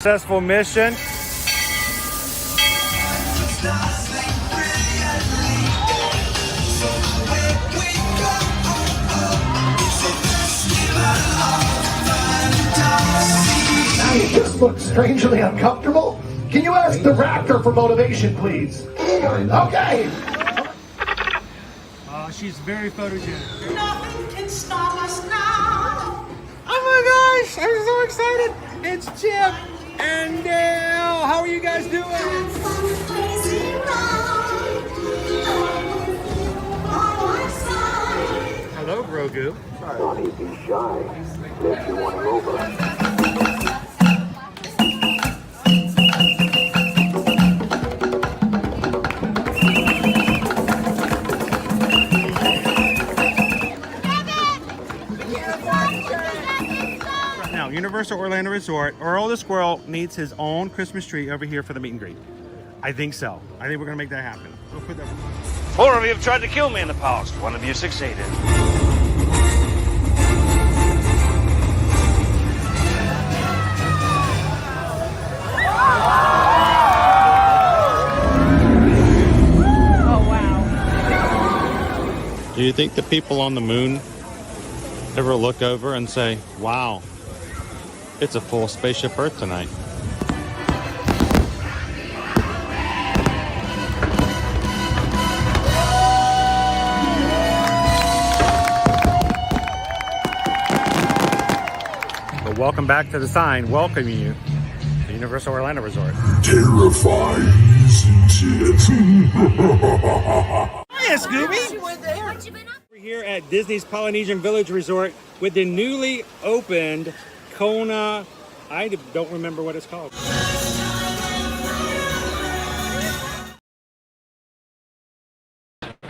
Successful mission. You just look strangely uncomfortable. Can you ask the raptor for motivation, please? Okay. She's very photogenic. Nothing can stop us now. Oh my gosh, I'm so excited. It's Chip and Dale. How are you guys doing? Hello, Grogu. Don't be shy. Let you want over. Universal Orlando Resort, Earl the Squirrel needs his own Christmas tree over here for the meet and greet. I think so. I think we're gonna make that happen. We'll put that. 4 of you have tried to kill me in the past. 1 of you succeeded. Oh, wow. Do you think the people on the moon ever look over and say, wow, it's a full spaceship Earth tonight? But welcome back to the sign welcoming you to Universal Orlando Resort. Terrifying, isn't it? Hiya, Scooby! We're here at Disney's Polynesian Village Resort with the newly opened Kona, I don't remember what it's called.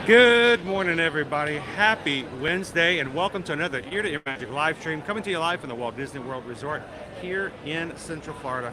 Good morning, everybody. Happy Wednesday, and welcome to another Ear to Ear Magic live stream coming to you live from the Walt Disney World Resort here in Central Florida.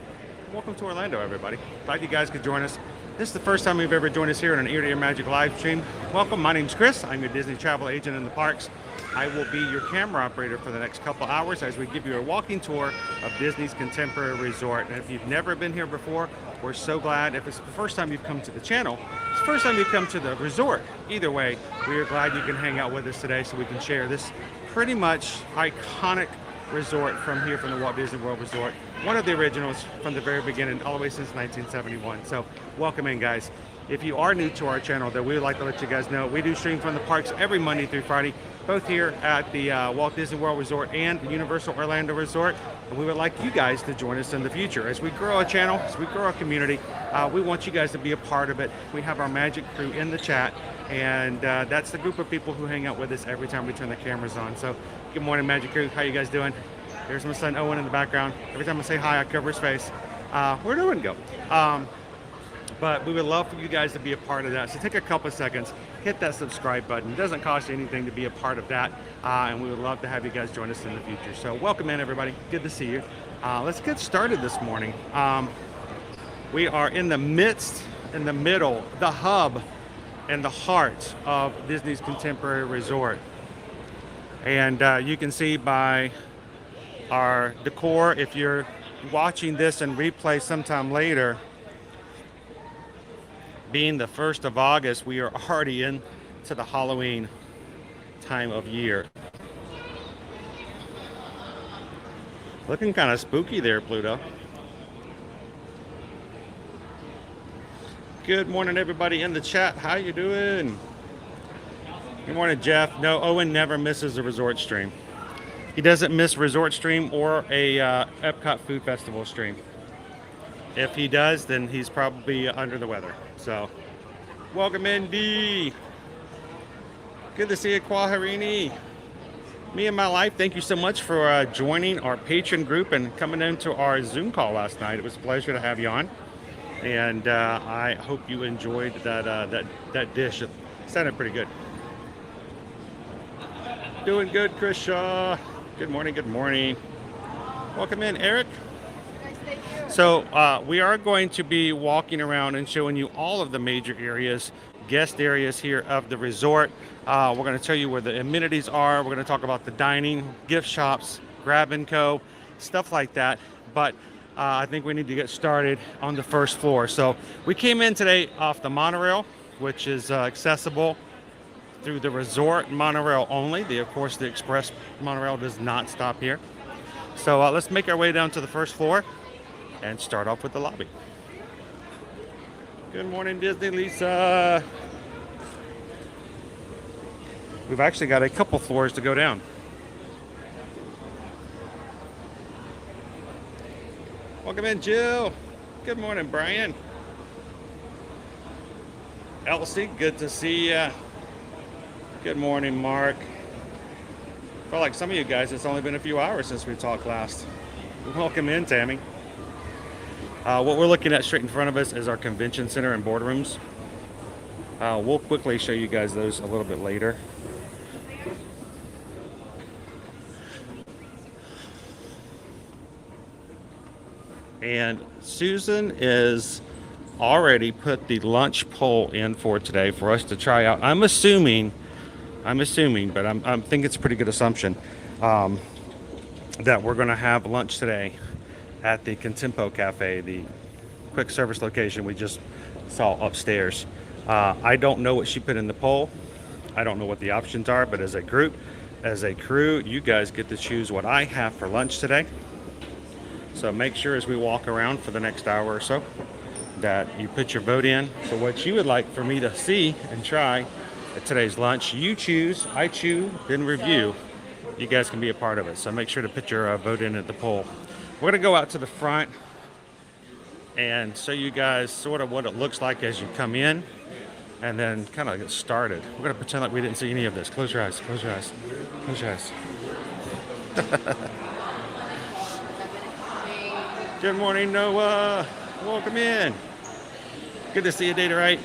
Welcome to Orlando, everybody. Glad you guys could join us. This is the first time you've ever joined us here on an Ear to Ear Magic live stream. Welcome. My name's Chris. I'm your Disney travel agent in the parks. I will be your camera operator for the next couple hours as we give you a walking tour of Disney's Contemporary Resort. And if you've never been here before, we're so glad. If it's the first time you've come to the channel, it's the first time you've come to the resort. Either way, we are glad you can hang out with us today so we can share this pretty much iconic resort from here from the Walt Disney World Resort. One of the originals from the very beginning, all the way since 1971. So welcome in, guys. If you are new to our channel, though, we would like to let you guys know we do stream from the parks every Monday through Friday, both here at the Walt Disney World Resort and the Universal Orlando Resort. And we would like you guys to join us in the future. As we grow our channel, as we grow our community, we want you guys to be a part of it. We have our magic crew in the chat, and that's the group of people who hang out with us every time we turn the cameras on. So good morning, magic crew. How you guys doing? There's my son Owen in the background. Every time I say hi, I cover his face. Where'd Owen go? But we would love for you guys to be a part of that. So take a couple of seconds, hit that subscribe button. It doesn't cost you anything to be a part of that. And we would love to have you guys join us in the future. So welcome in, everybody. Good to see you. Let's get started this morning. We are in the midst, in the middle, the hub, and the heart of Disney's Contemporary Resort. And you can see by our decor, if you're watching this in replay sometime later, being the 1st of August, we are already into the Halloween time of year. Looking kind of spooky there, Pluto. Good morning, everybody in the chat. How you doing? Good morning, Jeff. No, Owen never misses a resort stream. He doesn't miss resort stream or a Epcot Food Festival stream. If he does, then he's probably under the weather. So, welcome in, D. Good to see you, Kwaharini. Me and my life, thank you so much for joining our patron group and coming into our Zoom call last night. It was a pleasure to have you on. And I hope you enjoyed that dish. It sounded pretty good. Doing good, Chris Shaw. Good morning, good morning. Welcome in, Eric. So we are going to be walking around and showing you all of the major areas, guest areas here of the resort. We're going to tell you where the amenities are. We're going to talk about the dining, gift shops, grab and go, stuff like that. But I think we need to get started on the first floor. So we came in today off the monorail, which is accessible through the resort monorail only. Of course, the express monorail does not stop here. So let's make our way down to the first floor and start off with the lobby. Good morning, Disney Lisa. We've actually got a couple floors to go down. Welcome in, Jill. Good morning, Brian. Elsie, good to see ya. Good morning, Mark. Felt like some of you guys, it's only been a few hours since we talked last. Welcome in, Tammy. What we're looking at straight in front of us is our convention center and boardrooms. We'll quickly show you guys those a little bit later. And Susan is already put the lunch poll in for today for us to try out. I'm assuming, but I think it's a pretty good assumption that we're going to have lunch today at the Contempo Cafe, the quick service location we just saw upstairs. I don't know what she put in the poll. I don't know what the options are, but as a group, as a crew, you guys get to choose what I have for lunch today. So make sure as we walk around for the next hour or so that you put your vote in for what you would like for me to see and try at today's lunch. You choose, I choose, then review. You guys can be a part of it. So make sure to put your vote in at the poll. We're going to go out to the front and show you guys sort of what it looks like as you come in and then kind of get started. We're going to pretend like we didn't see any of this. Close your eyes, close your eyes, close your eyes. Good morning, Noah. Welcome in. Good to see you, Data Right.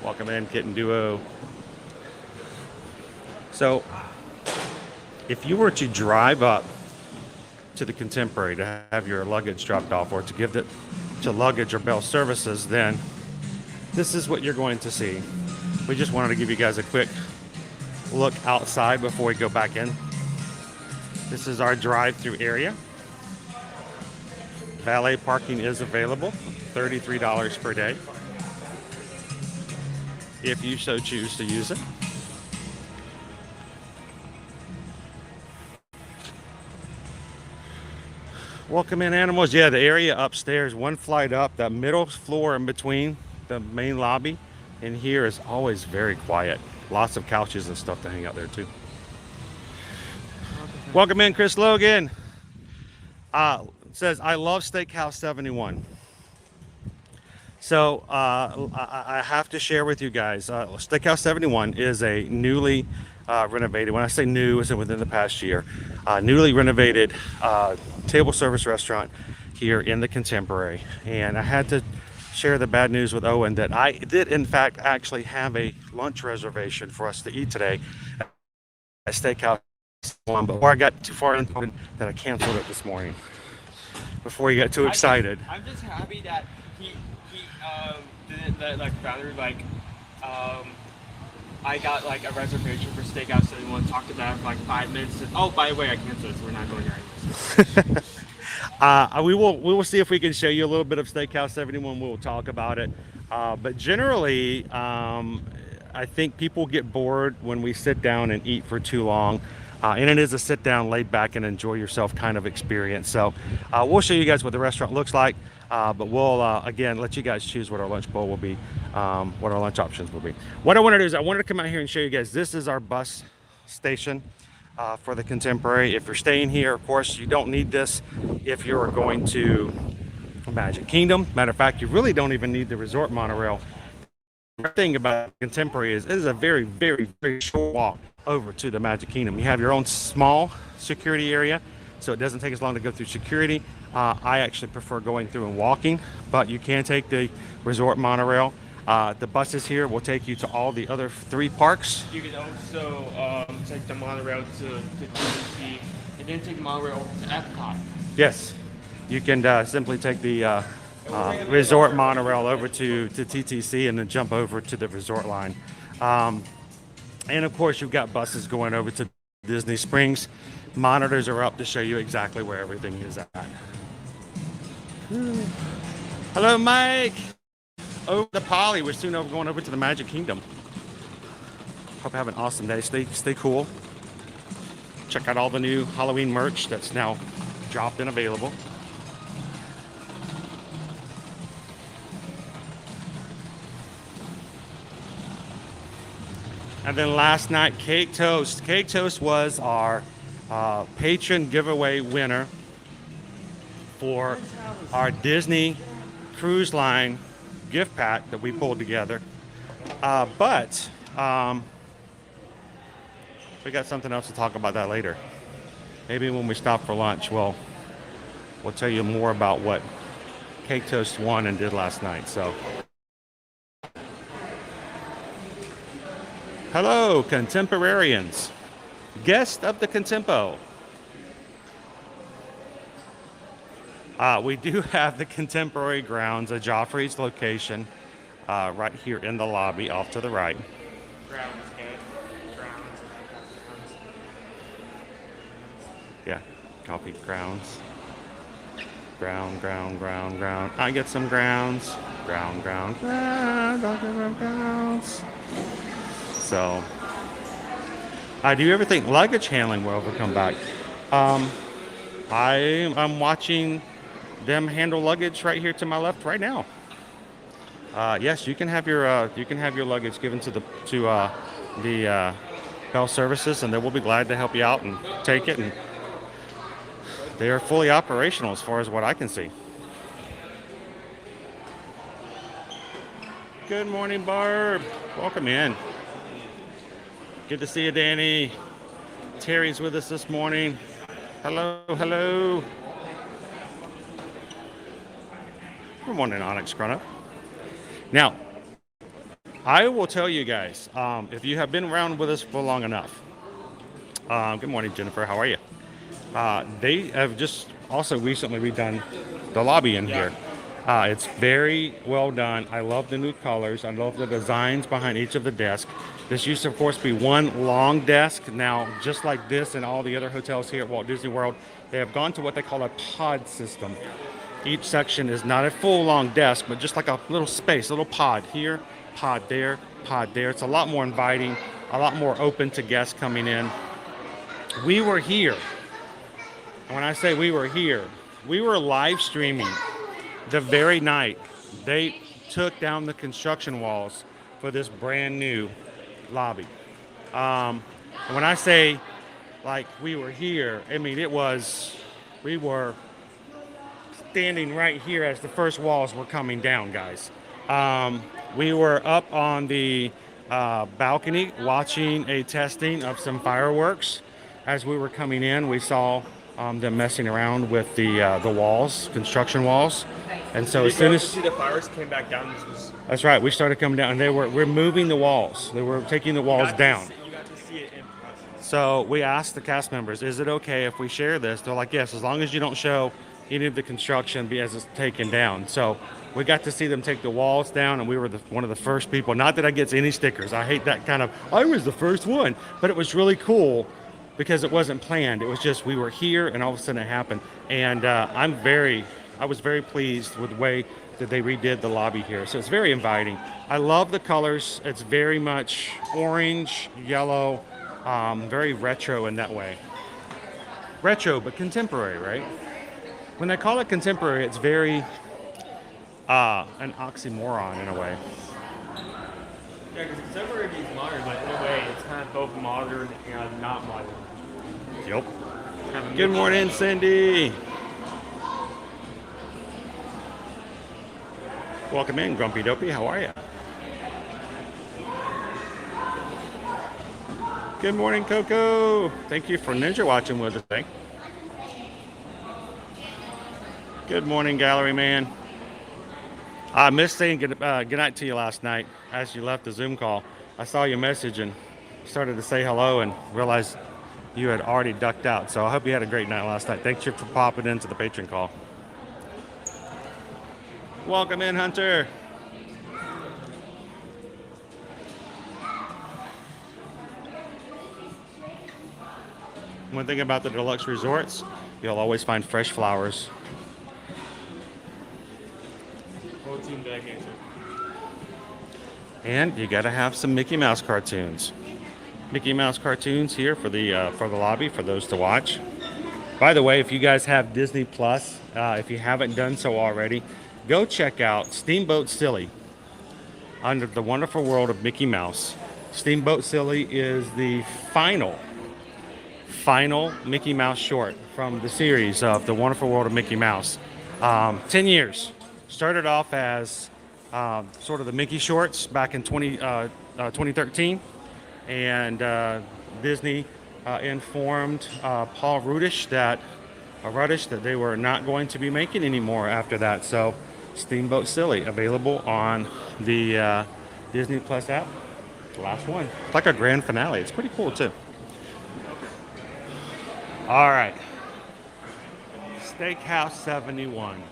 Welcome in, Kitten Duo. So, if you were to drive up to the Contemporary to have your luggage dropped off or to give it to Luggage or Bell Services, then this is what you're going to see. We just wanted to give you guys a quick look outside before we go back in. This is our drive-through area. Valet parking is available, $33 per day, if you so choose to use it. Welcome in, animals. Yeah, the area upstairs, one flight up, that middle floor in between the main lobby in here is always very quiet. Lots of couches and stuff to hang out there too. Welcome in, Chris Logan. Says, I love Steakhouse 71. So I have to share with you guys, Steakhouse 71 is a newly renovated, when I say new, it's within the past year, newly renovated table service restaurant here in the Contemporary. And I had to share the bad news with Owen that I did in fact actually have a lunch reservation for us to eat today at Steakhouse 71, but before I got too far into it that I canceled it this morning before you got too excited. I'm just happy that he didn't let like rather like I got like a reservation for Steakhouse 71, talked about it for like 5 minutes. And, oh, by the way, I canceled it, so we're not going there. We will see if we can show you a little bit of Steakhouse 71. We'll talk about it. But generally, I think people get bored when we sit down and eat for too long. And it is a sit down, laid back, and enjoy yourself kind of experience. So we'll show you guys what the restaurant looks like. But we'll, again, let you guys choose what our lunch bowl will be, what our lunch options will be. What I want to do is I wanted to come out here and show you guys, this is our bus station for the Contemporary. If you're staying here, of course, you don't need this if you're going to Magic Kingdom. Matter of fact, you really don't even need the resort monorail. The thing about Contemporary is it is a very, very, very short walk over to the Magic Kingdom. You have your own small security area, so it doesn't take as long to go through security. I actually prefer going through and walking, but you can take the resort monorail. The buses here will take you to all the other 3 parks. You can also take the monorail to TTC and then take the monorail over to Epcot. Yes, you can simply take the resort monorail over to TTC and then jump over to the resort line. And of course, you've got buses going over to Disney Springs. monitors are up to show you exactly where everything is at. Hello, Mike. Over to Polly. We're soon going over to the Magic Kingdom. Hope you have an awesome day. Stay cool. Check out all the new Halloween merch that's now dropped and available. And then last night, Cake Toast. Cake Toast was our patron giveaway winner for our Disney Cruise Line gift pack that we pulled together. But we got something else to talk about that later. Maybe when we stop for lunch, we'll tell you more about what Cake Toast won and did last night. So, hello, contemporarians. Guest of the Contempo. We do have the Contemporary Grounds at Joffrey's location right here in the lobby off to the right. Yeah, coffee grounds. Ground. I get some grounds. Grounds. So, I do everything. Luggage handling will come back. I'm watching them handle luggage right here to my left right now. Yes, you can have your luggage given to the Bell Services, and they will be glad to help you out and take it. And they are fully operational as far as what I can see. Good morning, Barb. Welcome in. Good to see you, Danny. Terry's with us this morning. Hello. Good morning, Onyx Grunup. Now, I will tell you guys, if you have been around with us for long enough, good morning, Jennifer. How are you? They have just also recently redone the lobby in here. It's very well done. I love the new colors. I love the designs behind each of the desks. This used to, of course, be one long desk. Now, just like this and all the other hotels here at Walt Disney World, they have gone to what they call a pod system. Each section is not a full long desk, but just like a little space, a little pod here, pod there, pod there. It's a lot more inviting, a lot more open to guests coming in. We were here. When I say we were here, we were live streaming the very night they took down the construction walls for this brand new lobby. And when I say like we were here, I mean we were standing right here as the first walls were coming down, guys. We were up on the balcony watching a testing of some fireworks. As we were coming in, we saw them messing around with the walls, construction walls. And so as soon as see the fireworks came back down, that's right, we started coming down, and we're moving the walls. They were taking the walls down. You got to see it in process. So we asked the cast members, is it okay if we share this? They're like, yes, as long as you don't show any of the construction as it's taken down. So we got to see them take the walls down, and we were one of the first people. Not that I get any stickers. I hate that kind of, I was the first one. But it was really cool because it wasn't planned. It was just we were here, and all of a sudden it happened. And I was very pleased with the way that they redid the lobby here. So it's very inviting. I love the colors. It's very much orange, yellow, very retro in that way. Retro, but contemporary, right? When they call it contemporary, it's very an oxymoron in a way. Yeah, because contemporary means modern, but in a way, it's kind of both modern and not modern. Yep. Good morning, Cindy. Welcome in, Grumpy Dopey. How are you? Good morning, Coco. Thank you for ninja watching with us today. Good morning, Gallery Man. I missed saying good night to you last night as you left the Zoom call. I saw your message and started to say hello and realized you had already ducked out. So I hope you had a great night last night. Thanks for popping into the patron call. Welcome in, Hunter. One thing about the deluxe resorts, you'll always find fresh flowers. Whole team bag answer. And you gotta have some Mickey Mouse cartoons. Mickey Mouse cartoons here for the lobby for those to watch. By the way, if you guys have Disney Plus, if you haven't done so already, go check out Steamboat Silly under the Wonderful World of Mickey Mouse. Steamboat Silly is the final Mickey Mouse short from the series of the Wonderful World of Mickey Mouse. 10 years. Started off as sort of the Mickey shorts back in 2013, and Disney informed Paul Rudish that they were not going to be making anymore after that. So Steamboat Silly available on the Disney Plus app. The last one. It's like a grand finale. It's pretty cool too. All right. Steakhouse 71.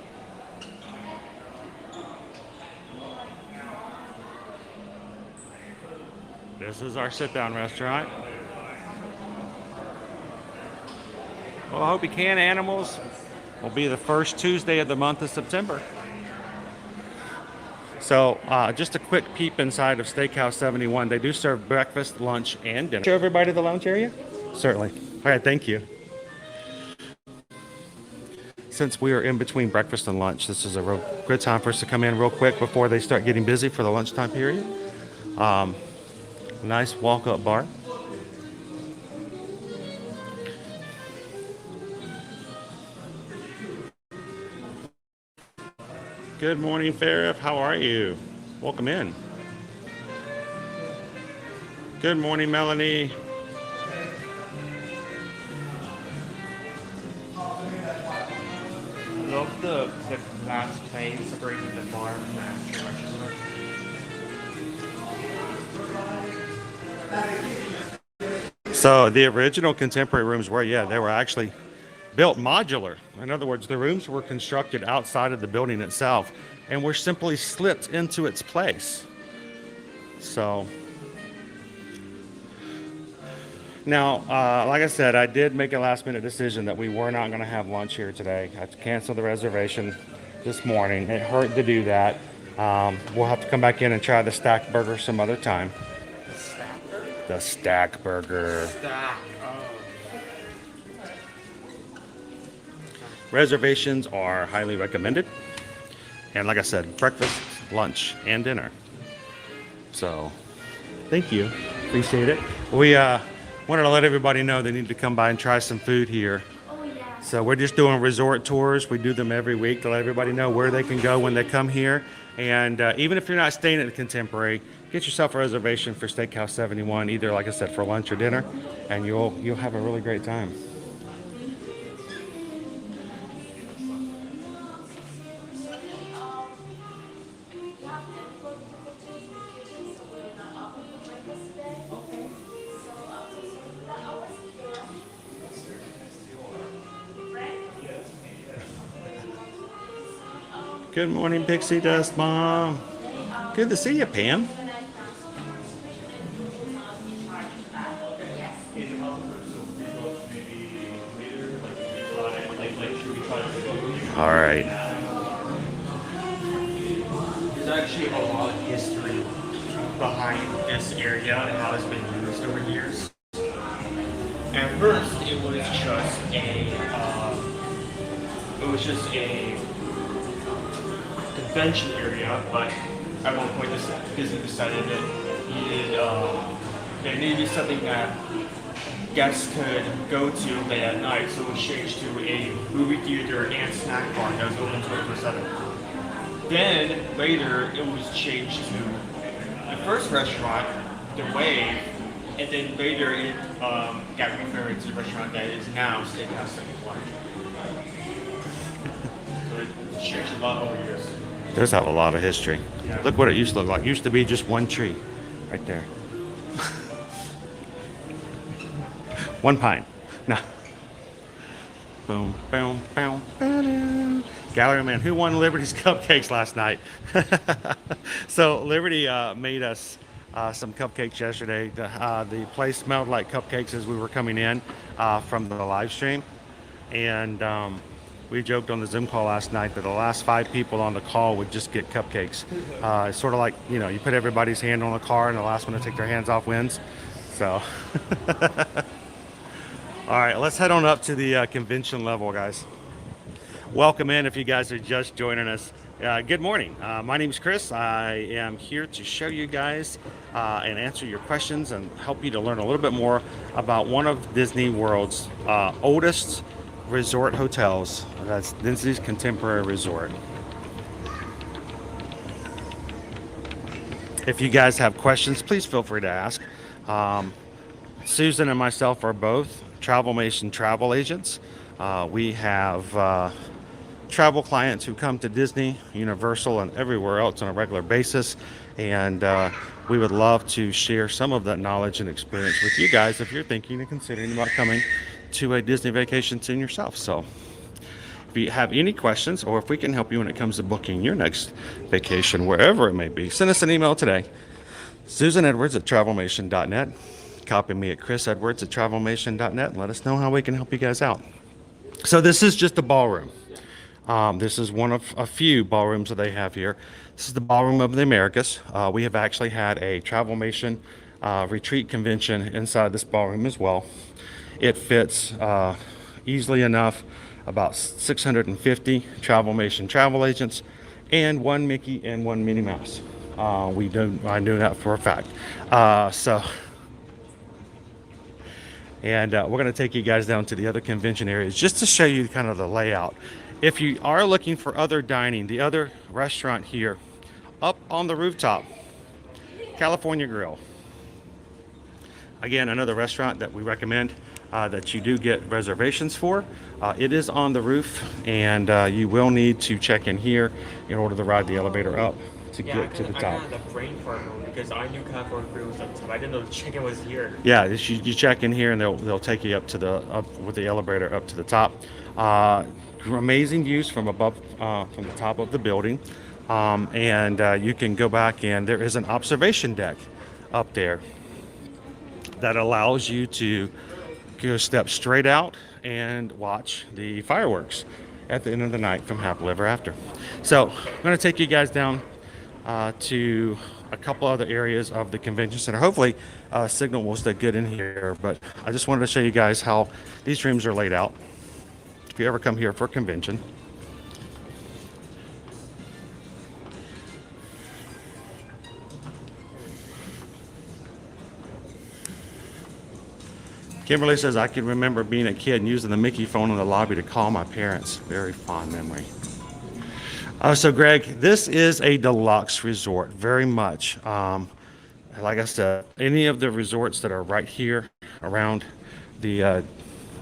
This is our sit-down restaurant. Well, I hope you can. Animals will be the first Tuesday of the month of September. So just a quick peep inside of Steakhouse 71. They do serve breakfast, lunch, and dinner. Show everybody the lounge area? Certainly. All right, thank you. Since we are in between breakfast and lunch, this is a real good time for us to come in real quick before they start getting busy for the lunchtime period. Nice walk-up bar. Good morning, Farif. How are you? Welcome in. Good morning, Melanie. I love the glass plane separating the bar from the actual restaurant. So the original contemporary rooms were, they were actually built modular. In other words, the rooms were constructed outside of the building itself and were simply slipped into its place. So now, like I said, I did make a last minute decision that we were not going to have lunch here today. I had to cancel the reservation this morning. It hurt to do that. We'll have to come back in and try the stack burger some other time. The stack burger. Reservations are highly recommended. And like I said, breakfast, lunch, and dinner. So, thank you. Appreciate it. We wanted to let everybody know they need to come by and try some food here. So we're just doing resort tours. We do them every week to let everybody know where they can go when they come here. And even if you're not staying at the Contemporary, get yourself a reservation for Steakhouse 71, either, like I said, for lunch or dinner, and you'll have a really great time. Good morning, Pixie Dust Mom. Good to see you, Pam. All right. There's actually a lot of history behind this area and how it's been used over years. At first, it was just a convention area, but at one point, Disney decided that it needed to be something that guests could go to late at night, so it was changed to a movie theater and snack bar that was open 24/7. Then later, it was changed to the first restaurant, the Wave, and then later it got referred to the restaurant that is now Steakhouse 71. So it changed a lot over years. There's a lot of history. Yeah. Look what it used to look like. It used to be just one tree right there. One pine. No. Boom, boom, boom, boom. Gallery Man, who won Liberty's cupcakes last night? So Liberty made us some cupcakes yesterday. The place smelled like cupcakes as we were coming in from the live stream. And we joked on the Zoom call last night that the last 5 people on the call would just get cupcakes. It's sort of like, you know, you put everybody's hand on a car and the last one to take their hands off wins. So, all right, let's head on up to the convention level, guys. Welcome in if you guys are just joining us. Good morning. My name is Chris. I am here to show you guys and answer your questions and help you to learn a little bit more about one of Disney World's oldest resort hotels. That's Disney's Contemporary Resort. If you guys have questions, please feel free to ask. Susan and myself are both Travelmation travel agents. We have travel clients who come to Disney, Universal, and everywhere else on a regular basis, and we would love to share some of that knowledge and experience with you guys if you're thinking and considering about coming to a Disney vacation soon yourself. So if you have any questions, or if we can help you when it comes to booking your next vacation, wherever it may be, send us an email today, susanedwards@travelmation.net. Copy me at chrisedwards@travelmation.net, and let us know how we can help you guys out. So this is just a ballroom. This is one of a few ballrooms that they have here. This is the Ballroom of the Americas. We have actually had a Travelmation retreat convention inside this ballroom as well. It fits easily enough about 650 Travelmation travel agents and 1 Mickey and 1 Minnie Mouse. I knew that for a fact. And we're going to take you guys down to the other convention areas just to show you kind of the layout. If you are looking for other dining, the other restaurant here up on the rooftop, California Grill. Again, another restaurant that we recommend that you do get reservations for. It is on the roof, and you will need to check in here in order to ride the elevator up to get to the top. I got the brain fart because I knew California Grill was up top. I didn't know the chicken was here. Yeah, you check in here, and they'll take you up with the elevator up to the top. Amazing views from above, from the top of the building, and you can go back, and there is an observation deck up there that allows you to go step straight out and watch the fireworks at the end of the night from Happily Ever After. So I'm going to take you guys down to a couple other areas of the convention center. Hopefully signal will stay good in here, but I just wanted to show you guys how these rooms are laid out if you ever come here for a convention. Kimberly says, I can remember being a kid and using the Mickey phone in the lobby to call my parents. Very fond memory. So Greg, this is a deluxe resort, very much. Like I said, any of the resorts that are right here around the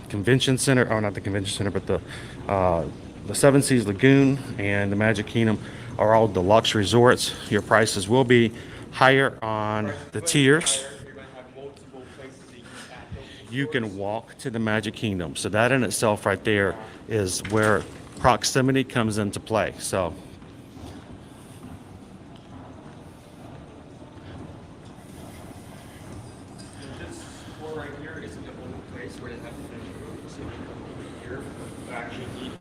convention center, or not the convention center, but the Seven Seas Lagoon and the Magic Kingdom are all deluxe resorts. Your prices will be higher on the tiers. You can walk to the Magic Kingdom. So that in itself right there is where proximity comes into play. So This floor right here is the only place where they have here actually eat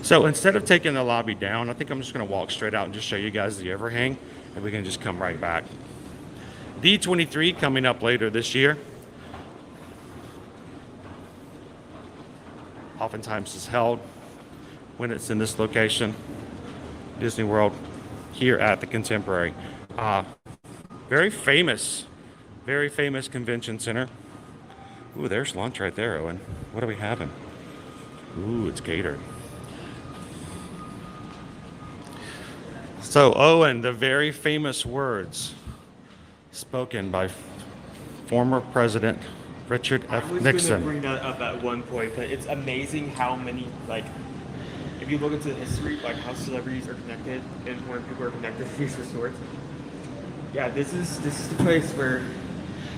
So instead of taking the lobby down, I think I'm just going to walk straight out and just show you guys the overhang, and we can just come right back. D23 coming up later this year. Oftentimes is held when it's in this location, Disney World, here at the Contemporary. Very famous convention center. Ooh, there's lunch right there, Owen. What are we having? Ooh, it's catered. So, Owen, the very famous words spoken by former President Richard F. Nixon. I was going to bring that up at one point, but it's amazing how many, like, if you look into the history, like how celebrities are connected and when people are connected to these resorts. Yeah, this is the place where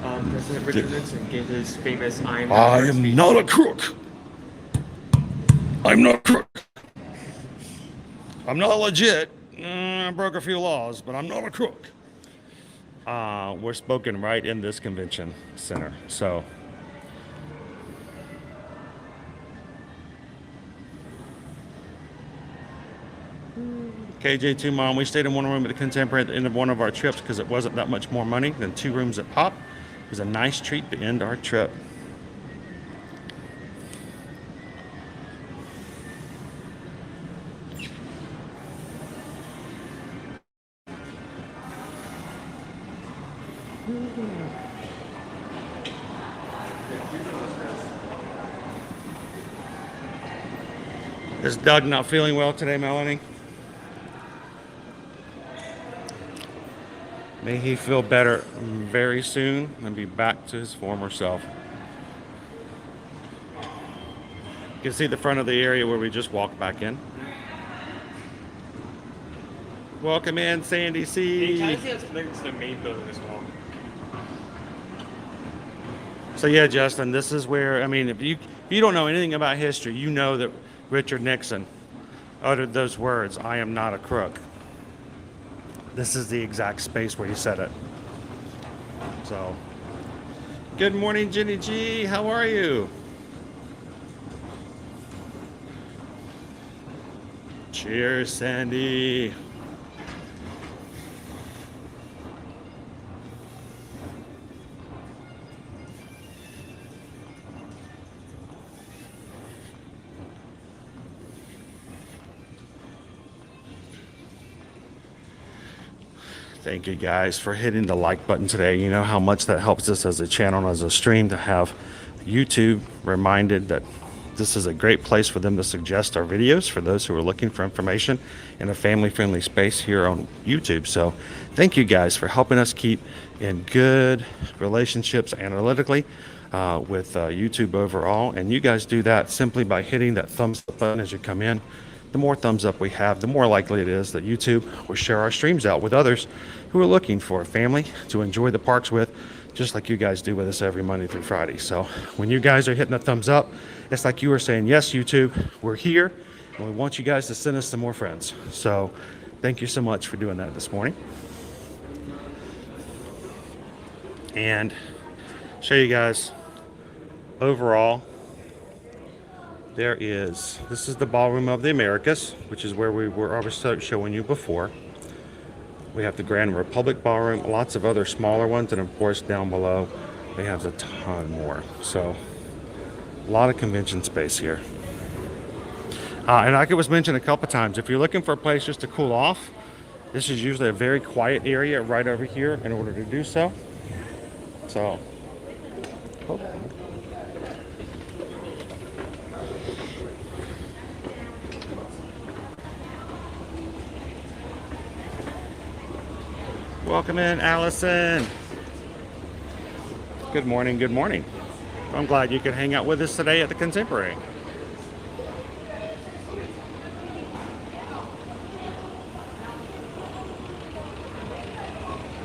President Richard Nixon gave his famous I am not a crook. I'm not a crook. I'm not legit. I broke a few laws, but I'm not a crook. were spoken right in this convention center. So KJ2 Mom, we stayed in one room at the Contemporary at the end of one of our trips because it wasn't that much more money than 2 rooms at Pop. It was a nice treat to end our trip. Is Doug not feeling well today, Melanie? May he feel better very soon and be back to his former self. You can see the front of the area where we just walked back in. Welcome in, Sandy C. Can I see us connected to the main building as well? So yeah, Justin, this is where, I mean, if you don't know anything about history, you know that Richard Nixon uttered those words, "I am not a crook." This is the exact space where he said it. So, good morning, Jenny G. How are you? Cheers, Sandy. Thank you guys for hitting the like button today. You know how much that helps us as a channel, as a stream, to have YouTube reminded that this is a great place for them to suggest our videos for those who are looking for information in a family-friendly space here on YouTube. So thank you guys for helping us keep in good relationships analytically with YouTube overall. And you guys do that simply by hitting that thumbs up button as you come in. The more thumbs up we have, the more likely it is that YouTube will share our streams out with others who are looking for a family to enjoy the parks with, just like you guys do with us every Monday through Friday. So when you guys are hitting the thumbs up, it's like you are saying, yes, YouTube, we're here, and we want you guys to send us some more friends. So thank you so much for doing that this morning. And show you guys overall. This is the Ballroom of the Americas, which is where I was showing you before. We have the Grand Republic Ballroom, lots of other smaller ones, and of course down below they have a ton more. So a lot of convention space here. And like it was mentioned a couple times, if you're looking for a place just to cool off, this is usually a very quiet area right over here in order to do so. So, welcome in, Allison. Good morning, good morning. I'm glad you could hang out with us today at the Contemporary.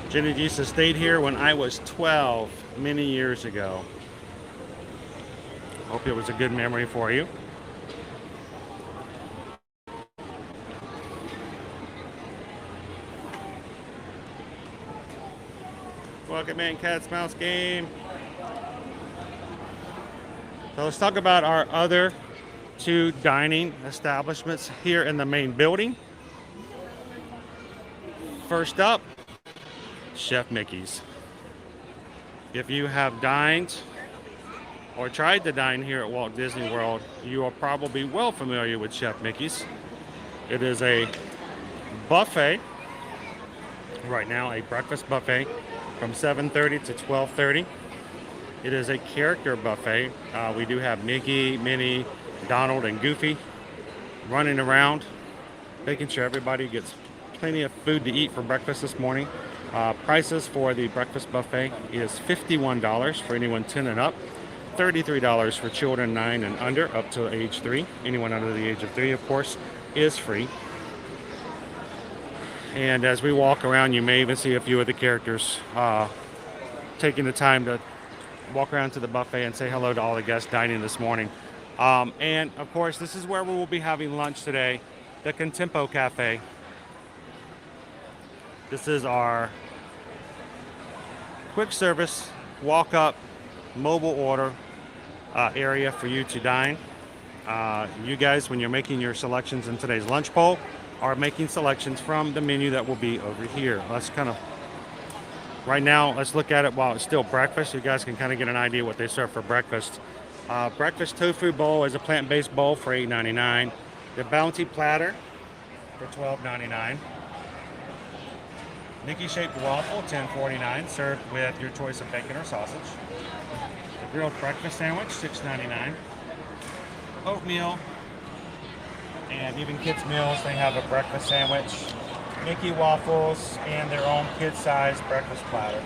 Jenny Gisa stayed here when I was 12, many years ago. Hope it was a good memory for you. Welcome in, Cat's Mouse Game. So let's talk about our other 2 dining establishments here in the main building. First up, Chef Mickey's. If you have dined or tried to dine here at Walt Disney World, you are probably well familiar with Chef Mickey's. It is a buffet, right now a breakfast buffet from 7:30 to 12:30. It is a character buffet. We do have Mickey, Minnie, Donald, and Goofy running around, making sure everybody gets plenty of food to eat for breakfast this morning. Prices for the breakfast buffet is $51 for anyone 10 and up, $33 for children 9 and under, up to age 3. Anyone under the age of 3, of course, is free. And as we walk around, you may even see a few of the characters taking the time to walk around to the buffet and say hello to all the guests dining this morning. And of course, this is where we will be having lunch today, the Contempo Cafe. This is our quick service, walk up, mobile order area for you to dine. You guys, when you're making your selections in today's lunch poll, are making selections from the menu that will be over here. Let's kind of, right now, let's look at it while it's still breakfast. You guys can kind of get an idea what they serve for breakfast. Breakfast tofu bowl is a plant-based bowl for $8.99. The bounty platter for $12.99. Mickey-shaped waffle, $10.49, served with your choice of bacon or sausage. The grilled breakfast sandwich, $6.99. Oatmeal, and even kids' meals, they have a breakfast sandwich, Mickey waffles, and their own kid-sized breakfast platter.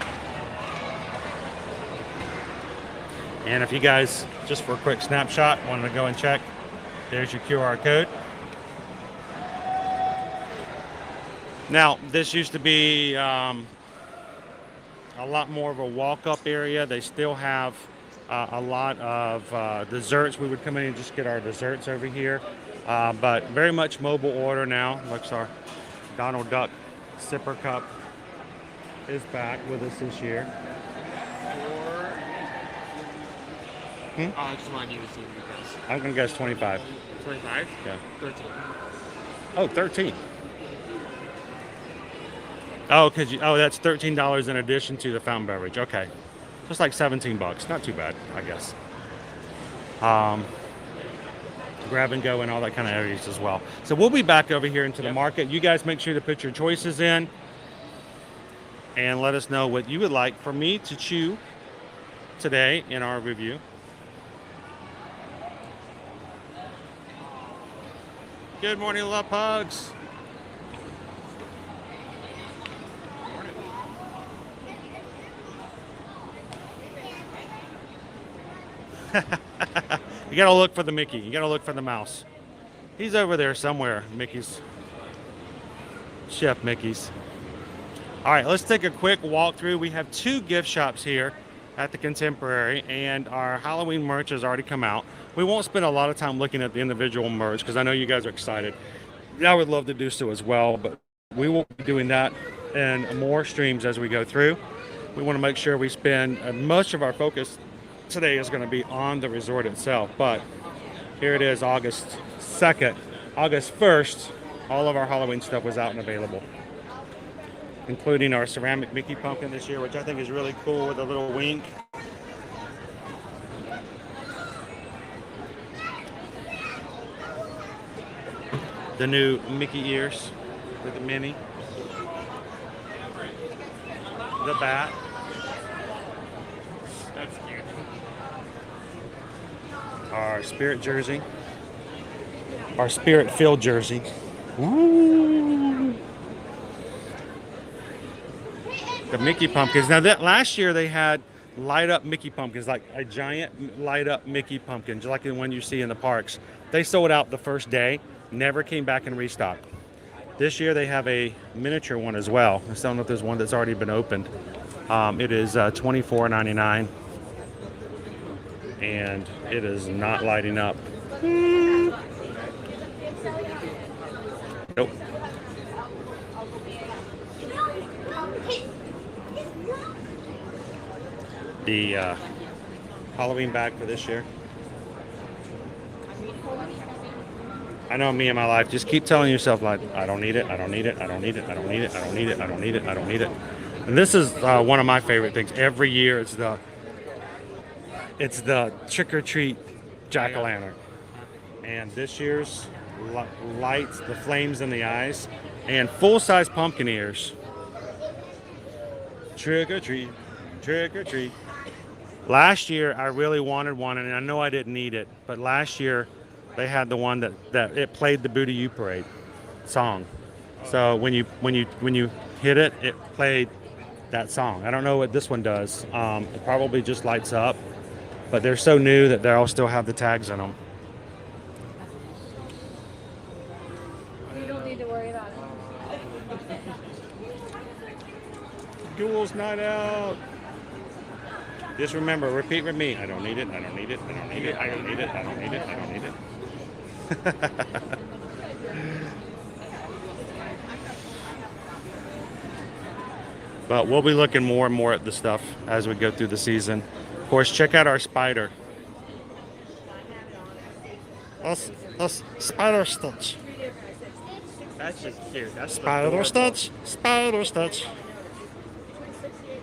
And if you guys, just for a quick snapshot, wanted to go and check, there's your QR code. Now, this used to be a lot more of a walk-up area. They still have a lot of desserts. We would come in and just get our desserts over here. But very much mobile order now. Looks our Donald Duck sipper cup is back with us this year. I just wanted you to see what you guys. I'm going to guess 25. 25? Yeah. 13. Oh, 13. Oh, that's $13 in addition to the fountain beverage. Okay. Just like 17 bucks. Not too bad, I guess. Grab and go and all that kind of areas as well. So we'll be back over here into the market. You guys make sure to put your choices in and let us know what you would like for me to chew today in our review. Good morning, love pugs. You gotta look for the Mickey. You gotta look for the mouse. He's over there somewhere, Mickey's. Chef Mickey's. All right, let's take a quick walkthrough. We have 2 gift shops here at the Contemporary, and our Halloween merch has already come out. We won't spend a lot of time looking at the individual merch because I know you guys are excited. I would love to do so as well, but we will be doing that in more streams as we go through. We want to make sure we spend much of our focus today is going to be on the resort itself, but here it is, August 2nd. August 1st, all of our Halloween stuff was out and available, including our ceramic Mickey pumpkin this year, which I think is really cool with a little wink. The new Mickey ears with the Minnie. The bat. That's cute. Our Spirit jersey. Our Spirit filled jersey. Ooh. The Mickey pumpkins. Now that last year they had light up Mickey pumpkins, like a giant light up Mickey pumpkin, just like the one you see in the parks. They sold out the first day, never came back and restocked. This year they have a miniature one as well. I don't know if there's one that's already been opened. It is $24.99, and it is not lighting up. Nope. The Halloween bag for this year. I know me in my life, just keep telling yourself, like, I don't need it, I don't need it, I don't need it, I don't need it, I don't need it, I don't need it, I don't need it. And this is one of my favorite things. Every year it's the trick-or-treat jack-o'-lantern. And this year's lights, the flames in the eyes, and full-size pumpkin ears. Trick-or-treat, trick-or-treat. Last year I really wanted one, and I know I didn't need it, but last year they had the one that it played the Booty U Parade song. So when you hit it, it played that song. I don't know what this one does. It probably just lights up, but they're so new that they all still have the tags in them. You don't need to worry about it. Ghouls night out. Just remember, repeat with me. I don't need it, I don't need it, I don't need it, I don't need it, I don't need it, I don't need it. But we'll be looking more and more at the stuff as we go through the season. Of course, check out our spider. That's Spider Stitch. That's just cute. That's Spider Stitch. Spider Stitch.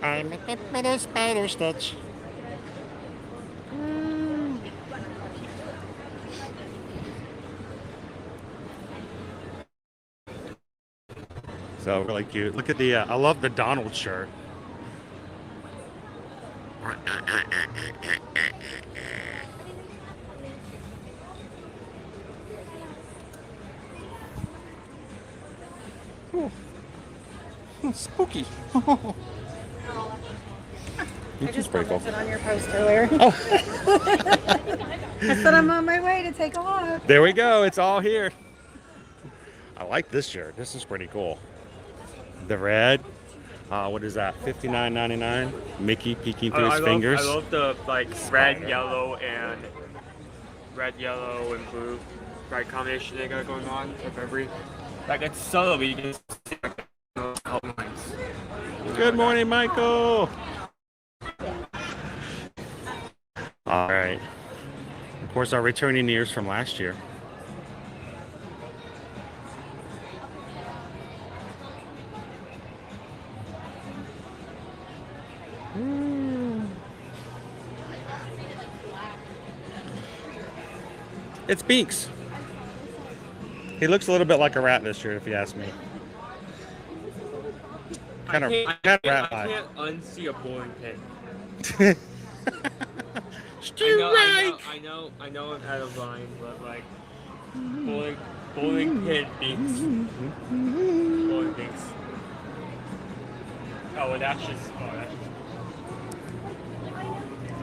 I'm a little Spider Stitch. So really cute. Look at the, I love the Donald shirt. Oh, spooky. I just commented on your post earlier. Oh. I said I'm on my way to take a look. There we go. It's all here. I like this shirt. This is pretty cool. The red. What is that? $59.99. Mickey peeking through his fingers. I love the like red, yellow, and blue bright combination they got going on of every. Like it's subtle, but you can see those color lines. Good morning, Michael. All right. Of course, our returning ears from last year. It's Binks. He looks a little bit like a rat this year, if you ask me. Kind of rat-like. I can't unsee a bowling pin. I know I'm out of line, but like bowling pin Binks. Bowling Binks. Oh, and that's just.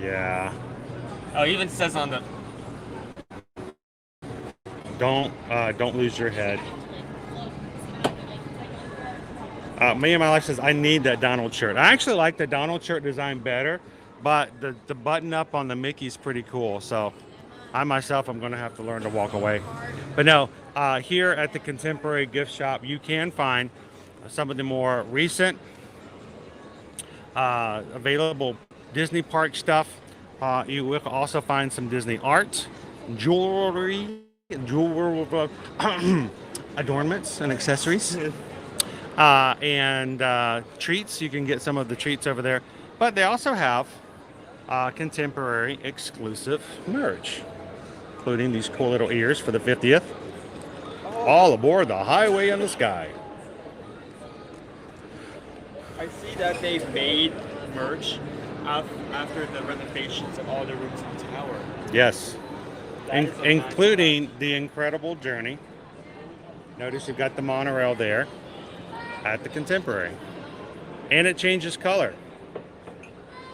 Yeah. Oh, it even says on the. Don't lose your head. Me and my life says I need that Donald shirt. I actually like the Donald shirt design better, but the button up on the Mickey's pretty cool. So I myself am going to have to learn to walk away. But no, here at the Contemporary Gift Shop, you can find some of the more recent available Disney park stuff. You will also find some Disney art, jewelry, adornments and accessories, and treats. You can get some of the treats over there, but they also have contemporary exclusive merch, including these cool little ears for the 50th. All aboard the Highway in the Sky. I see that they made merch after the renovations of all the rooms in the tower. Yes. Including the incredible journey. Notice you've got the monorail there at the Contemporary. And it changes color.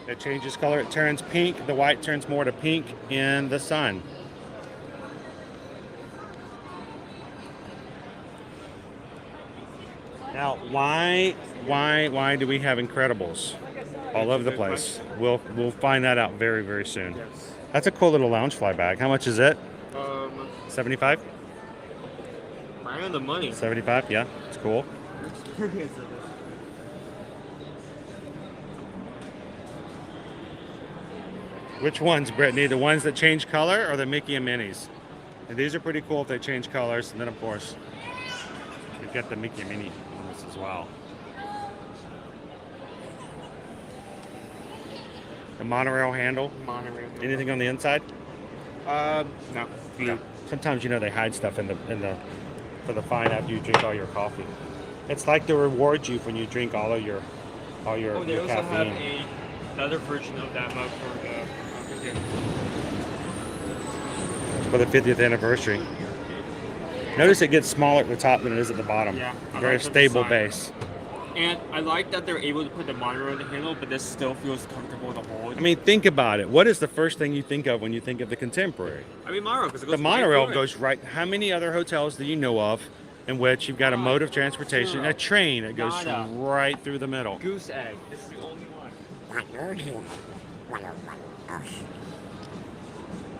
It changes color. It turns pink. The white turns more to pink in the sun. Now, why do we have Incredibles all over the place? We'll find that out very, very soon. Yes. That's a cool little Loungefly bag. How much is it? 75? Right on the money. 75, yeah. It's cool. Which ones, Brittany? The ones that change color or the Mickey and Minnie's? And these are pretty cool if they change colors. And then, of course, you've got the Mickey and Minnie ones as well. The monorail handle. Monorail. Anything on the inside? No. No. Sometimes they hide stuff in the for the fine after you drink all your coffee. It's like to reward you when you drink all your They also caffeine. have another version of that mug For the 50th anniversary. Notice it gets smaller at the top than it is at the bottom. Yeah, I Very like the stable design. base. And I like that they're able to put the monorail in the handle, but this still feels comfortable to hold. I mean, think about it. What is the first thing you think of when you think of the Contemporary? monorail, because it goes The monorail right goes right. How many other hotels do you know of in which you've got a mode of transportation, a train that goes Nada. right through the middle? Goose egg. This is the only one.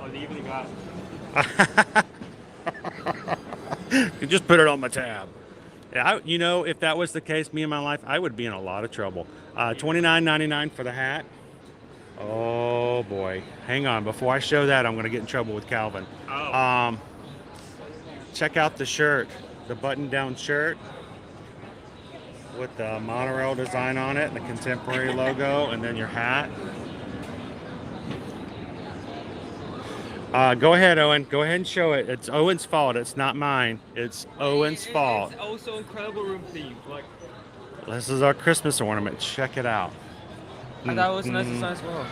Oh, they even got. You just put it on my tab. You know, if that was the case, me in my life, I would be in a lot of trouble. $29.99 for the hat. Oh boy, hang on. Before I show that, I'm going to get in trouble with Calvin. Oh. Check out the shirt, the button-down shirt with the monorail design on it, the contemporary logo, and then your hat. Go ahead, Owen. Go ahead and show it. It's Owen's fault. It's not mine. It's Owen's fault. It's also incredible room theme. Like, This is our Christmas ornament. Check it out. I thought it was a nice design as well.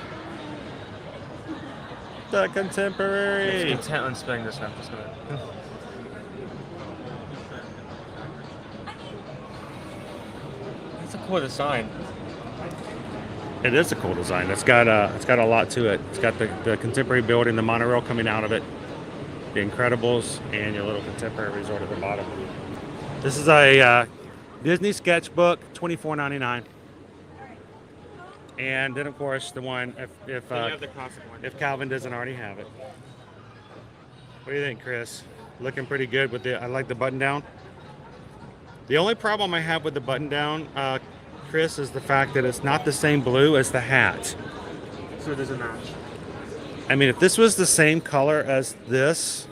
The contemporary. It's content on spending this now. Just gonna. It's a cool design. It is a cool design. It's got a lot to it. It's got the contemporary building, the monorail coming out of it, the Incredibles, and your little contemporary resort at the bottom. This is a Disney sketchbook, $24.99. And then of course the one if Calvin doesn't already have it. What do you think, Chris? Looking pretty good with I like the button down. The only problem I have with the button down, Chris, is the fact that it's not the same blue as the hat. So it doesn't match. I mean, if this was the same color as this,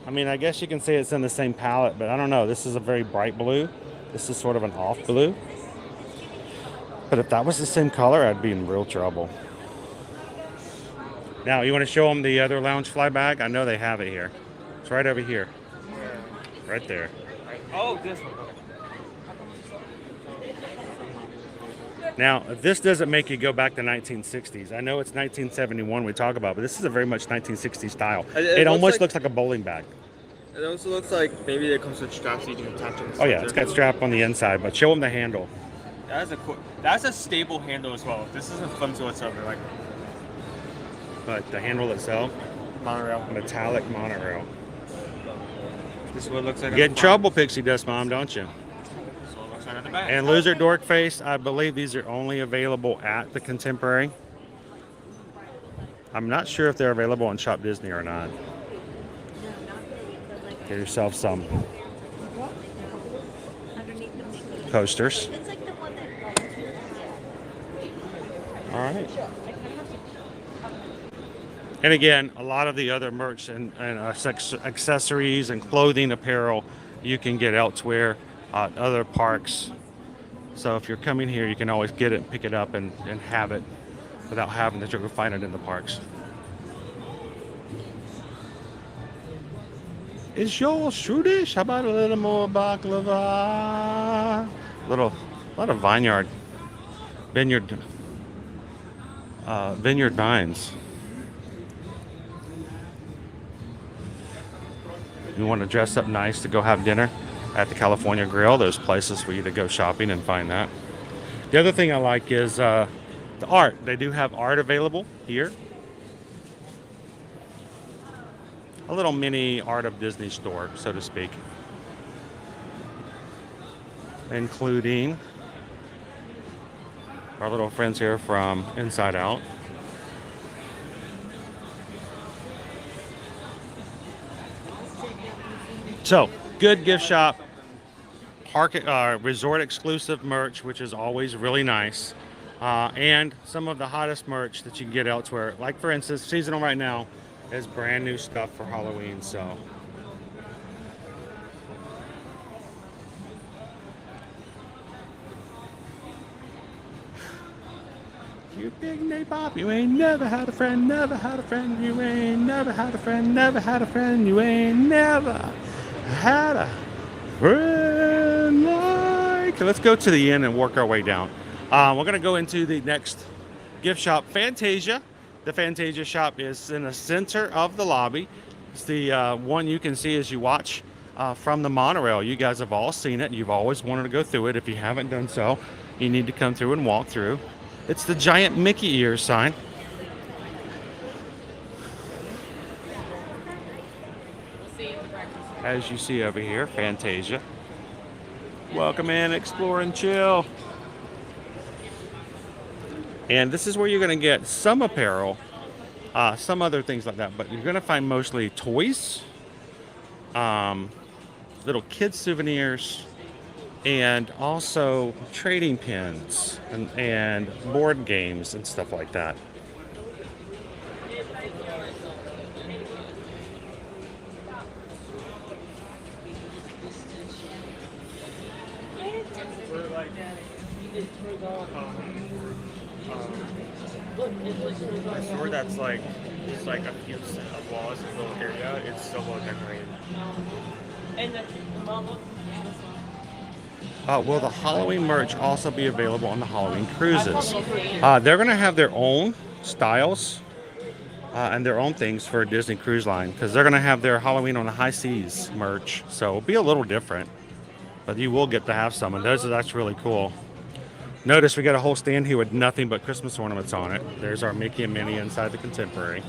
I mean, I guess you can say it's in the same palette, but I don't know. This is a very bright blue. This is sort of an off blue. But if that was the same color, I'd be in real trouble. Now, you want to show them the other lounge fly bag? I know they have it here. It's right over here. Right there. Oh, this one. Now, this doesn't make you go back to 1960s. I know it's 1971 we talk about, but this is a very much 1960s style. It almost looks like a bowling bag. It also looks like maybe it comes with straps so you can attach it. Oh yeah, it's got strap on the inside, but show them the handle. That's a stable handle as well. This isn't flimsy whatsoever. Like, but the handle itself, monorail, metallic monorail. This is what it looks like. Get in trouble, Pixie Dust Mom, don't you? So it looks like at the back. And Loser Dork Face, I believe these are only available at the Contemporary. I'm not sure if they're available on Shop Disney or not. Get yourself some posters. All right. And again, a lot of the other merch and accessories and clothing apparel you can get elsewhere, other parks. So if you're coming here, you can always get it, pick it up, and have it without having to go find it in the parks. Is your Swedish? How about a little more baklava? A lot of vineyard vines. You want to dress up nice to go have dinner at the California Grill. There's places for you to go shopping and find that. The other thing I like is the art. They do have art available here. A little mini Art of Disney store, so to speak. Including our little friends here from Inside Out. So, good gift shop, park, resort exclusive merch, which is always really nice, and some of the hottest merch that you can get elsewhere. Like for instance, seasonal right now is brand new stuff for Halloween. So, you big nabob, you ain't never had a friend, never had a friend, you ain't never had a friend, never had a friend, you ain't never had a friend like. Let's go to the end and work our way down. We're gonna go into the next gift shop, Fantasia. The Fantasia shop is in the center of the lobby. It's the one you can see as you watch from the monorail. You guys have all seen it. You've always wanted to go through it. If you haven't done so, you need to come through and walk through. It's the giant Mickey ears sign. As you see over here, Fantasia. Welcome in, explore and chill. And this is where you're going to get some apparel, some other things like that, but you're going to find mostly toys. The little kids souvenirs, and also trading pins and board games and stuff like that. A store that's like just like a few set of walls in a little area. It's so well decorated. Will the Halloween merch also be available on the Halloween cruises? They're going to have their own styles and their own things for Disney Cruise Line, because they're going to have their Halloween on the High Seas merch. So it'll be a little different, but you will get to have some, and that's really cool. Notice we got a whole stand here with nothing but Christmas ornaments on it. There's our Mickey and Minnie inside the Contemporary.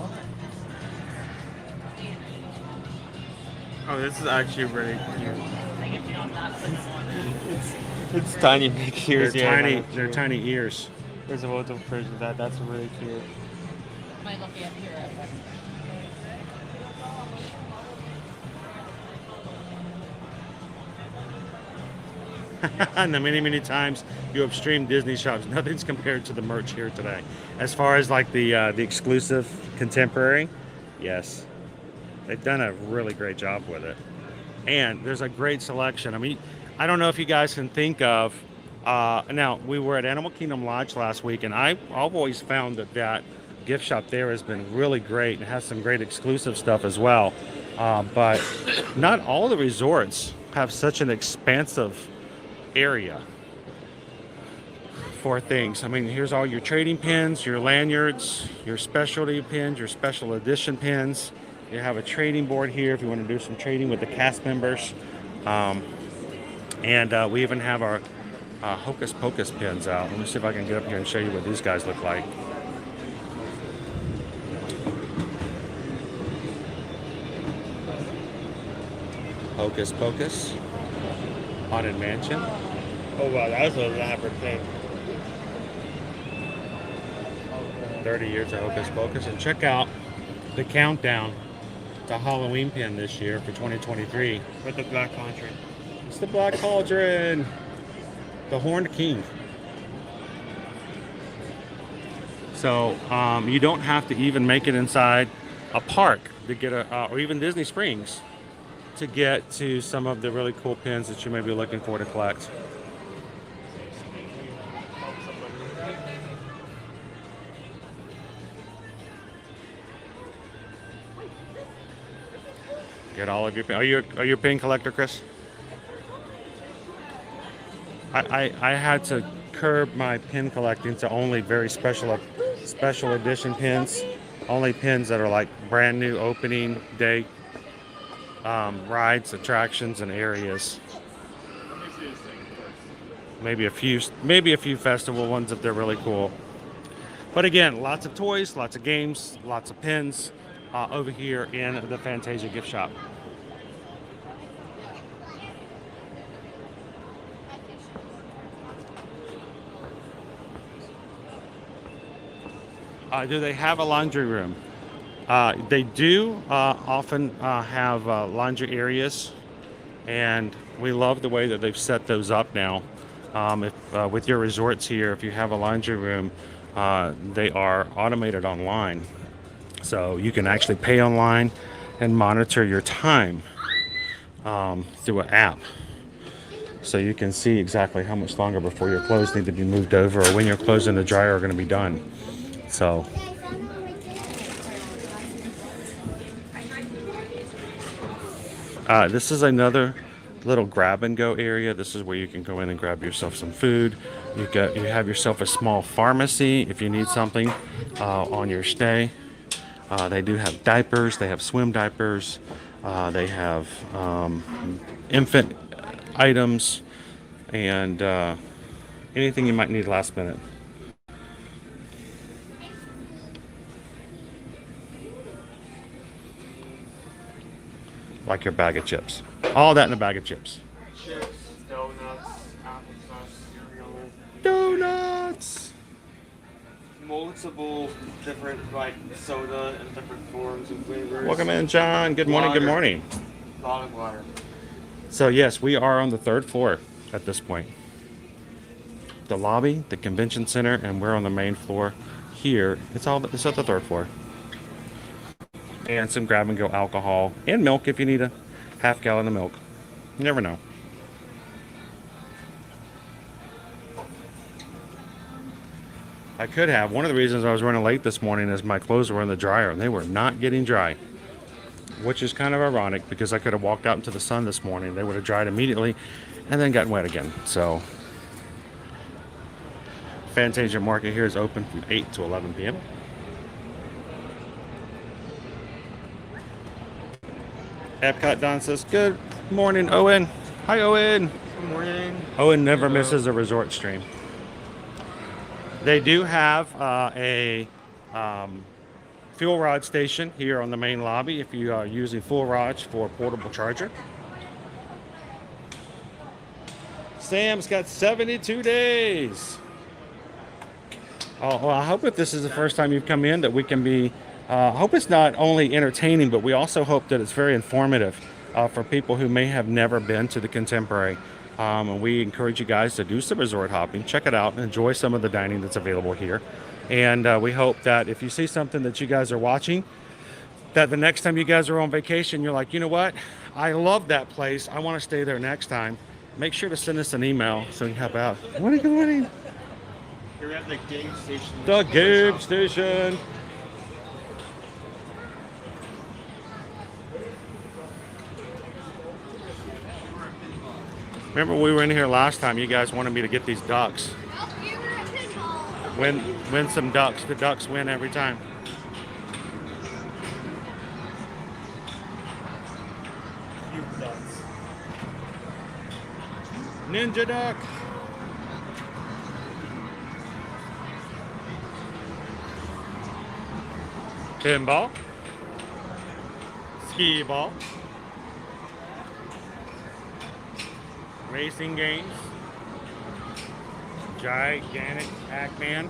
Oh, this is actually really cute. It's tiny Mickey ears. They're tiny ears. There's a photo version of that. That's really cute. And the many times you have streamed Disney shops, nothing's compared to the merch here today. As far as like the exclusive Contemporary, yes, they've done a really great job with it, and there's a great selection. I mean, I don't know if you guys can think of. Now we were at Animal Kingdom Lodge last week, and I've always found that gift shop there has been really great and has some great exclusive stuff as well. But not all the resorts have such an expansive area for things. I mean, here's all your trading pins, your lanyards, your specialty pins, your special edition pins. You have a trading board here if you want to do some trading with the cast members. And we even have our Hocus Pocus pins out. Let me see if I can get up here and show you what these guys look like. Hocus Pocus Haunted Mansion. Oh wow, that's a elaborate thing. 30 years of Hocus Pocus. And check out the countdown to Halloween pin this year for 2023. With the Black Country. It's the Black Cauldron. The Horned King. So you don't have to even make it inside a park to get or even Disney Springs to get to some of the really cool pins that you may be looking for to collect. Get all of your pins. Are you a pin collector, Chris? I had to curb my pin collecting to only very special edition pins. Only pins that are like brand new opening day rides, attractions, and areas. Maybe a few festival ones if they're really cool. But again, lots of toys, lots of games, lots of pins over here in the Fantasia gift shop. Do they have a laundry room? They do often have laundry areas, and we love the way that they've set those up now. With your resorts here, if you have a laundry room, they are automated online. So you can actually pay online and monitor your time through an app. So you can see exactly how much longer before your clothes need to be moved over or when your clothes in the dryer are going to be done. So this is another little grab and go area. This is where you can go in and grab yourself some food. You have yourself a small pharmacy if you need something on your stay. They do have diapers. They have swim diapers. They have infant items and anything you might need last minute. Like your bag of chips. All that in a bag of chips. Chips, donuts, applesauce, cereal. Donuts! Multiple different like soda and different forms and flavors. Welcome in, John. Good morning, good morning. Bottled water. So yes, we are on the 3rd floor at this point. The lobby, the convention center, and we're on the main floor here. It's at the 3rd floor. And some grab and go alcohol and milk if you need a half gallon of milk. You never know. I could have. One of the reasons I was running late this morning is my clothes were in the dryer and they were not getting dry, which is kind of ironic because I could have walked out into the sun this morning. They would have dried immediately and then gotten wet again. So Fantasia Market here is open from 8 to 11 p.m. Epcot Don says, good morning, Owen. Hi, Owen. Good morning. Owen never misses a resort stream. They do have a fuel rod station here on the main lobby if you are using fuel rods for a portable charger. Sam's got 72 days. Oh, well, I hope if this is the first time you've come in that we can be, I hope it's not only entertaining, but we also hope that it's very informative for people who may have never been to the Contemporary. And we encourage you guys to do some resort hopping, check it out, and enjoy some of the dining that's available here. And we hope that if you see something that you guys are watching, that the next time you guys are on vacation, you're like, you know what? I love that place. I want to stay there next time. Make sure to send us an email so we can help out. Good morning. You're at the game station. The game station. Remember we were in here last time, you guys wanted me to get these ducks. Win some ducks. The ducks win every time. Ninja duck. Pinball. Skee ball. Racing games. Gigantic Pac-Man.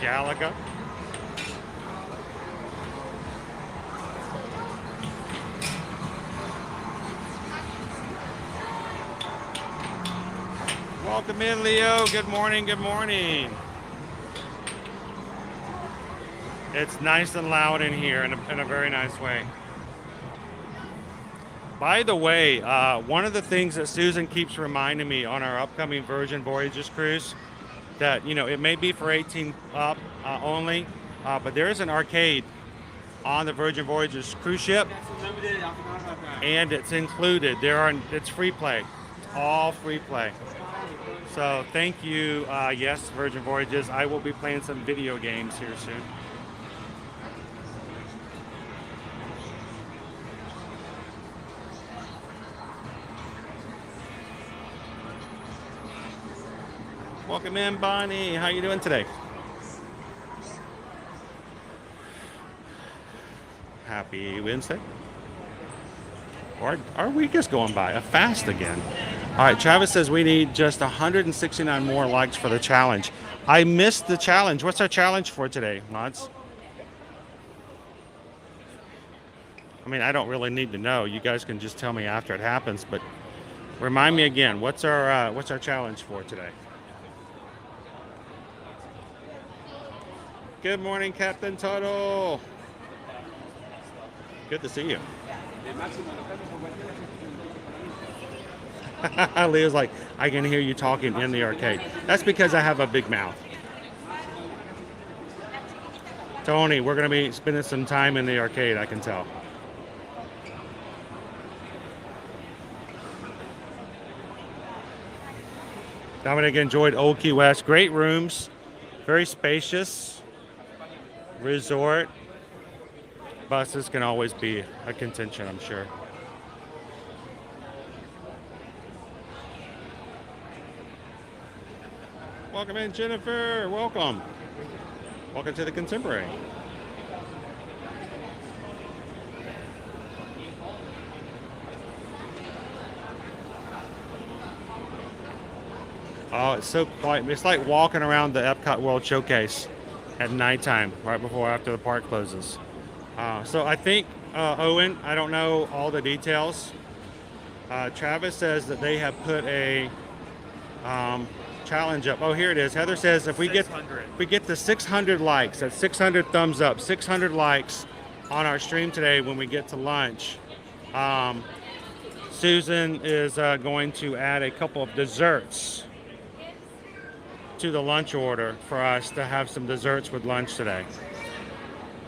Galaga. Welcome in, Leo. Good morning. Good morning. It's nice and loud in here in a very nice way. By the way, one of the things that Susan keeps reminding me on our upcoming Virgin Voyages cruise, that, you know, it may be for 18 up only, but there is an arcade on the Virgin Voyages cruise ship, and it's included. It's free play, all free play. So thank you, yes, Virgin Voyages. I will be playing some video games here soon. Welcome in, Bonnie. How you doing today? Happy Wednesday. Our week is going by fast again. All right, Travis says we need just 169 more likes for the challenge. I missed the challenge. What's our challenge for today, Mods? I mean, I don't really need to know. You guys can just tell me after it happens, but remind me again. What's our challenge for today? Good morning, Captain Tuttle. Good to see you. Leo's like, I can hear you talking in the arcade. That's because I have a big mouth. Tony, we're going to be spending some time in the arcade, I can tell. Dominic enjoyed Old Key West. Great rooms, very spacious. Resort. Buses can always be a contention, I'm sure. Welcome in, Jennifer. Welcome. Welcome to the Contemporary. Oh, it's so quiet. It's like walking around the Epcot World Showcase at nighttime, right before after the park closes. So I think, Owen, I don't know all the details. Travis says that they have put a challenge up. Oh, here it is. Heather says if we get the 600 likes, that's 600 thumbs up, 600 likes on our stream today when we get to lunch, Susan is going to add a couple of desserts to the lunch order for us to have some desserts with lunch today.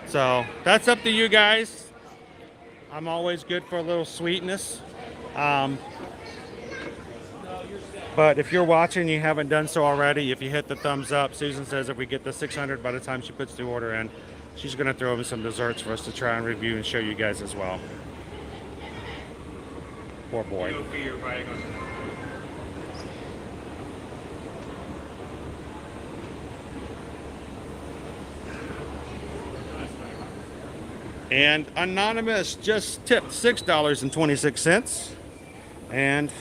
So that's up to you guys. I'm always good for a little sweetness. But if you're watching, you haven't done so already, if you hit the thumbs up, Susan says if we get the 600 by the time she puts the order in, she's going to throw in some desserts for us to try and review and show you guys as well. Poor boy. And Anonymous just tipped $6.26. And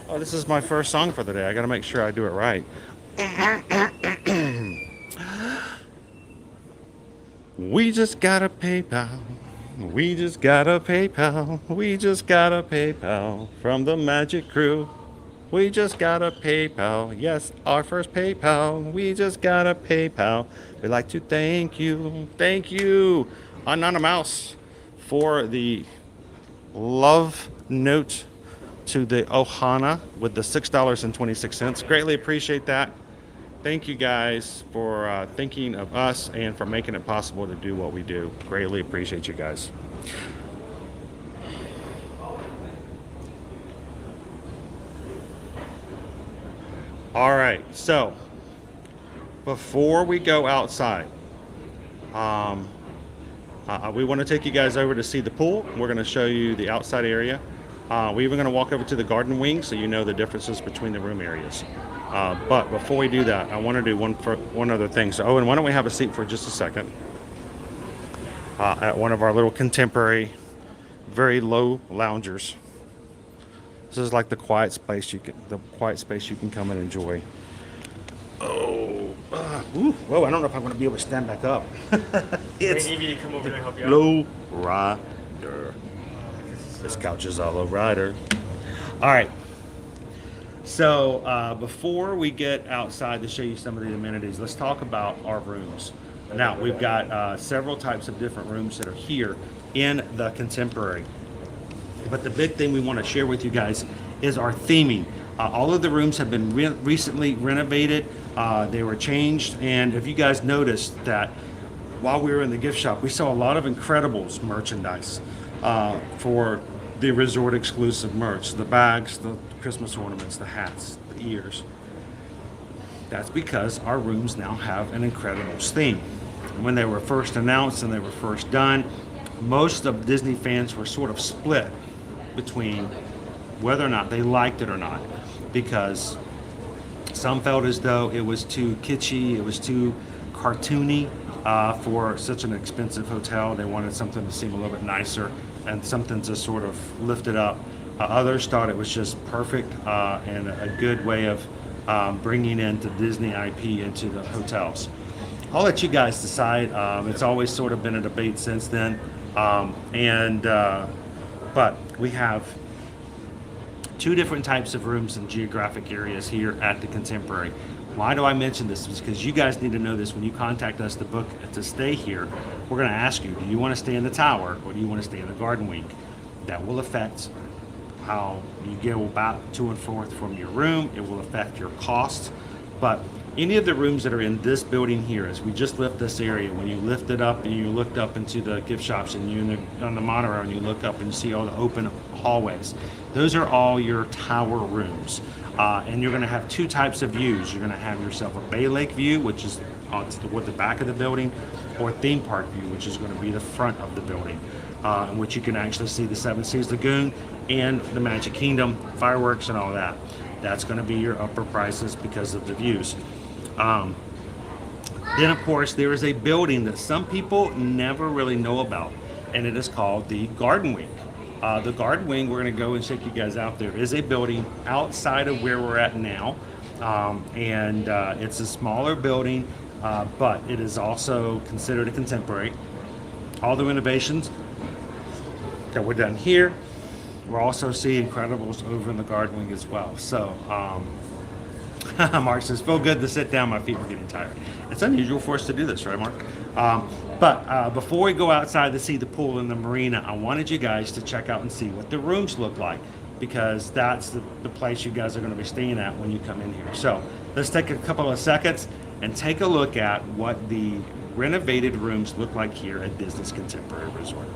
oh, this is my first song for the day. I got to make sure I do it right. We just got a PayPal. We just got a PayPal. We just got a PayPal from the Magic Crew. We just got a PayPal. Yes, our first PayPal. We just got a PayPal. We'd like to thank you, Anonymous, for the love note to the Ohana with the $6.26. Greatly appreciate that. Thank you guys for thinking of us and for making it possible to do what we do. Greatly appreciate you guys. All right, so before we go outside, we want to take you guys over to see the pool. We're going to show you the outside area. We're even going to walk over to the garden wing so you know the differences between the room areas. But before we do that, I want to do one other thing. So, Owen, why don't we have a seat for just a second at one of our little contemporary, very low loungers. This is like the quiet space you can come and enjoy. Oh, whoa! I don't know if I'm going to be able to stand back up. It's Maybe you come over there and help you out. low rider. This couch is all low rider. All right. So before we get outside to show you some of the amenities, let's talk about our rooms. Now, we've got several types of different rooms that are here in the Contemporary. But the big thing we want to share with you guys is our theming. All of the rooms have been recently renovated. They were changed. And if you guys noticed that while we were in the gift shop, we saw a lot of Incredibles merchandise for the resort exclusive merch, the bags, the Christmas ornaments, the hats, the ears. That's because our rooms now have an Incredibles theme. When they were first announced and they were first done, most of Disney fans were sort of split between whether or not they liked it or not, because some felt as though it was too kitschy, it was too cartoony for such an expensive hotel. They wanted something to seem a little bit nicer and something to sort of lift it up. Others thought it was just perfect and a good way of bringing into Disney IP into the hotels. I'll let you guys decide. It's always sort of been a debate since then. But we have two different types of rooms and geographic areas here at the Contemporary. Why do I mention this? It's because you guys need to know this. When you contact us to book to stay here, we're going to ask you, do you want to stay in the tower or do you want to stay in the garden wing? That will affect how you go about to and forth from your room. It will affect your costs. But any of the rooms that are in this building here, as we just lift this area, when you lift it up and you looked up into the gift shops and you're on the monorail and you look up and you see all the open hallways, those are all your tower rooms. And you're going to have two types of views. You're going to have yourself a Bay Lake view, which is toward the back of the building, or theme park view, which is going to be the front of the building, in which you can actually see the Seven Seas Lagoon and the Magic Kingdom, fireworks and all that. That's going to be your upper prices because of the views. Then, of course, there is a building that some people never really know about, and it is called the Garden Wing. The Garden Wing, we're going to go and take you guys out there, is a building outside of where we're at now. It's a smaller building, but it is also considered a contemporary. all the renovations that were done here. We're also seeing Incredibles over in the garden wing as well. So, Mark says, feel good to sit down, my feet were getting tired. It's unusual for us to do this, right, Mark? But before we go outside to see the pool and the marina, I wanted you guys to check out and see what the rooms look like, because that's the place you guys are going to be staying at when you come in here. So let's take a couple of seconds and take a look at what the renovated rooms look like here at Disney's Contemporary Resort.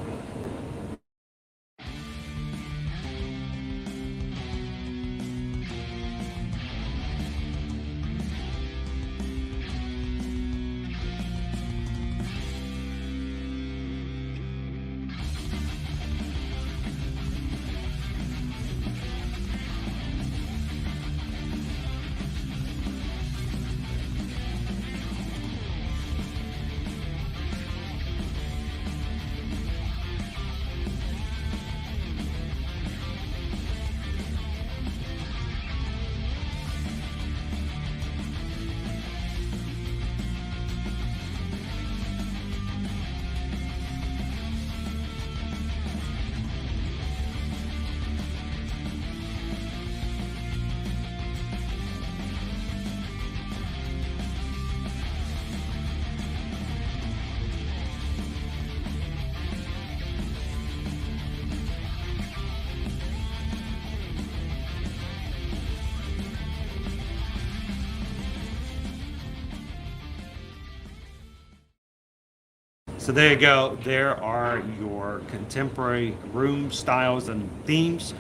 So there you go. There are your contemporary room styles and themes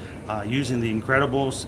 using the Incredibles.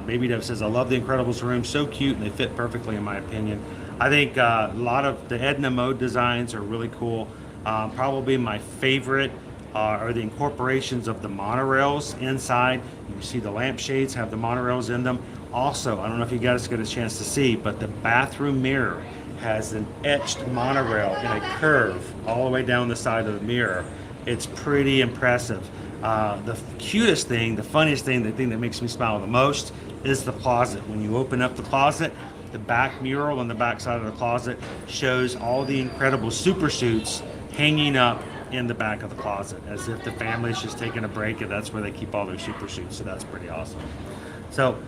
Baby Dev says, I love the Incredibles room. So cute, and they fit perfectly in my opinion. I think a lot of the Edna Mode designs are really cool. Probably my favorite are the incorporations of the monorails inside. You see the lampshades have the monorails in them. Also, I don't know if you guys get a chance to see, but the bathroom mirror has an etched monorail in a curve all the way down the side of the mirror. It's pretty impressive. The cutest thing, the funniest thing, the thing that makes me smile the most is the closet. When you open up the closet, the back mural on the back side of the closet shows all the incredible super suits hanging up in the back of the closet, as if the family's just taking a break and that's where they keep all their super suits. So that's pretty awesome. So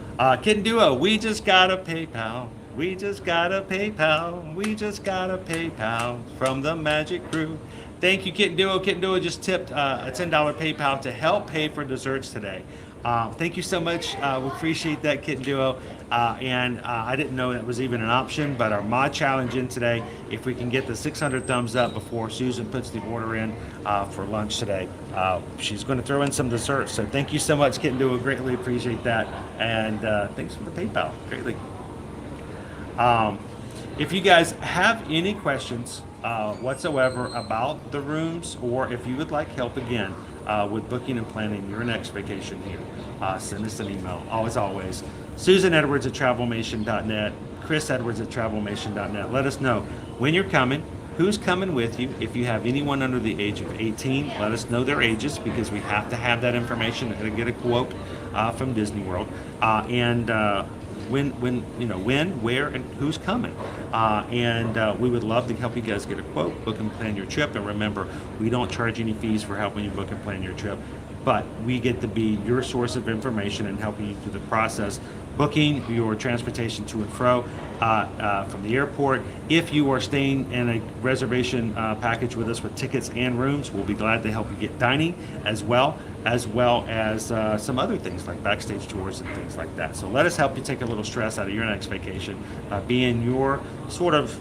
Kid and Duo, we just got a PayPal. We just got a PayPal. We just got a PayPal from the Magic Crew. Thank you, Kitten Duo. Kitten Duo just tipped a $10 PayPal to help pay for desserts today. Thank you so much. We appreciate that, Kitten Duo. And I didn't know that was even an option, but our mod challenge in today, if we can get the 600 thumbs up before Susan puts the order in for lunch today, she's going to throw in some desserts. So thank you so much, Kitten Duo. Greatly appreciate that. And thanks for the PayPal. Greatly. If you guys have any questions whatsoever about the rooms, or if you would like help again with booking and planning your next vacation here, send us an email. Always. susanedwards@travelmation.net, chrisedwards@travelmation.net. Let us know when you're coming, who's coming with you. If you have anyone under the age of 18, let us know their ages, because we have to have that information to get a quote from Disney World. And when, where, and who's coming. And we would love to help you guys get a quote, book and plan your trip. And remember, we don't charge any fees for helping you book and plan your trip, but we get to be your source of information and helping you through the process, booking your transportation to and fro from the airport. If you are staying in a reservation package with us with tickets and rooms, we'll be glad to help you get dining as well as some other things like backstage tours and things like that. So let us help you take a little stress out of your next vacation, being your sort of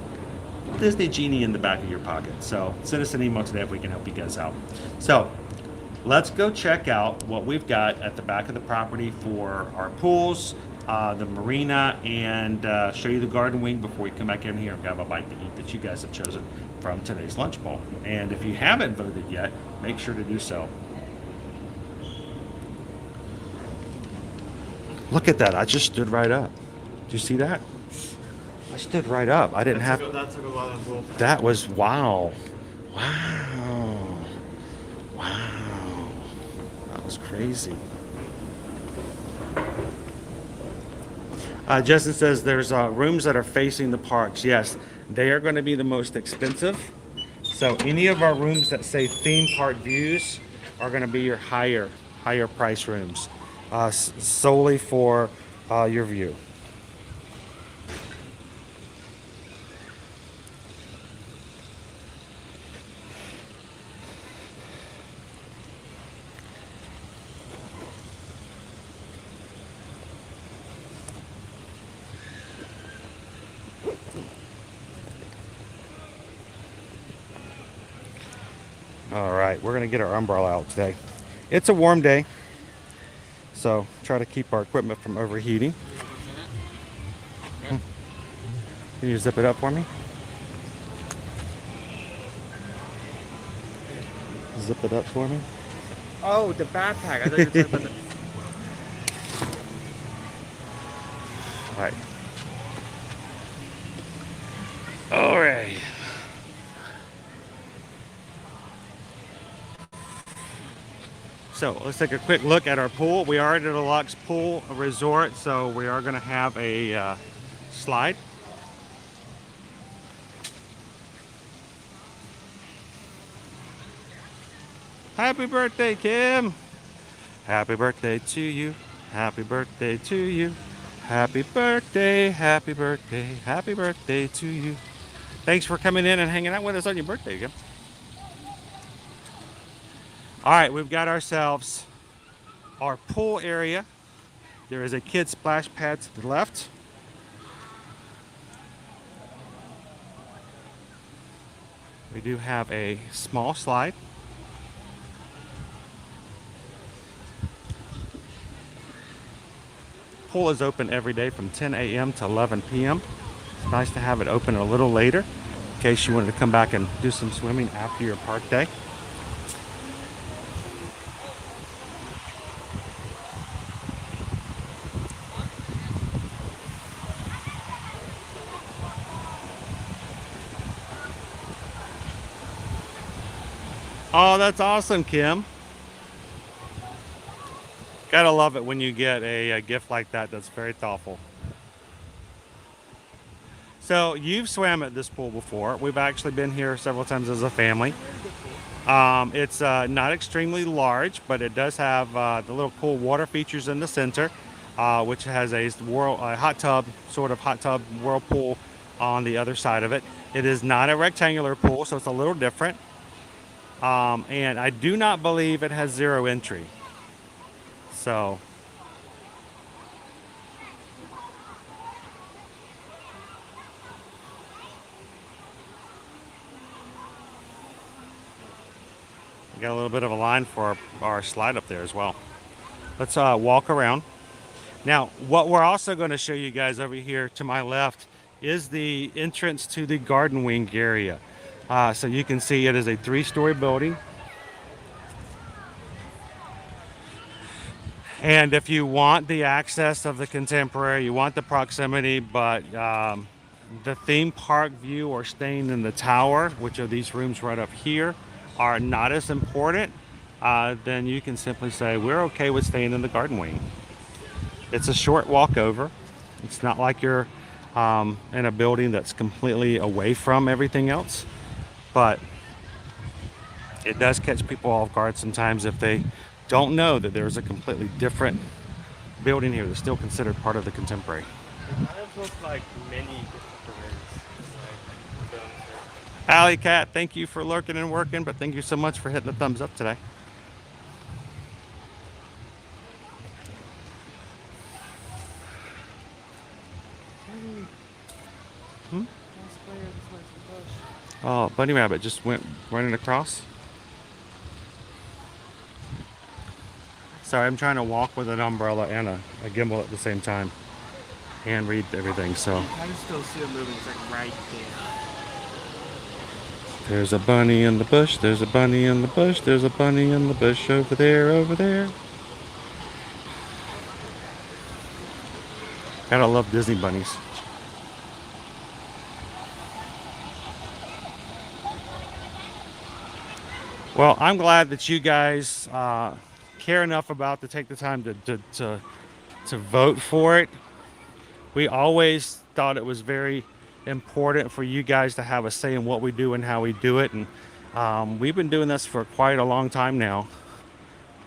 Disney genie in the back of your pocket. So send us an email today if we can help you guys out. So let's go check out what we've got at the back of the property for our pools, the marina, and show you the garden wing before we come back in here and grab a bite to eat that you guys have chosen from today's lunch bowl. And if you haven't voted yet, make sure to do so. Look at that. I just stood right up. Did you see that? I stood right up. I didn't have... That took a lot of roll. That was... Wow. Wow. Wow. That was crazy. Justin says there's rooms that are facing the parks. Yes, they are going to be the most expensive. So any of our rooms that say theme park views are going to be your higher price rooms, solely for your view. All right, we're gonna get our umbrella out today. It's a warm day, so try to keep our equipment from overheating. Can you zip it up for me? Zip it up for me. Oh, the backpack. I thought you were talking about the... All right. All right. So let's take a quick look at our pool. We are at a deluxe pool resort, so we are going to have a slide. Happy birthday, Kim. Happy birthday to you. Happy birthday to you. Happy birthday, happy birthday, happy birthday to you. Thanks for coming in and hanging out with us on your birthday, Kim. All right, we've got ourselves our pool area. There is a kid splash pad to the left. We do have a small slide. Pool is open every day from 10 a.m. to 11 p.m. It's nice to have it open a little later in case you wanted to come back and do some swimming after your park day. Oh, that's awesome, Kim. Gotta love it when you get a gift like that. That's very thoughtful. So you've swam at this pool before. We've actually been here several times as a family. It's not extremely large, but it does have the little cool water features in the center, which has a hot tub whirlpool on the other side of it. It is not a rectangular pool, so it's a little different. And I do not believe it has zero entry. So we got a little bit of a line for our slide up there as well. Let's walk around. Now, what we're also going to show you guys over here to my left is the entrance to the garden wing area. So you can see it is a 3-story building. And if you want the access of the contemporary, you want the proximity, but the theme park view or staying in the tower, which are these rooms right up here, are not as important, then you can simply say, we're okay with staying in the garden wing. It's a short walk over. It's not like you're in a building that's completely away from everything else, but it does catch people off guard sometimes if they don't know that there's a completely different building here that's still considered part of the contemporary. It kind of looks like many different rooms. Alley Cat, thank you for lurking and working, but thank you so much for hitting the thumbs up today. Oh, bunny rabbit just went running across. Sorry, I'm trying to walk with an umbrella and a gimbal at the same time and read everything, so. I can still see it moving. It's like right there. There's a bunny in the bush, there's a bunny in the bush, there's a bunny in the bush over there, over there. Gotta love Disney bunnies. Well, I'm glad that you guys care enough about to take the time to vote for it. We always thought it was very important for you guys to have a say in what we do and how we do it, and We've been doing this for quite a long time now.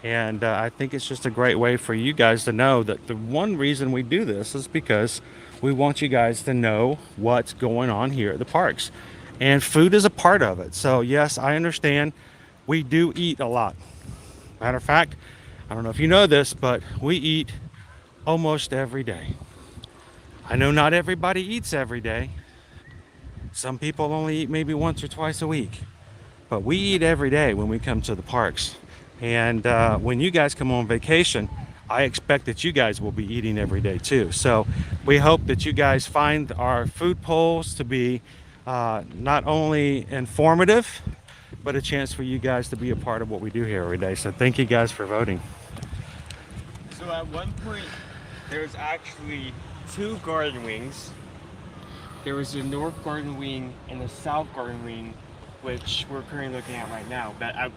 And I think it's just a great way for you guys to know that the one reason we do this is because we want you guys to know what's going on here at the parks. And food is a part of it. So yes, I understand we do eat a lot. Matter of fact, I don't know if you know this, but we eat almost every day. I know not everybody eats every day. Some people only eat maybe once or twice a week. But we eat every day when we come to the parks. And when you guys come on vacation, I expect that you guys will be eating every day too. So we hope that you guys find our food polls to be not only informative, but a chance for you guys to be a part of what we do here every day. So thank you guys for voting. So at one point, there's actually 2 garden wings. There was the North Garden Wing and the South Garden Wing, which we're currently looking at right now. But at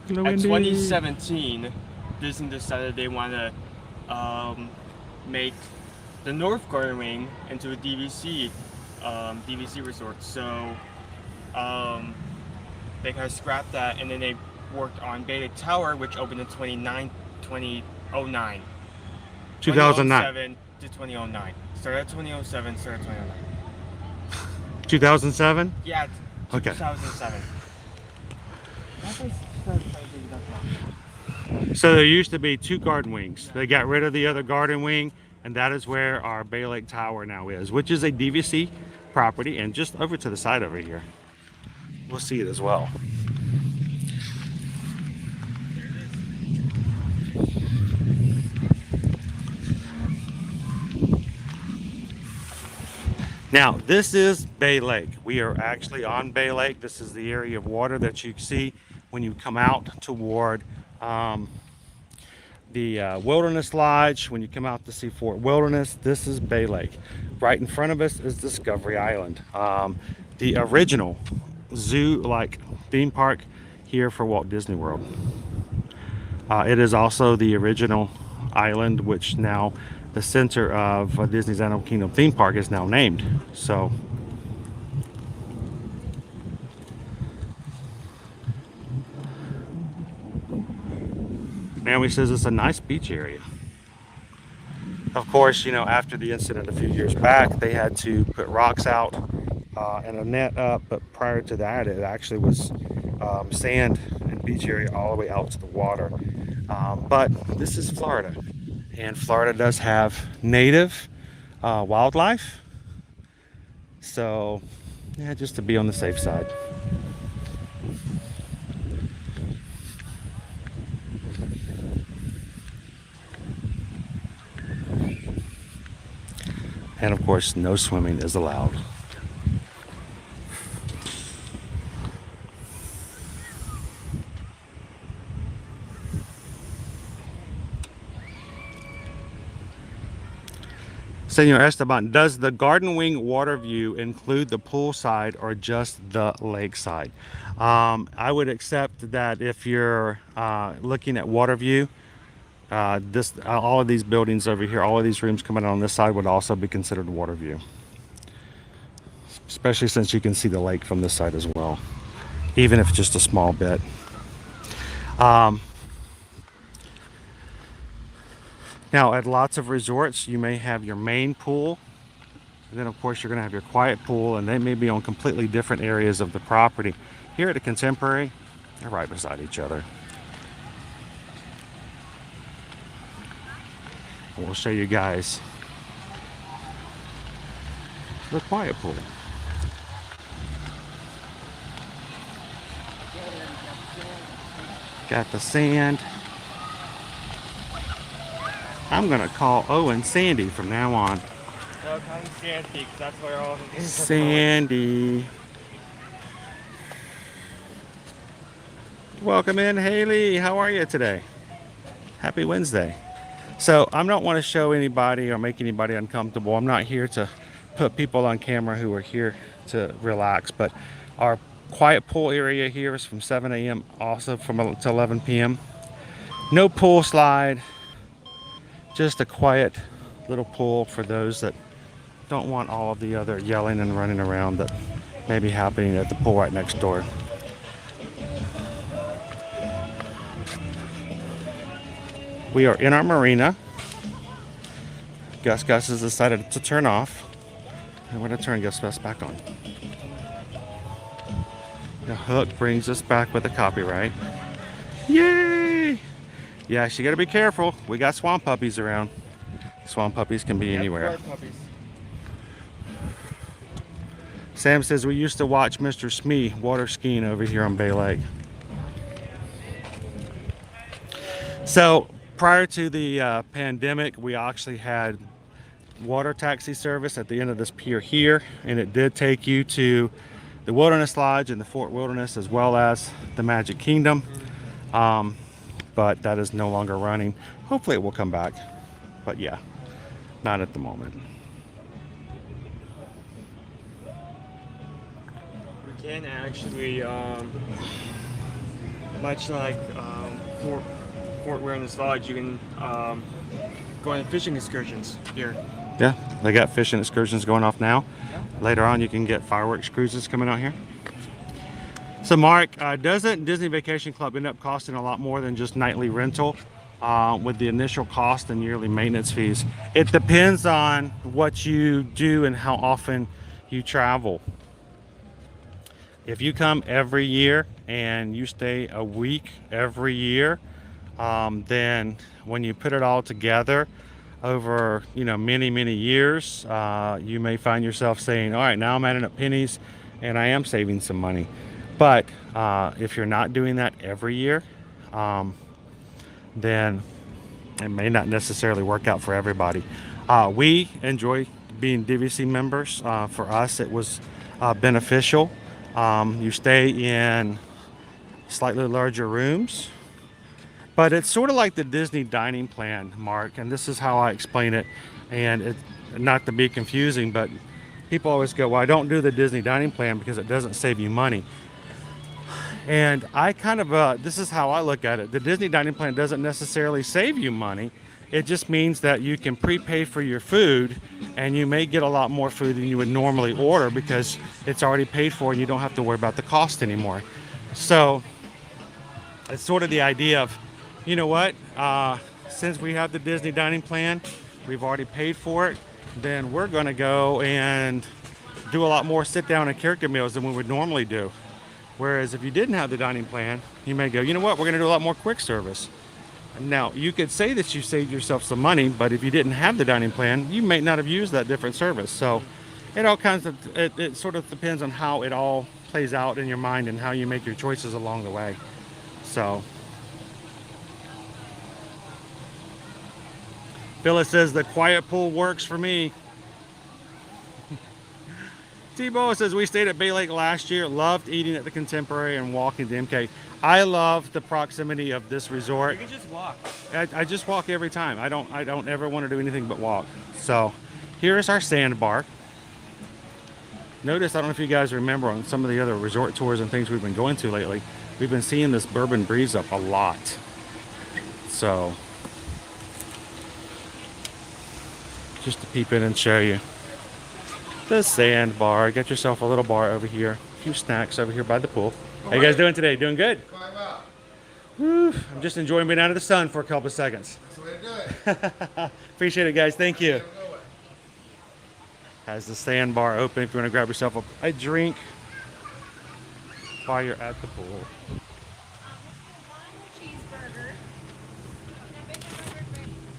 2017, Disney decided they want to make the North Garden Wing into a DVC resort. So they kind of scrapped that, and then they worked on Bay Tower, which opened in 2009. 2009 to 2009. Started at 2007, started at 2009. 2007? Yeah, Okay. 2007. So there used to be 2 garden wings. They got rid of the other garden wing, and that is where our Bay Lake Tower now is, which is a DVC property, and just over to the side over here. We'll see it as well. Now, this is Bay Lake. We are actually on Bay Lake. This is the area of water that you see when you come out toward the Wilderness Lodge. When you come out to see Fort Wilderness, this is Bay Lake. Right in front of us is Discovery Island, the original zoo-like theme park here for Walt Disney World. It is also the original island, which now the center of Disney's Animal Kingdom theme park is now named. So Naomi says it's a nice beach area. Of course, you know, after the incident a few years back, they had to put rocks out and a net up, but prior to that, it actually was sand and beach area all the way out to the water. But this is Florida. And Florida does have native wildlife. So, yeah, just to be on the safe side. And of course, no swimming is allowed. Senor Esteban, does the Garden Wing water view include the poolside or just the lakeside? I would accept that if you're looking at water view, all of these buildings over here, all of these rooms coming out on this side would also be considered water view. Especially since you can see the lake from this side as well, even if just a small bit. Now, at lots of resorts, you may have your main pool, and then of course you're going to have your quiet pool, and they may be on completely different areas of the property. Here at the Contemporary, they're right beside each other. And we'll show you guys the quiet pool. Got the sand. I'm gonna call Owen Sandy from now on. No, call me Sandy, because that's where all the things are Sandy. Welcome in, Haley. How are you today? Happy Wednesday. So I don't want to show anybody or make anybody uncomfortable. I'm not here to put people on camera who are here to relax, but our quiet pool area here is from 7 a.m. also to 11 p.m. No pool slide. Just a quiet little pool for those that don't want all of the other yelling and running around that may be happening at the pool right next door. We are in our marina. Gus has decided to turn off. And we're going to turn Gus back on. The hook brings us back with a copyright. Yay! Yeah, you got to be careful. We got swamp puppies around. Swamp puppies can be anywhere. Sam says we used to watch Mr. Smee water skiing over here on Bay Lake. So prior to the pandemic, we actually had water taxi service at the end of this pier here, and it did take you to the Wilderness Lodge and the Fort Wilderness, as well as the Magic Kingdom. But that is no longer running. Hopefully it will come back, but yeah, not at the moment. We can actually, much like Fort Wilderness Lodge, you can go on fishing excursions here. Yeah, they got fishing excursions going off now. Yeah. Later on, you can get fireworks cruises coming out here. So Mark, doesn't Disney Vacation Club end up costing a lot more than just nightly rental with the initial cost and yearly maintenance fees? It depends on what you do and how often you travel. If you come every year and you stay a week every year, then when you put it all together over many years, you may find yourself saying, all right, now I'm adding up pennies and I am saving some money. But if you're not doing that every year, then it may not necessarily work out for everybody. We enjoy being DVC members. For us, it was beneficial. You stay in slightly larger rooms, but it's sort of like the Disney dining plan, Mark, and this is how I explain it. And it, not to be confusing, but people always go, well, I don't do the Disney dining plan because it doesn't save you money. And I kind of, this is how I look at it. The Disney dining plan doesn't necessarily save you money. It just means that you can prepay for your food, and you may get a lot more food than you would normally order because it's already paid for and you don't have to worry about the cost anymore. So it's sort of the idea of, you know what, since we have the Disney dining plan, we've already paid for it, then we're going to go and do a lot more sit down and character meals than we would normally do. Whereas if you didn't have the dining plan, you may go, you know what, we're going to do a lot more quick service. Now, you could say that you saved yourself some money, but if you didn't have the dining plan, you may not have used that different service. So it all kinds of, it sort of depends on how it all plays out in your mind and how you make your choices along the way. So Phyllis says the quiet pool works for me. T-Bo says we stayed at Bay Lake last year, loved eating at the Contemporary and walking to MK. I love the proximity of this resort. You can just walk. I just walk every time. I don't ever want to do anything but walk. So here's our sandbar. Notice, I don't know if you guys remember on some of the other resort tours and things we've been going to lately, we've been seeing this bourbon breeze up a lot. So just to peep in and show you the sandbar. Get yourself a little bar over here. A few snacks over here by the pool. How you guys doing today? Doing good? Quite well. Woo, I'm just enjoying being out of the sun for a couple of seconds. That's the way to do it. Appreciate it, guys. Thank you. Has the sandbar open if you want to grab yourself a drink while you're at the pool.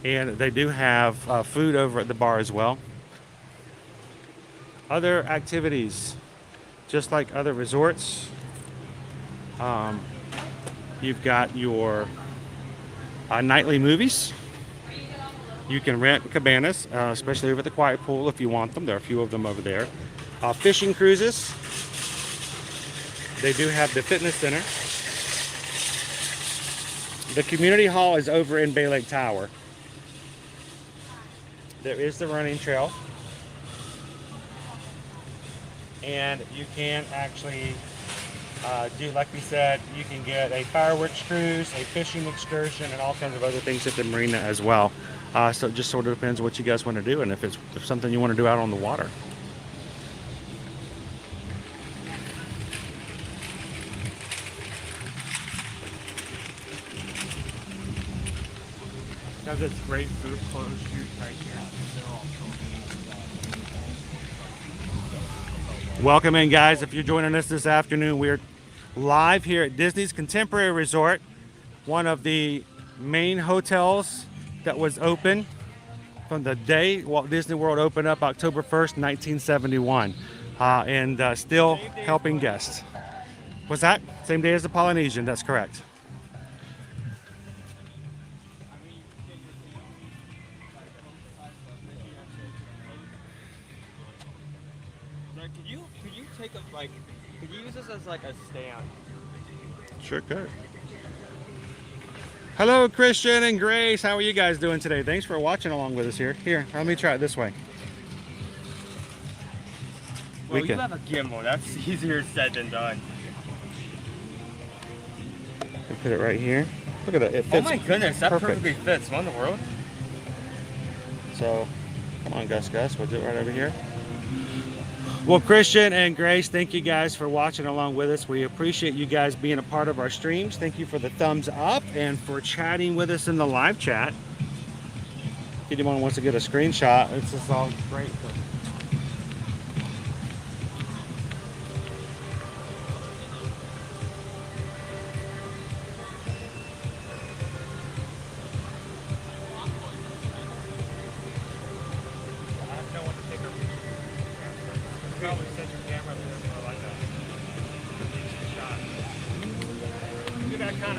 And they do have food over at the bar as well. Other activities, just like other resorts, you've got your nightly movies. You can rent cabanas, especially over at the Quiet Pool if you want them. There are a few of them over there. Fishing cruises. They do have the fitness center. The community hall is over in Bay Lake Tower. There is the running trail. And you can actually do, like we said, you can get a fireworks cruise, a fishing excursion, and all kinds of other things at the marina as well. So it just sort of depends what you guys want to do and if something you want to do out on the water. Because it's great food photo shoot right here. Welcome in, guys. If you're joining us this afternoon, we're live here at Disney's Contemporary Resort, one of the main hotels that was open from the day Walt Disney World opened up, October 1st, 1971, and still helping guests. What's that? Same day as the Polynesian, that's correct. Could you take a could you use this as like a stand? Sure could. Hello, Christian and Grace. How are you guys doing today? Thanks for watching along with us here. Here, let me try it this way. Well, you have a gimbal. That's easier said than done. Put it right here. Look at that. It fits. Oh my goodness, that perfect. perfectly fits. What in the world? So, come on, Gus. We'll do it right over here. Well, Christian and Grace, thank you guys for watching along with us. We appreciate you guys being a part of our streams. Thank you for the thumbs up and for chatting with us in the live chat. If anyone wants to get a screenshot, it's just all great.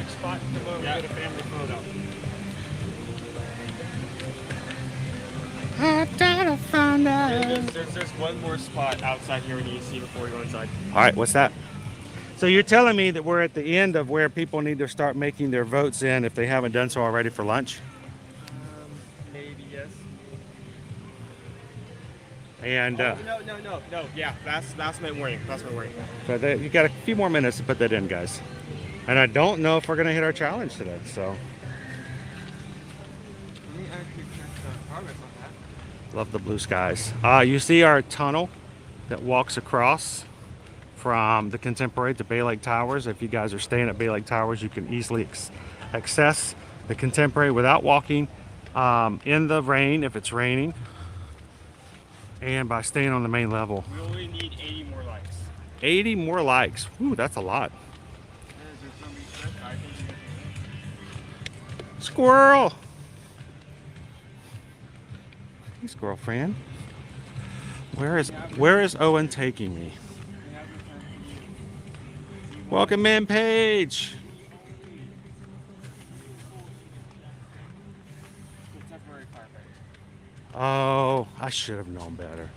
Spot to go get a family photo. There's one more spot outside here we need to see before we go inside. All right, what's that? So you're telling me that we're at the end of where people need to start making their votes in if they haven't done so already for lunch? Maybe, yes. And no. Yeah, that's my warning. That's my warning. so you got a few more minutes to put that in, guys. And I don't know if we're gonna hit our challenge today, so. Let me actually check the progress on that. Love the blue skies. You see our tunnel that walks across from the Contemporary to Bay Lake Towers. If you guys are staying at Bay Lake Towers, you can easily access the Contemporary without walking in the rain if it's raining, and by staying on the main level. We only need 80 more likes. 80 more likes. Ooh, that's a lot. Squirrel! Hey, squirrel friend. Where is Owen taking me? Welcome in, Paige. Oh, I should have known better.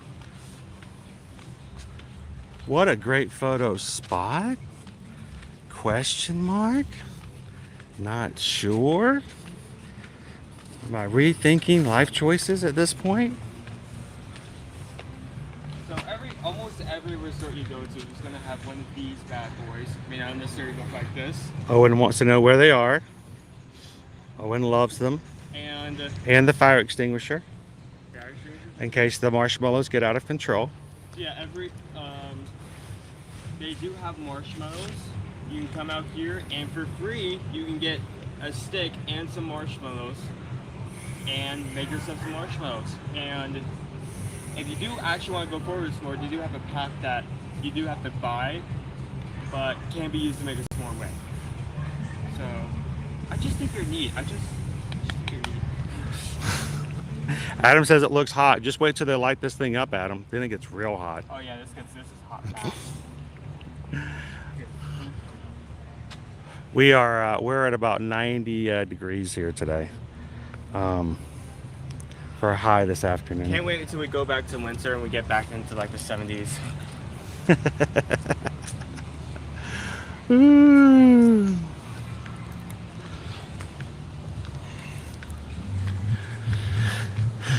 What a great photo spot? Question mark? Not sure. Am I rethinking life choices at this point? So almost every resort you go to is going to have one of these bad boys. I mean, not necessarily look like this. Owen wants to know where they are. Owen loves them. And the fire extinguisher. In case the marshmallows get out of control. Yeah, they do have marshmallows. You can come out here and for free you can get a stick and some marshmallows and make yourself some marshmallows. And if you do actually want to go forward with s'more, they do have a pack that you do have to buy, but can be used to make a s'more with. So I just think you're neat. I just think you're neat. Adam says it looks hot. Just wait till they light this thing up, Adam. Then it gets real hot. Oh yeah, this is hot fast. We're at about 90 degrees here today for a high this afternoon. Can't wait until we go back to winter and we get back into like the 70s.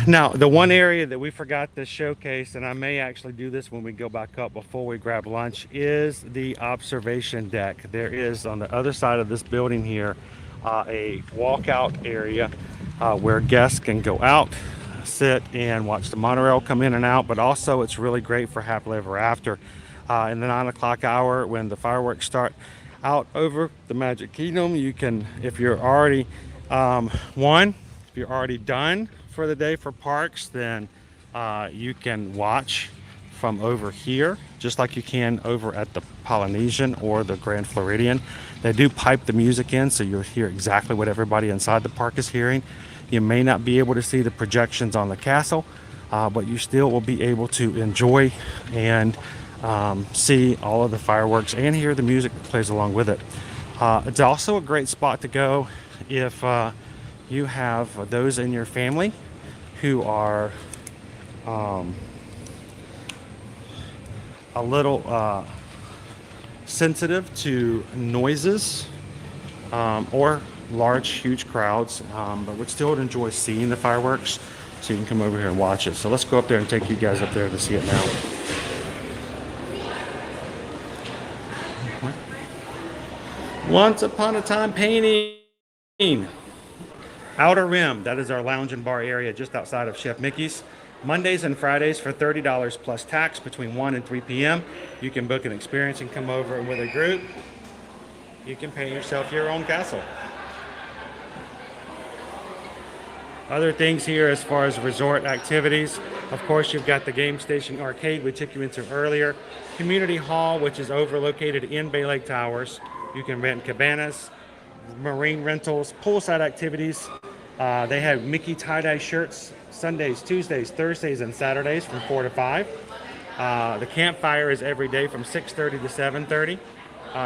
Now, the one area that we forgot to showcase, and I may actually do this when we go back up before we grab lunch, is the observation deck. There is on the other side of this building here a walkout area where guests can go out, sit and watch the monorail come in and out, but also it's really great for happily ever after. In the 9 o'clock hour when the fireworks start out over the Magic Kingdom, you can, if you're already If you're already done for the day for parks, then you can watch from over here, just like you can over at the Polynesian or the Grand Floridian. They do pipe the music in, so you'll hear exactly what everybody inside the park is hearing. You may not be able to see the projections on the castle, but you still will be able to enjoy and see all of the fireworks and hear the music that plays along with it. It's also a great spot to go if you have those in your family who are a little sensitive to noises or large, huge crowds, but would still enjoy seeing the fireworks. So you can come over here and watch it. So let's go up there and take you guys up there to see it now. Once upon a time painting. Outer Rim, that is our lounge and bar area just outside of Chef Mickey's. Mondays and Fridays for $30 plus tax between 1 and 3 p.m. You can book an experience and come over with a group. You can paint yourself your own castle. Other things here as far as resort activities, of course, you've got the Game Station Arcade we took you into earlier. Community Hall, which is located in Bay Lake Towers. You can rent cabanas, marine rentals, poolside activities. They have Mickey tie-dye shirts Sundays, Tuesdays, Thursdays, and Saturdays from 4 to 5. The campfire is every day from 6:30 to 7:30.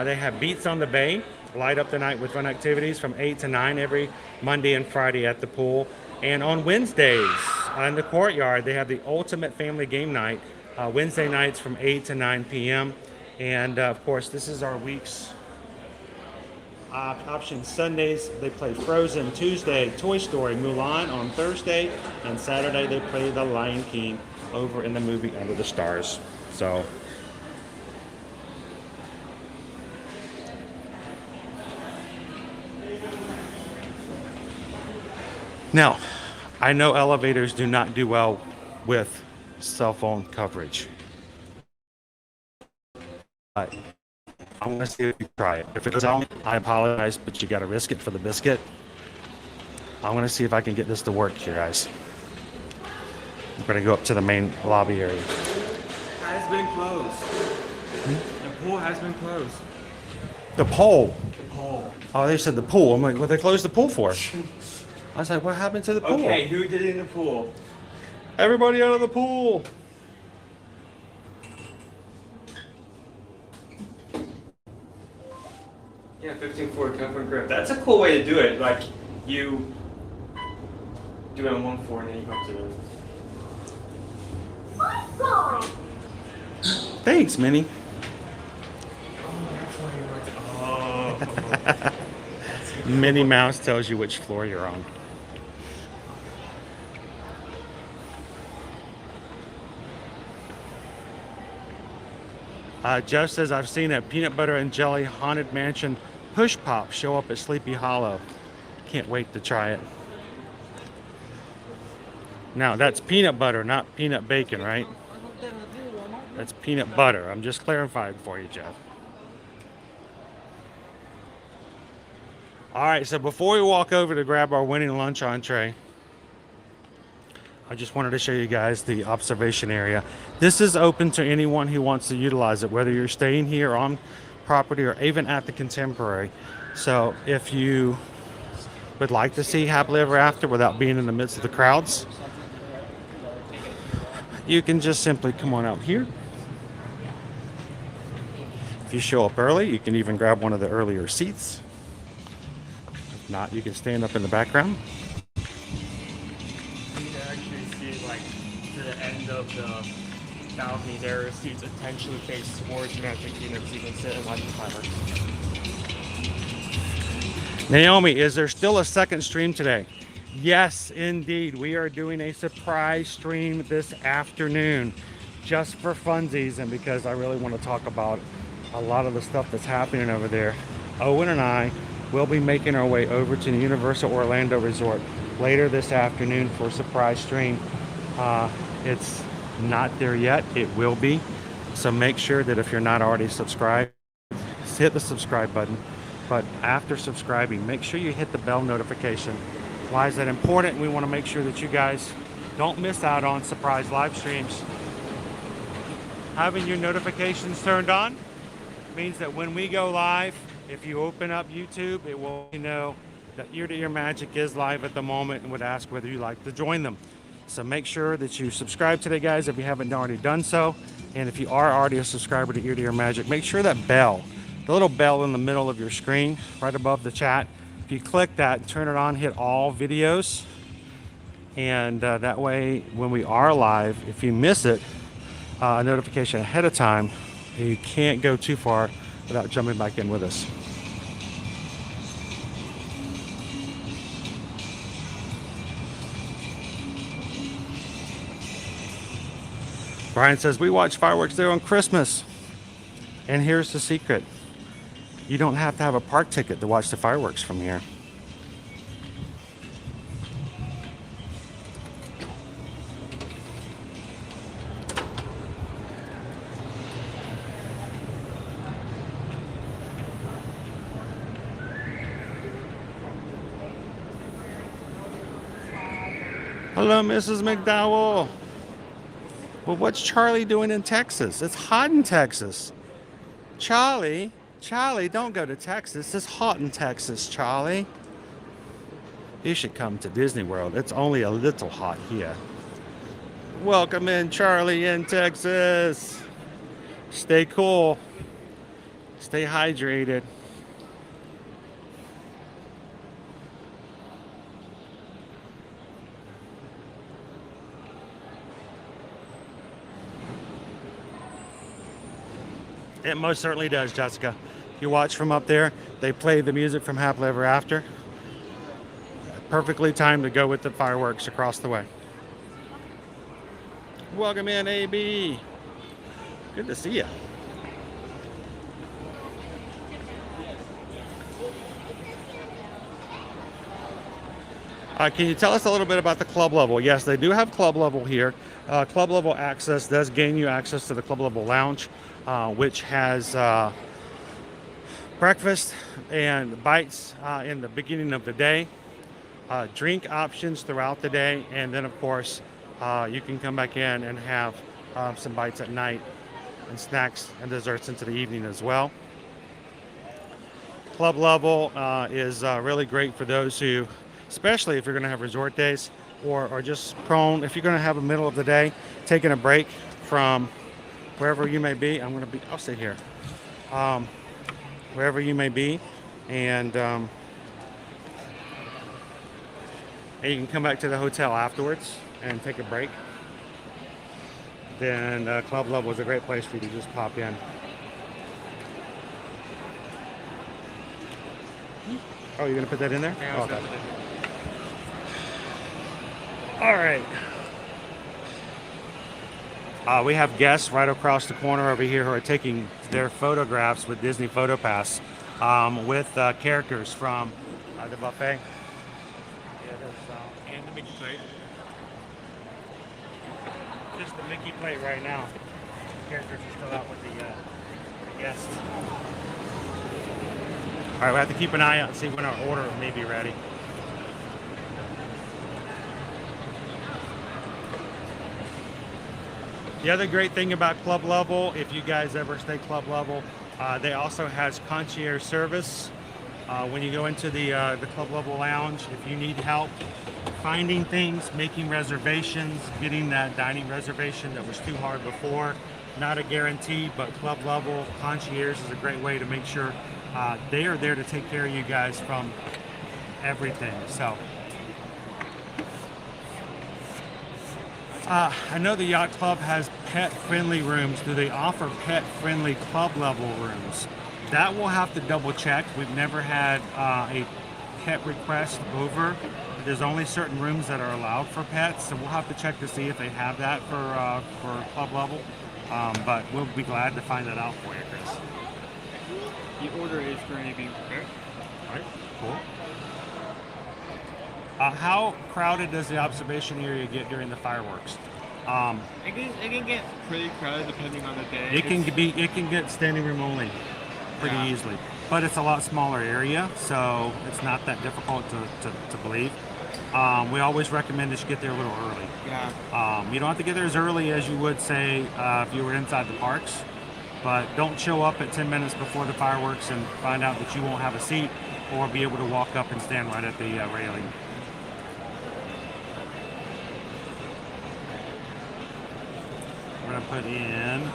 They have Beats on the Bay, light up the night with fun activities from 8 to 9 every Monday and Friday at the pool. And on Wednesdays, in the courtyard, they have the Ultimate Family Game Night, Wednesday nights from 8 to 9 p.m. And of course, this is our week's option. Sundays, they play Frozen. Tuesday, Toy Story, Mulan on Thursday. And Saturday, they play The Lion King over in the movie Under the Stars. So now, I know elevators do not do well with cell phone coverage. But I'm going to see if you try it. If it doesn't, I apologize, but you got to risk it for the biscuit. I'm going to see if I can get this to work here, guys. I'm going to go up to the main lobby area. Has been closed. The pool has been closed. The pole? The pool. Oh, they said the pool. I'm like, what they closed the pool for? I was like, what happened to the pool? Okay, who did it in the pool? Everybody out of the pool. Yeah, 15-4 comfort grip. That's a cool way to do it. Like, you do it on 1-4 and then you go up to the... Thanks, Minnie. Oh. Minnie Mouse tells you which floor you're on. Jeff says, I've seen a peanut butter and jelly haunted mansion push pop show up at Sleepy Hollow. Can't wait to try it. Now, that's peanut butter, not peanut bacon, right? That's peanut butter. I'm just clarifying for you, Jeff. All right, so before we walk over to grab our winning lunch entree, I just wanted to show you guys the observation area. This is open to anyone who wants to utilize it, whether you're staying here on property or even at the Contemporary. So if you would like to see Happily Ever After without being in the midst of the crowds, you can just simply come on out here. If you show up early, you can even grab one of the earlier seats. If not, you can stand up in the background. You can actually see, like, to the end of the balcony, there are seats intentionally faced towards Magic Kingdom so you can sit and watch the fireworks. Naomi, is there still a second stream today? Yes, indeed. We are doing a surprise stream this afternoon just for funsies and because I really want to talk about a lot of the stuff that's happening over there. Owen and I will be making our way over to the Universal Orlando Resort later this afternoon for a surprise stream. It's not there yet. It will be. So make sure that if you're not already subscribed, hit the subscribe button. But after subscribing, make sure you hit the bell notification Why is that important? We want to make sure that you guys don't miss out on surprise live streams. Having your notifications turned on means that when we go live, if you open up YouTube, it will let you know that Ear to Ear Magic is live at the moment and would ask whether you'd like to join them. So make sure that you subscribe today, guys, if you haven't already done so. And if you are already a subscriber to Ear to Ear Magic, make sure that bell, the little bell in the middle of your screen, right above the chat, if you click that, turn it on, hit all videos. And that way, when we are live, if you miss it, a notification ahead of time, you can't go too far without jumping back in with us. Brian says, we watch fireworks there on Christmas. And here's the secret. You don't have to have a park ticket to watch the fireworks from here. Hello, Mrs. McDowell. Well, what's Charlie doing in Texas? It's hot in Texas. Charlie, don't go to Texas. It's hot in Texas, Charlie. You should come to Disney World. It's only a little hot here. Welcome in, Charlie, in Texas. Stay cool. Stay hydrated. It most certainly does, Jessica. You watch from up there, they play the music from Happily Ever After. Perfectly timed to go with the fireworks across the way. Welcome in, AB. Good to see you. Can you tell us a little bit about the club level? Yes, they do have club level here. Club level access does gain you access to the club level lounge, which has breakfast and bites in the beginning of the day, drink options throughout the day, and then of course you can come back in and have some bites at night and snacks and desserts into the evening as well. Club level is really great for those who, especially if you're going to have resort days or just prone, if you're going to have a middle of the day, taking a break from wherever you may be. I'll sit here. Wherever you may be, and you can come back to the hotel afterwards and take a break. Then club level is a great place for you to just pop in. Oh, you're gonna put that in there? Yeah, Oh, okay. All right. We have guests right across the corner over here who are taking their photographs with Disney PhotoPass with characters from the buffet. And the Mickey plate. Just the Mickey plate right now. The characters are still out with the guests. All right, we have to keep an eye out and see when our order may be ready. The other great thing about club level, if you guys ever stay club level, they also has concierge service. When you go into the club level lounge, if you need help finding things, making reservations, getting that dining reservation that was too hard before, not a guarantee, but club level concierge is a great way to make sure they are there to take care of you guys from everything. So I know the yacht club has pet-friendly rooms. Do they offer pet-friendly club level rooms? That we'll have to double check. We've never had a pet request over. There's only certain rooms that are allowed for pets, so we'll have to check to see if they have that for club level. But we'll be glad to find that out for you, Chris. The order is currently being prepared. All right, cool. How crowded does the observation area get during the fireworks? It can get pretty crowded depending on the day. It can get standing room only pretty easily, but it's a lot smaller area, so it's not that difficult to believe. We always recommend that you get there a little early. Yeah. You don't have to get there as early as you would say if you were inside the parks, but don't show up at 10 minutes before the fireworks and find out that you won't have a seat or be able to walk up and stand right at the railing. We're gonna put in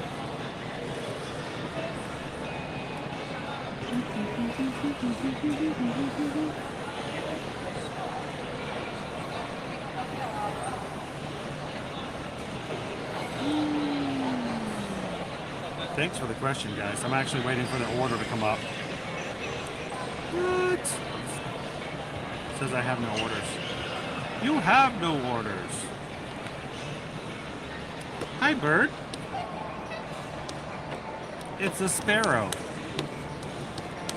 Thanks for the question, guys. I'm actually waiting for the order to come up. What? It says I have no orders. You have no orders. Hi, bird. It's a sparrow.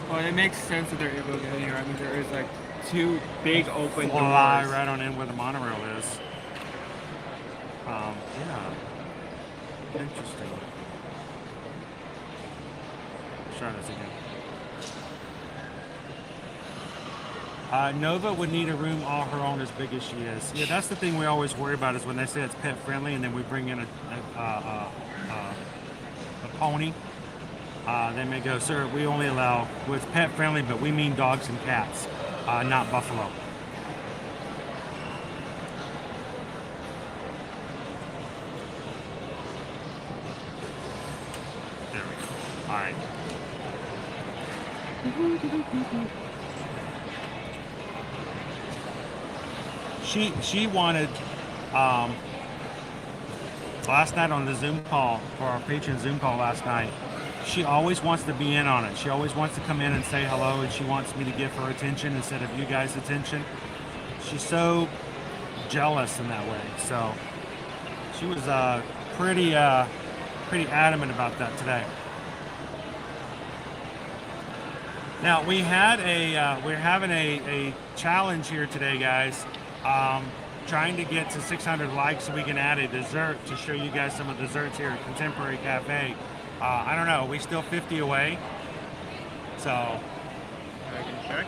Well, it makes sense that they're able to get here. I mean, there is like 2 big open Fly doors. right on in where the monorail is. Yeah. Interesting. Let's try this again. Nova would need a room all her own as big as she is. Yeah, that's the thing we always worry about is when they say it's pet friendly and then we bring in a pony. They may go, sir, we only allow, well, it's pet friendly, but we mean dogs and cats, not buffalo. There we go. All right. She wanted last night on the Zoom call, for our patron Zoom call last night, she always wants to be in on it. She always wants to come in and say hello, and she wants me to give her attention instead of you guys' attention. She's so jealous in that way. So she was pretty adamant about that today. Now we're having a challenge here today, guys. Trying to get to 600 likes so we can add a dessert to show you guys some of the desserts here at Contemporary Cafe. I don't know, we still 50 away. So I can check.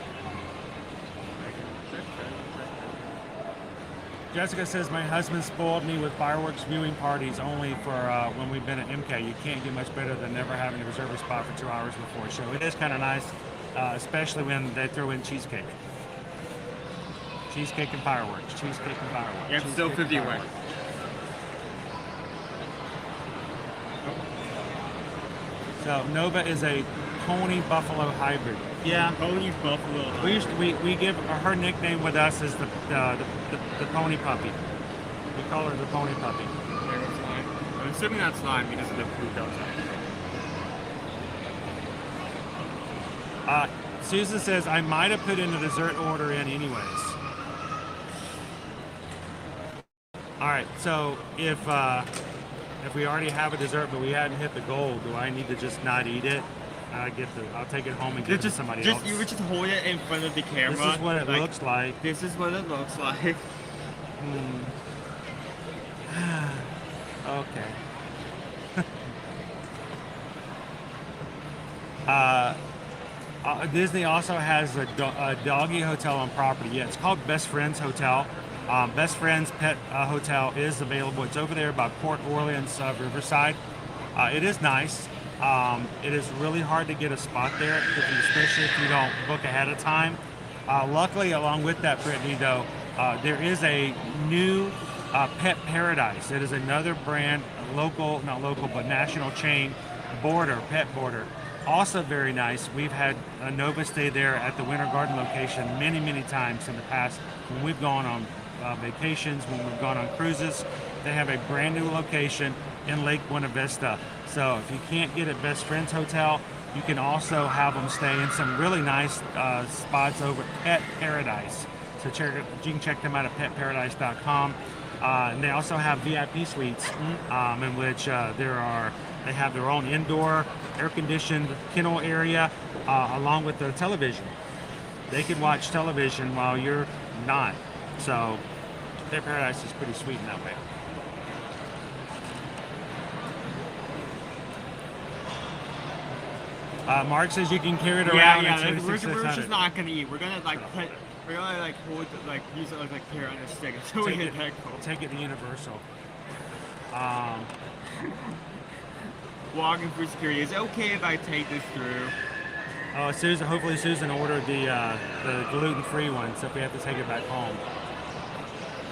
Jessica says, my husband spoiled me with fireworks viewing parties only for when we've been at MK. You can't get much better than never having to reserve a spot for 2 hours before a show. It is kind of nice, especially when they throw in cheesecake. Cheesecake and fireworks. Cheesecake and fireworks. Yeah, it's still 50 away. So Nova is a pony buffalo hybrid. Yeah. Pony buffalo. We give her nickname with us is the pony puppy. We call her the pony puppy. There goes slime. I'm assuming that's slime because of the poop outside. Susan says I might have put in a dessert order in anyways. All right, so if we already have a dessert but we hadn't hit the goal, do I need to just not eat it? I'll take it home and give it to somebody else. You would just hold it in front of the camera. This is what it looks like. This is what it looks like. Okay. Disney also has a doggy hotel on property. Yeah, it's called Best Friends Hotel. Best Friends Pet Hotel is available. It's over there by Port Orleans, Riverside. It is nice. It is really hard to get a spot there, especially if you don't book ahead of time. Luckily, along with that, Brittany, though, there is a new Pet Paradise. It is another brand, not local, but national chain, Pet Border. Also very nice. We've had a Nova stay there at the Winter Garden location many, many times in the past when we've gone on vacations, when we've gone on cruises. They have a brand new location in Lake Buena Vista. So if you can't get at Best Friends Hotel, you can also have them stay in some really nice spots over at Pet Paradise. So you can check them out at petparadise.com. And they also have VIP suites in which they have their own indoor air-conditioned kennel area along with their television. They can watch television while you're not. So Pet Paradise is pretty sweet in that way. Mark says you can carry it around. Yeah, at yeah. We're 2600. just not gonna eat. We're gonna like put. We're gonna like hold, like use it like carrot on a stick until we hit that goal. Take it to Universal. Walking through security. Is it okay if I take this through? Oh, Susan. Hopefully, Susan ordered the gluten-free one, so if we have to take it back home.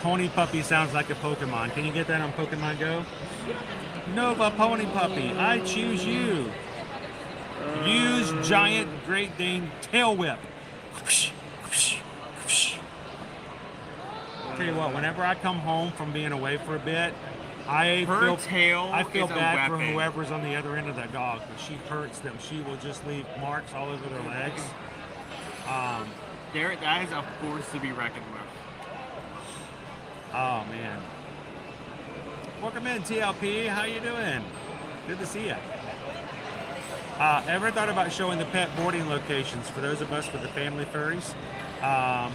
Pony Puppy sounds like a Pokemon. Can you get that on Pokemon Go? Nova Pony Puppy, I choose you. Use giant Great Dane tail whip. Tell you what, whenever I come home from being away for a bit, I feel bad for whoever's on the other end of that dog. But she hurts them. She will just leave marks all over their legs. That is a force to be reckoned with. Oh man. Welcome in, TLP. How you doing? Good to see you. Ever thought about showing the pet boarding locations for those of us with the family furries? I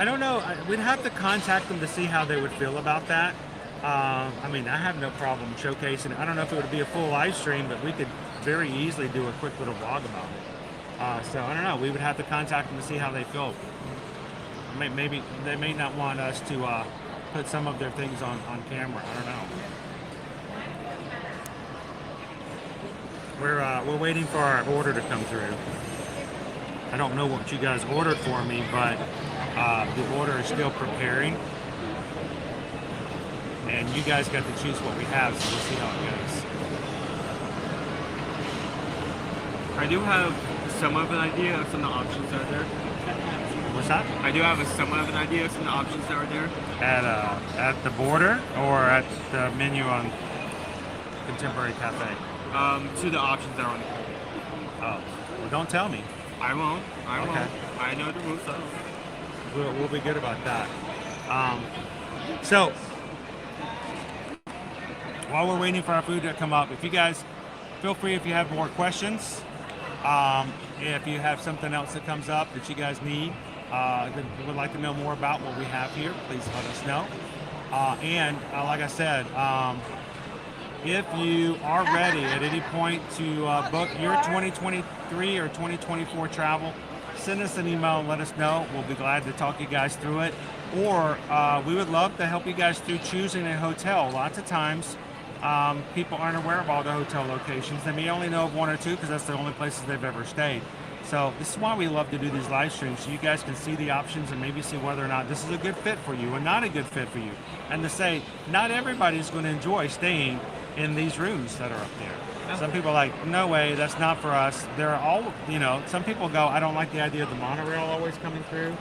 don't know. We'd have to contact them to see how they would feel about that. I mean, I have no problem showcasing it. I don't know if it would be a full live stream, but we could very easily do a quick little vlog about it. So I don't know. We would have to contact them to see how they feel. Maybe they may not want us to put some of their things on camera. I don't know. We're waiting for our order to come through. I don't know what you guys ordered for me, but the order is still preparing. And you guys got to choose what we have, so we'll see how it goes. I do have somewhat of an idea of some of the options that are there. What's that? I do have somewhat of an idea of some of the options that are there. At the border or at the menu on Contemporary Cafe? To the options that are on the menu. Oh, well, don't tell me. I won't. I Okay. won't. I know the rules. We'll be good about that. So, while we're waiting for our food to come up, if you guys feel free if you have more questions, if you have something else that comes up that you guys need, that would like to know more about what we have here, please let us know. And like I said, if you are ready at any point to book your 2023 or 2024 travel, send us an email and let us know. We'll be glad to talk you guys through it. Or we would love to help you guys through choosing a hotel. Lots of times, people aren't aware of all the hotel locations. They may only know of one or two because that's the only places they've ever stayed. So this is why we love to do these live streams, so you guys can see the options and maybe see whether or not this is a good fit for you or not a good fit for you. And to say, not everybody's going to enjoy staying in these rooms that are up there. Some people are like, no way, that's not for us. They're all, some people go, I don't like the idea of the monorail always coming through.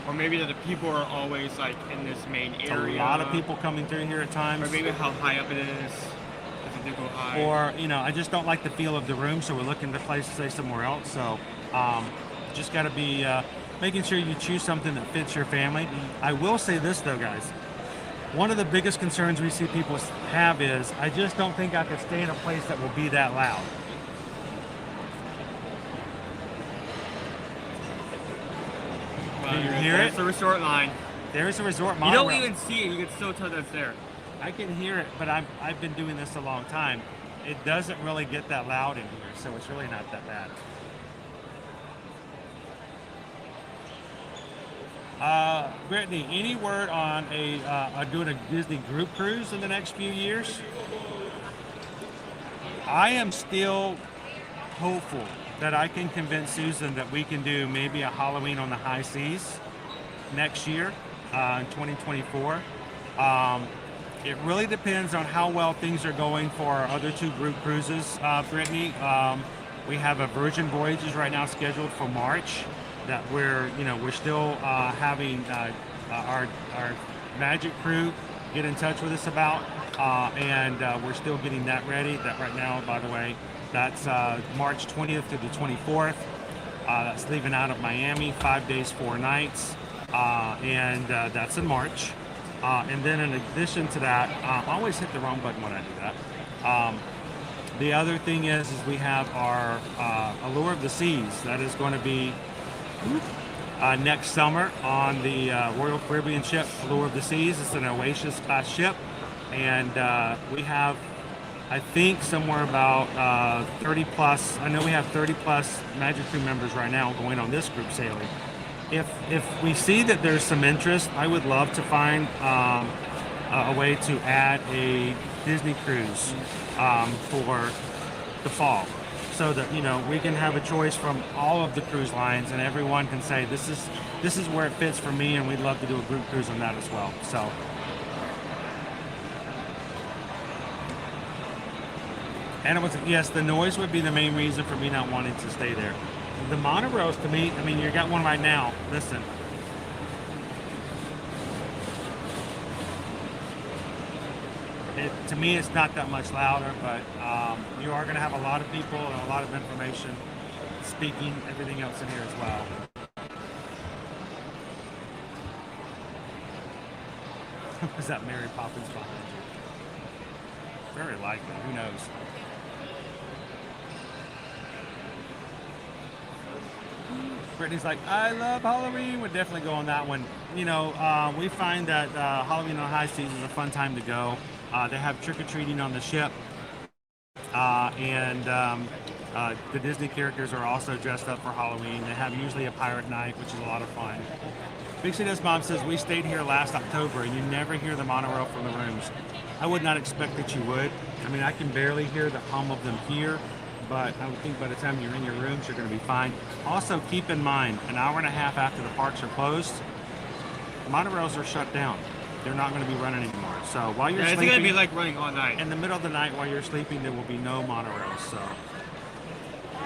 Or maybe that the people are always like in this main area. A lot of people coming through here at times. Or maybe how high up it is. If it did go high. Or, I just don't like the feel of the room, so we're looking to place to stay somewhere else. So just got to be making sure you choose something that fits your family. I will say this though, guys. One of the biggest concerns we see people have is, I just don't think I could stay in a place that will be that loud. Well, Do you hear it? It's the resort line. There's a resort You monorail. don't even see it. You can still tell that's there. I can hear it, but I've been doing this a long time. It doesn't really get that loud in here, so it's really not that bad. Brittany, any word on doing a Disney group cruise in the next few years? I am still hopeful that I can convince Susan that we can do maybe a Halloween on the high seas next year in 2024. It really depends on how well things are going for our other two group cruises, Brittany. We have a Virgin Voyages right now scheduled for March that we're still having our Magic crew get in touch with us about, and we're still getting that ready. That right now, by the way, that's March 20th to the 24th. That's leaving out of Miami, 5 days, 4 nights, and that's in March. And then in addition to that, I always hit the wrong button when I do that. The other thing is we have our Allure of the Seas. That is going to be next summer on the Royal Caribbean ship Allure of the Seas. It's an Oasis class ship, and we have I think somewhere about 30 plus. I know we have 30 plus Magic Crew members right now going on this group sailing. If we see that there's some interest, I would love to find a way to add a Disney cruise for the fall, so that we can have a choice from all of the cruise lines, and everyone can say this is where it fits for me, and we'd love to do a group cruise on that as well. So. And it was, yes, the noise would be the main reason for me not wanting to stay there. The monorails, to me, I mean, you got one right now. Listen. To me, it's not that much louder, but you are going to have a lot of people and a lot of information speaking, everything else in here as well. Is that Mary Poppins behind you? Very likely. Who knows? Brittany's like, I love Halloween. We'll definitely go on that one. We find that Halloween on high seas is a fun time to go. They have trick-or-treating on the ship. And the Disney characters are also dressed up for Halloween. They have usually a pirate night, which is a lot of fun. Big C's Mom says, we stayed here last October and you never hear the monorail from the rooms. I would not expect that you would. I mean, I can barely hear the hum of them here, but I would think by the time you're in your rooms, you're going to be fine. Also, keep in mind, an hour and a half after the parks are closed, monorails are shut down. They're not going to be running anymore. So while you're sleeping, it's going to be like running all night. In the middle of the night while you're sleeping, there will be no monorails. So,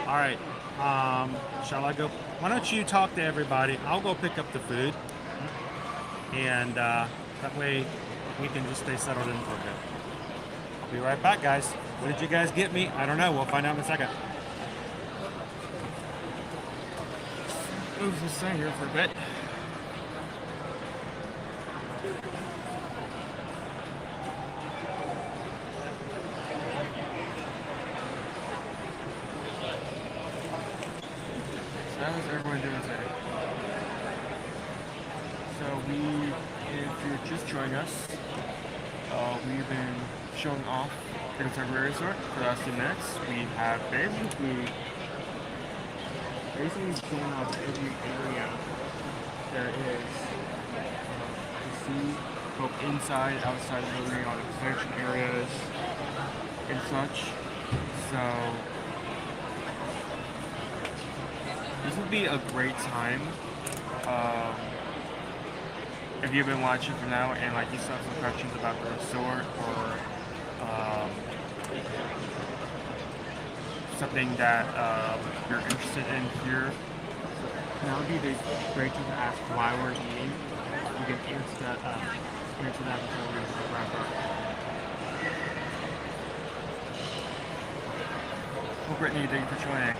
all right, shall I go? Why don't you talk to everybody? I'll go pick up the food, and that way we can just stay settled in for a bit. I'll be right back, guys. What did you guys get me? I don't know. We'll find out in a second. We'll just stay here for a bit. So how's everyone doing today? So if you're just joining us, we've been showing off the Contemporary Resort for the last few minutes. We have basically showing off every area there is to see, both inside, outside of the building, all the convention areas and such. So this would be a great time if you've been watching for now and like you still have some questions about the resort or something that you're interested in here. Now would be the great time to ask why we're eating. You can answer that until we wrap up. Well, Brittany, thank you for joining.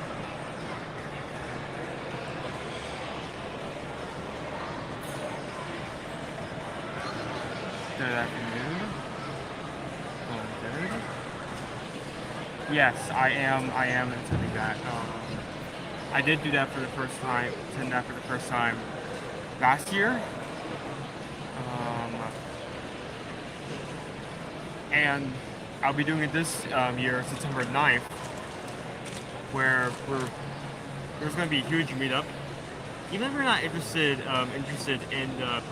Good afternoon. Good. Yes, I am attending that. I did do that for the first time. Attend that for the first time last year. And I'll be doing it this year, September 9th, where there's going to be a huge meetup. Even if you're not interested in the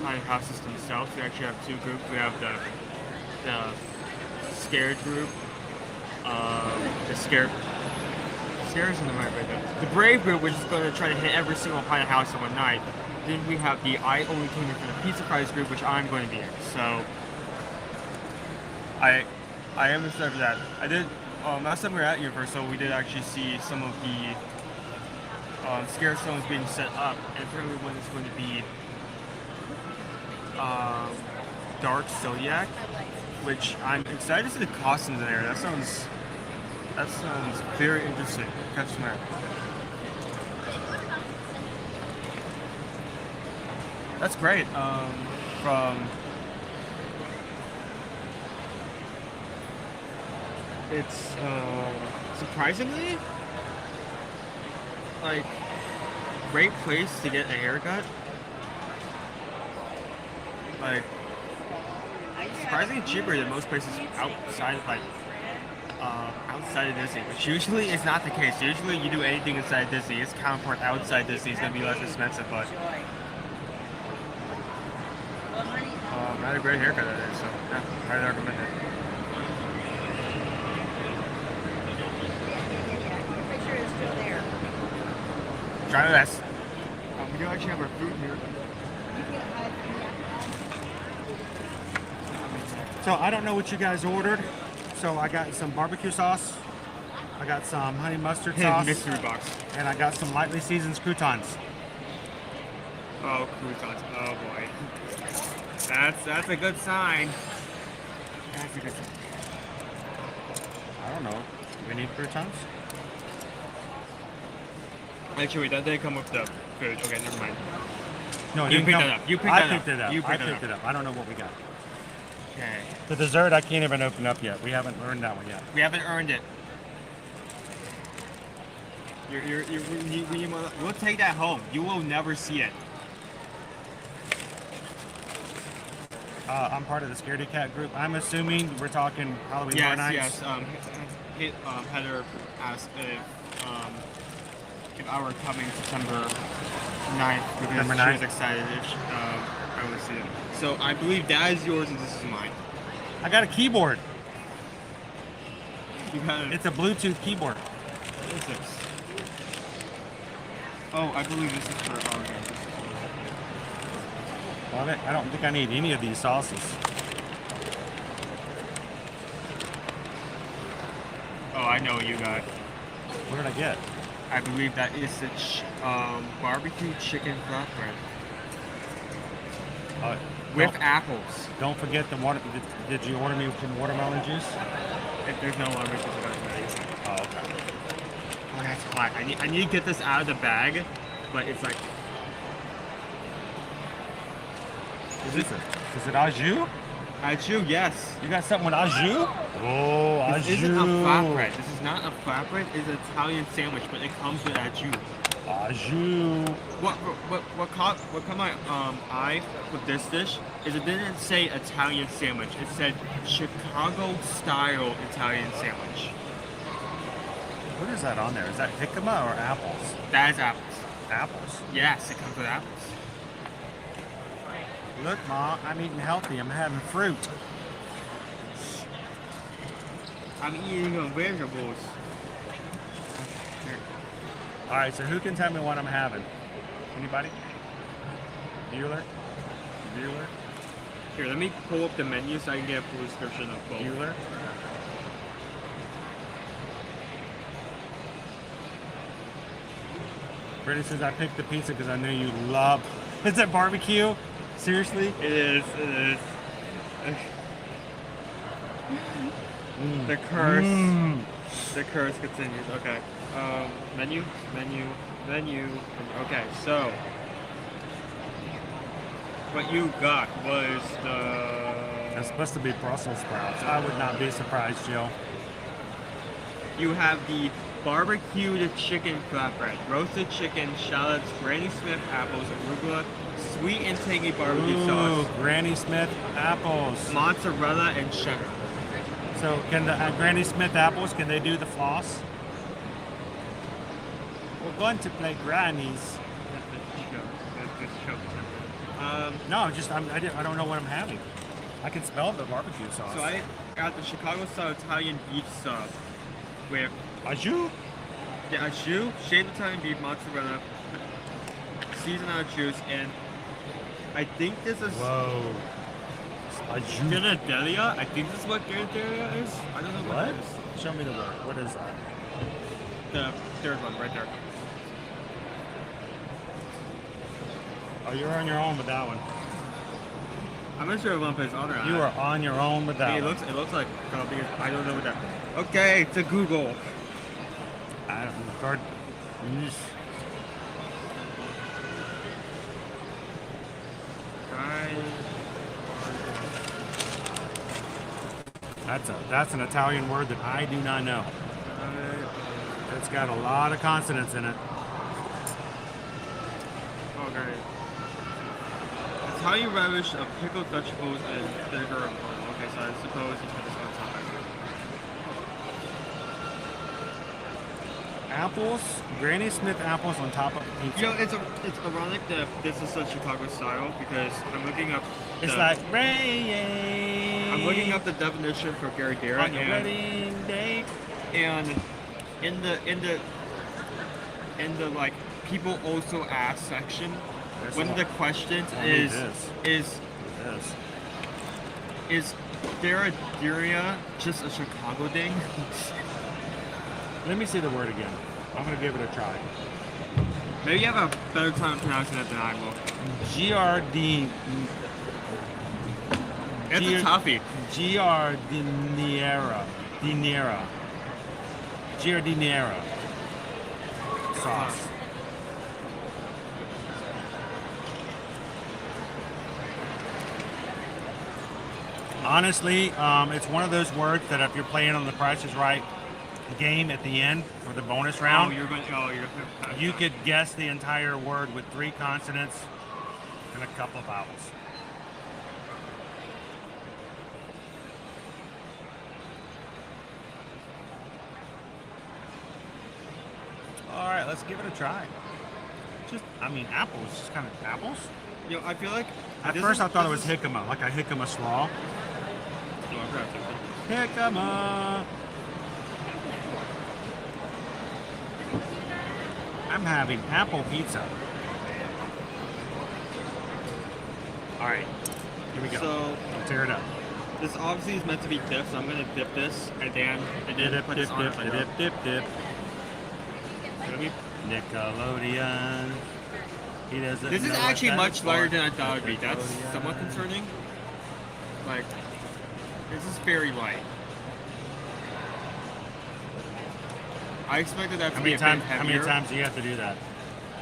haunted house system itself, we actually have two groups. We have the scared group, the scared is in the right way though. The brave group, which is going to try to hit every single haunted house in one night. Then we have the I only came in for the pizza fries group, which I'm going to be in. So I am excited for that. I did last time we were at Universal, we did actually see some of the scare stones being set up, and apparently one is going to be Dark Zodiac, which I'm excited to see the costumes in there. That sounds very interesting. Catch some air. That's great. It's surprisingly like great place to get a haircut. Like surprisingly cheaper than most places outside of like outside of Disney, which usually is not the case. Usually you do anything inside Disney, it's counterpart outside Disney, it's going to be less expensive, but I had a great haircut today, so yeah, highly recommend it. Make sure it's still there. Try my best. We do actually have our food here. So I don't know what you guys ordered. So I got some barbecue sauce. I got some honey mustard sauce. Mystery box. And I got some lightly seasoned croutons. Oh, croutons. Oh boy. That's a good sign. That's a good sign. I don't know. Do we need croutons? Actually, that didn't come with the food. Okay, never mind. No, You picked it up. You picked I it up. picked it up. You I picked it picked it up. I don't know what we got. Okay. The dessert I can't even open up yet. We haven't earned that one yet. We haven't earned it. We'll take that home. You will never see it. I'm part of the Scaredy Cat group. I'm assuming we're talking Halloween Horror Nights. Yes. Heather asked if I were coming September 9th because September she 9th? was excited if I would see it. So I believe that is yours and this is mine. I got a keyboard. You got it. It's a Bluetooth keyboard. What is this? Oh, I believe this is for. Oh, okay. Love it. I don't think I need any of these sauces. Oh, I know what you got. What did I get? I believe that is the barbecue chicken flatbread with apples. Don't forget the water. Did you order me some watermelon juice? If there's no water, it's about ready. Oh, okay. Oh, that's hot. I need to get this out of the bag, but it's like. Is it au jus? Au jus, yes. You got something with au jus? Oh, au This jus. isn't a flatbread. This is not a flatbread. It's an Italian sandwich, but it comes with au jus. Au jus. What caught my eye with this dish is it didn't say Italian sandwich. It said Chicago style Italian sandwich. What is that on there? Is that jicama or apples? That is apples. Apples. Yes, it comes with apples. Look, Ma, I'm eating healthy. I'm having fruit. I'm eating vegetables. All right, so who can tell me what I'm having? Anybody? Bueller? Here, let me pull up the menu so I can get a full description of both. Bueller? Brittany says I picked the pizza because I know you love. Is it barbecue? Seriously? It is. The curse. The curse continues. Okay. Menu. Okay, so what you got was That's supposed to be Brussels sprouts. I would not be surprised, Jill. you have the barbecued chicken flatbread, roasted chicken, shallots, Granny Smith apples, arugula, sweet and tangy barbecue sauce, Granny Smith apples. mozzarella, and cheddar. So can the Granny Smith apples, can they do the floss? We're going to play grannies. No, I don't know what I'm having. I can smell the barbecue sauce. So I got the Chicago style Italian beef sub with au jus? au jus, shaved Italian beef, mozzarella, seasoned au jus, and I think this is Whoa. Au jus. Ganadelia. I think this is what Ganadelia is. I don't know what What? it is. Show me the word. What is that? The third one right there. Oh, you're on your own with that one. I'm not sure if one place on or not. You are on your own with that I mean, one. it looks like I don't know what that. Okay, to Google. I don't know. Guard. That's an Italian word that I do not know. It's got a lot of consonants in it. Okay. Italian relish of pickled vegetables and vinegar of oil. Okay, so I suppose you put this on top. apples, Granny Smith apples on top of pizza. You know, it's ironic that this is such Chicago style because I'm looking up. It's the- like rain. I'm looking up the definition for Gary Garrett on your wedding day. and in the like people also ask section, There's one a of the lot. questions I need this. is Yes. Derideria just a Chicago thing? Let me see the word again. I'm gonna give it a try. Maybe you have a better time pronouncing it than I will. GRD. It's a toughie. Giardiniera. Giardiniera. Sauce. Honestly, it's one of those words that if you're playing on the Price is Right game at the end for the bonus round, you could guess the entire word with 3 consonants and a couple of vowels. All right, let's give it a try. Apples, just kind of apples. You know, I feel like At first I thought it was jicama, like a jicama slaw. Jicama. I'm having apple pizza. All right, here we go. So Let's tear it up. this obviously is meant to be dipped, so I'm gonna dip this and then Dip, put dip, this on dip, it. dip, dip, dip. Nickelodeon. He doesn't. This is know what actually that much is lighter for. than I thought it would be. That's Nickelodeon. somewhat concerning. Like, this is very light. I expected that to How be many a times? bit How heavier. many times do you have to do that?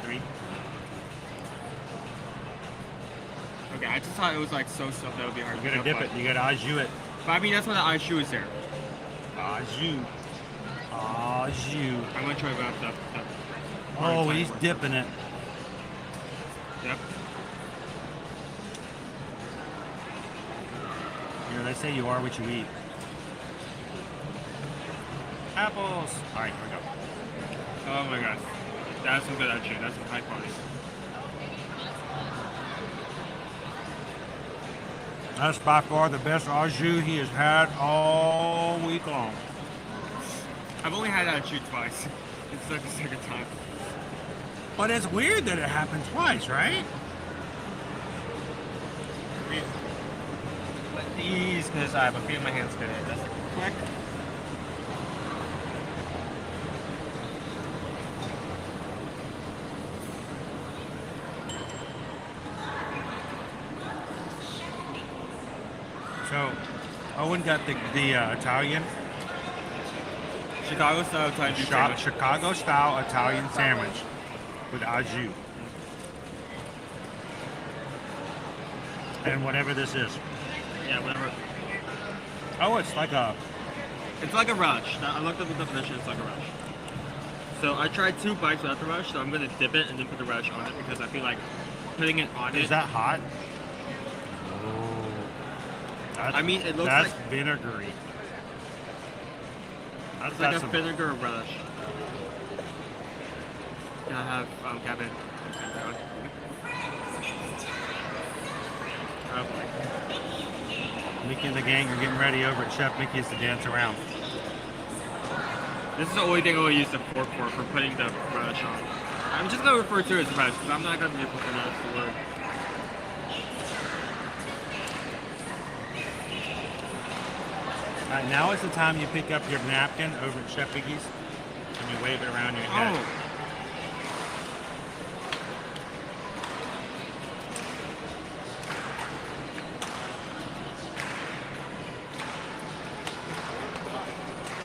3. Okay, I just thought it was like so stuff that would be hard You to gotta pick dip up, it. You gotta au jus it. But I mean, that's what the eye shoe is there. Au jus. Au jus. I'm gonna try about that. Oh, he's dipping it. Yep. You know, they say you are what you eat. Apples. All right, here we go. Oh my god. That's some good actually. That's some high quality. That's by far the best au jus he has had all week long. I've only had that shoot twice. It's like the second time. But it's weird that it happened twice, right? But these, because I have a few of my hands fit in. That's quick. So, Owen got the Italian, Chicago style Italian beef sandwich. Chicago style Italian sandwich with au jus. And whatever this is. Yeah, whatever. Oh, it's like a. It's like a relish. I looked up the definition. It's like a relish. So I tried 2 bites without the relish, so I'm gonna dip it and then put the relish on it because I feel like putting it on Is it. that hot? Oh. That's, I mean, it looks that's like vinegary. That's it's like got a some. vinegar relish. Can I have Kevin? Oh boy. Mickey and the gang are getting ready over at Chef Mickey's to dance around. This is the only thing I'll use the fork for putting the relish on. I'm just gonna refer to it as relish because I'm not gonna be able to pronounce the word. All right, now is the time you pick up your napkin over at Chef Mickey's and you wave it around your head. Oh.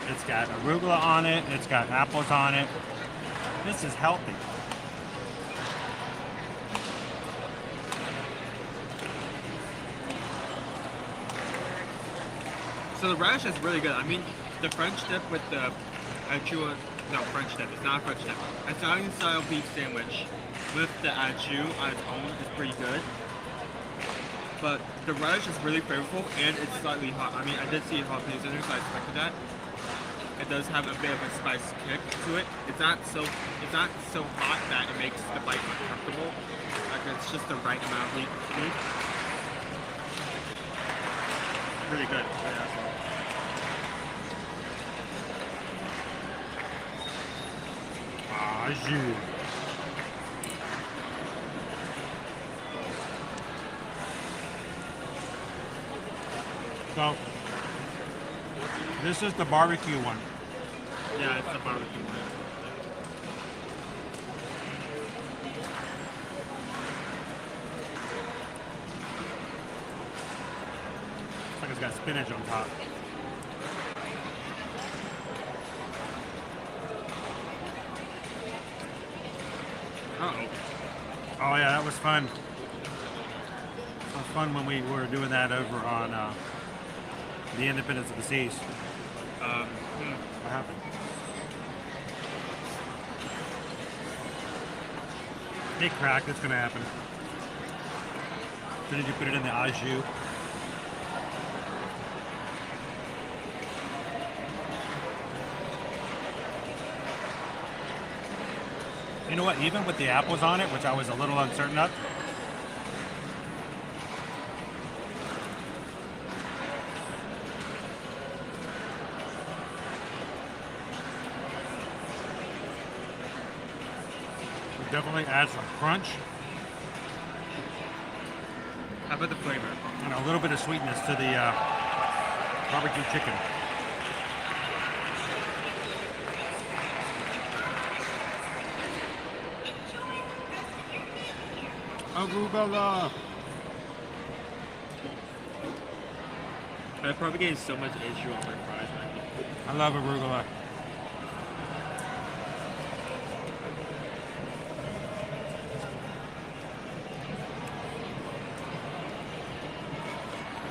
It's got arugula on it. It's got apples on it. This is healthy. So the relish is really good. I mean, the French dip with the French dip. It's not a French dip. Italian style beef sandwich with the au jus on its own is pretty good. But the relish is really flavorful and it's slightly hot. I mean, I did see hot peas in there, so I expected that. it does have a bit of a spice kick to it. It's not so hot that it makes the bite uncomfortable. Like it's just the right amount of heat. Really good. Really awesome. Ajou. So, this is the barbecue one. Yeah, it's the barbecue one. Looks like it's got spinach on top. Uh-oh. Oh yeah, that was fun. It was fun when we were doing that over on the Independence of the Seas. What happened? It cracked. It's gonna happen. So did you put it in the au jus? You know what? Even with the apples on it, which I was a little uncertain of, it definitely adds some crunch How about the flavor? and a little bit of sweetness to the barbecue chicken. Arugula. I'm probably getting so much issue on my fries right now. I love arugula.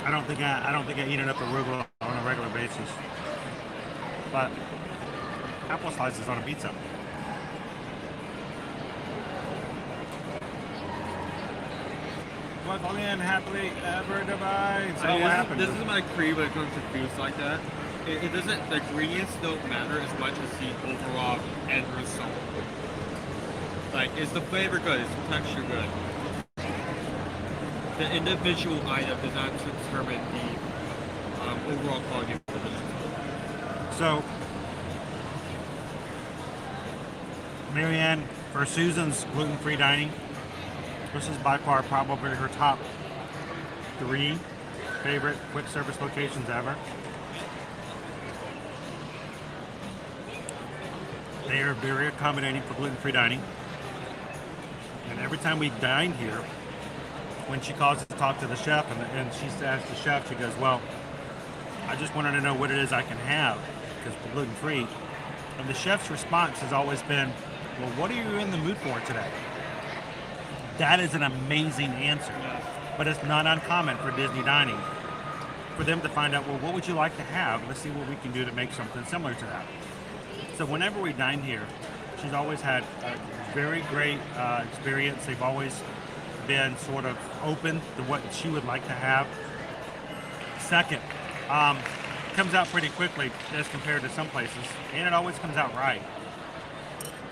I don't think I eat enough arugula on a regular basis. But apple slices on a pizza. Live in happily ever divides. So what happened? This is my creed when it comes to foods like that. It doesn't. The ingredients don't matter as much as the overall end result. Like, is the flavor good? Is the texture good? The individual item does not determine the overall quality of the dish. So, Marianne, for Susan's gluten-free dining, this is by far probably her top 3 favorite quick service locations ever. They are very accommodating for gluten-free dining. And every time we dine here, when she calls to talk to the chef and she asks the chef, she goes, well, I just wanted to know what it is I can have because we're gluten-free. And the chef's response has always been, well, what are you in the mood for today? That is an amazing answer, but it's not uncommon for Disney dining for them to find out, well, what would you like to have? Let's see what we can do to make something similar to that. So whenever we dine here, she's always had a very great experience. They've always been sort of open to what she would like to have. Second, comes out pretty quickly as compared to some places, and it always comes out right.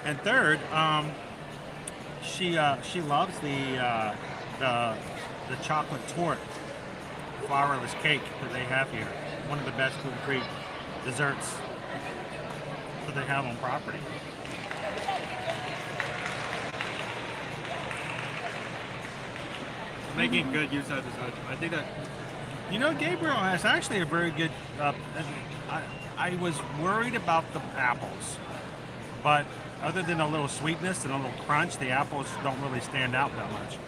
And third, she loves the chocolate torte flourless cake that they have here. One of the best gluten-free desserts that they have on property. Making good use of this. I think that. You know, Gabriel, that's actually a very good. I was worried about the apples, but other than a little sweetness and a little crunch, the apples don't really stand out that much.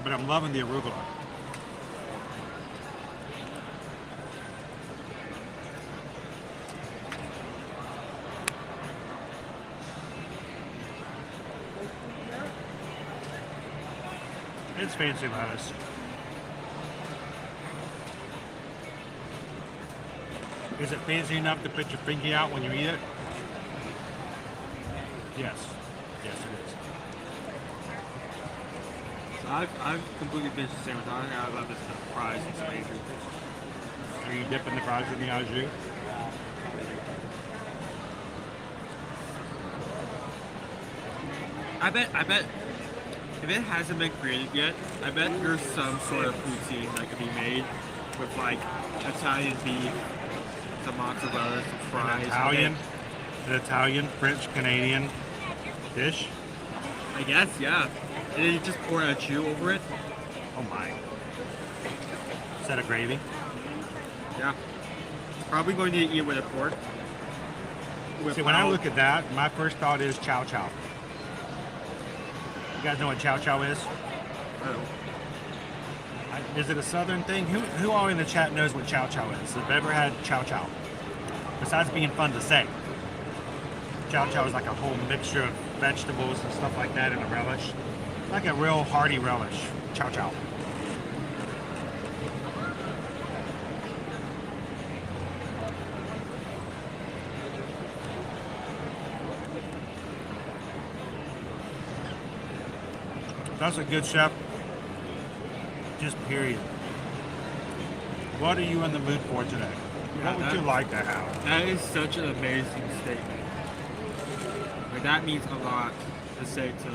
But I'm loving the arugula. It's fancy lettuce. Is it fancy enough to put your pinky out when you eat it? Yes. Yes, it is. I've completely finished the sandwich. I love this fries and some Asian. Are you dipping the fries in the au jus? I bet if it hasn't been created yet, I bet there's some sort of poutine that could be made with like Italian beef, some mozzarella, some fries. An Italian, French, Canadian dish. I guess, yeah. And then you just pour a chew over it. Oh my. Is that a gravy? Yeah. Probably going to eat it with a pork. See, when I look at that, my first thought is chow chow. You guys know what chow chow is? Is it a southern thing? Who all in the chat knows what chow chow is? Have ever had chow chow? Besides being fun to say. Chow chow is like a whole mixture of vegetables and stuff like that in a relish. Like a real hearty relish. Chow chow. That's a good chef. Just period. What are you in the mood for today? Yeah, What would you like to have? That is such an amazing statement. Like that means a lot to say to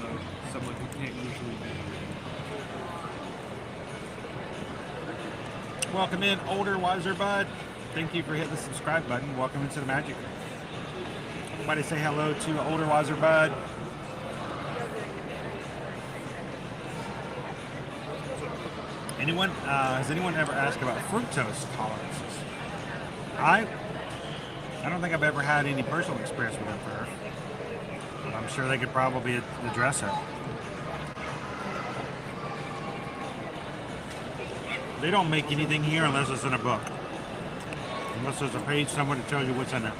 someone who can't usually be. Welcome in, older, wiser bud. Thank you for hitting the subscribe button. Welcome into the magic. Everybody say hello to older, wiser bud. Has anyone ever asked about fructose tolerances? I don't think I've ever had any personal experience with it first, but I'm sure they could probably address it. They don't make anything here unless it's in a book. Unless there's a page somewhere to tell you what's in it.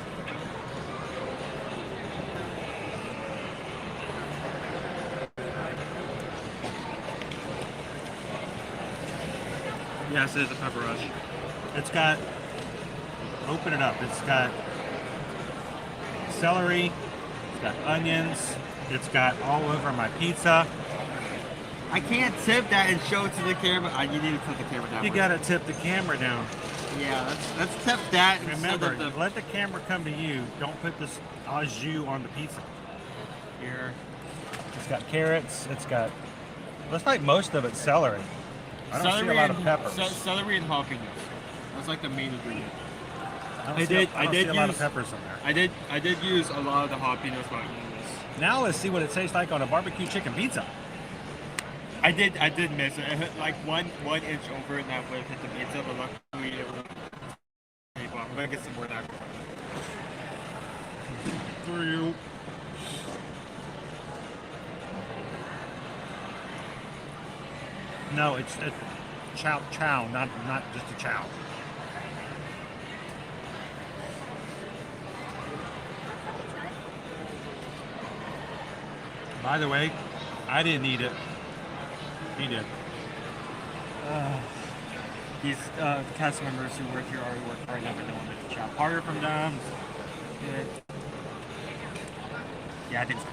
Yes, it is a pepper rush. It's got, open it up, it's got celery, it's got onions, it's got all over my pizza. I can't tip that and show it to the camera. You need to put the camera down. You gotta tip the camera down. Yeah, let's tip that. Remember, let the camera come to you. Don't put this au jus on the pizza. Here. It's got carrots, it's got, looks like most of it's celery. I don't see a lot of peppers. Celery and jalapenos. That's like the main ingredient. I did see a lot of peppers in there. I did use a lot of the jalapenos while eating this. Now let's see what it tastes like on a barbecue chicken pizza. I did miss it. It hit like one inch over and that would have hit the pizza, but luckily it was. Well, I'm gonna get some more of that. For you. No, it's chow, not just a chow. By the way, I didn't eat it. He did. These cast members who work here already work hard enough and no one makes the job harder from them. Yeah, I think so.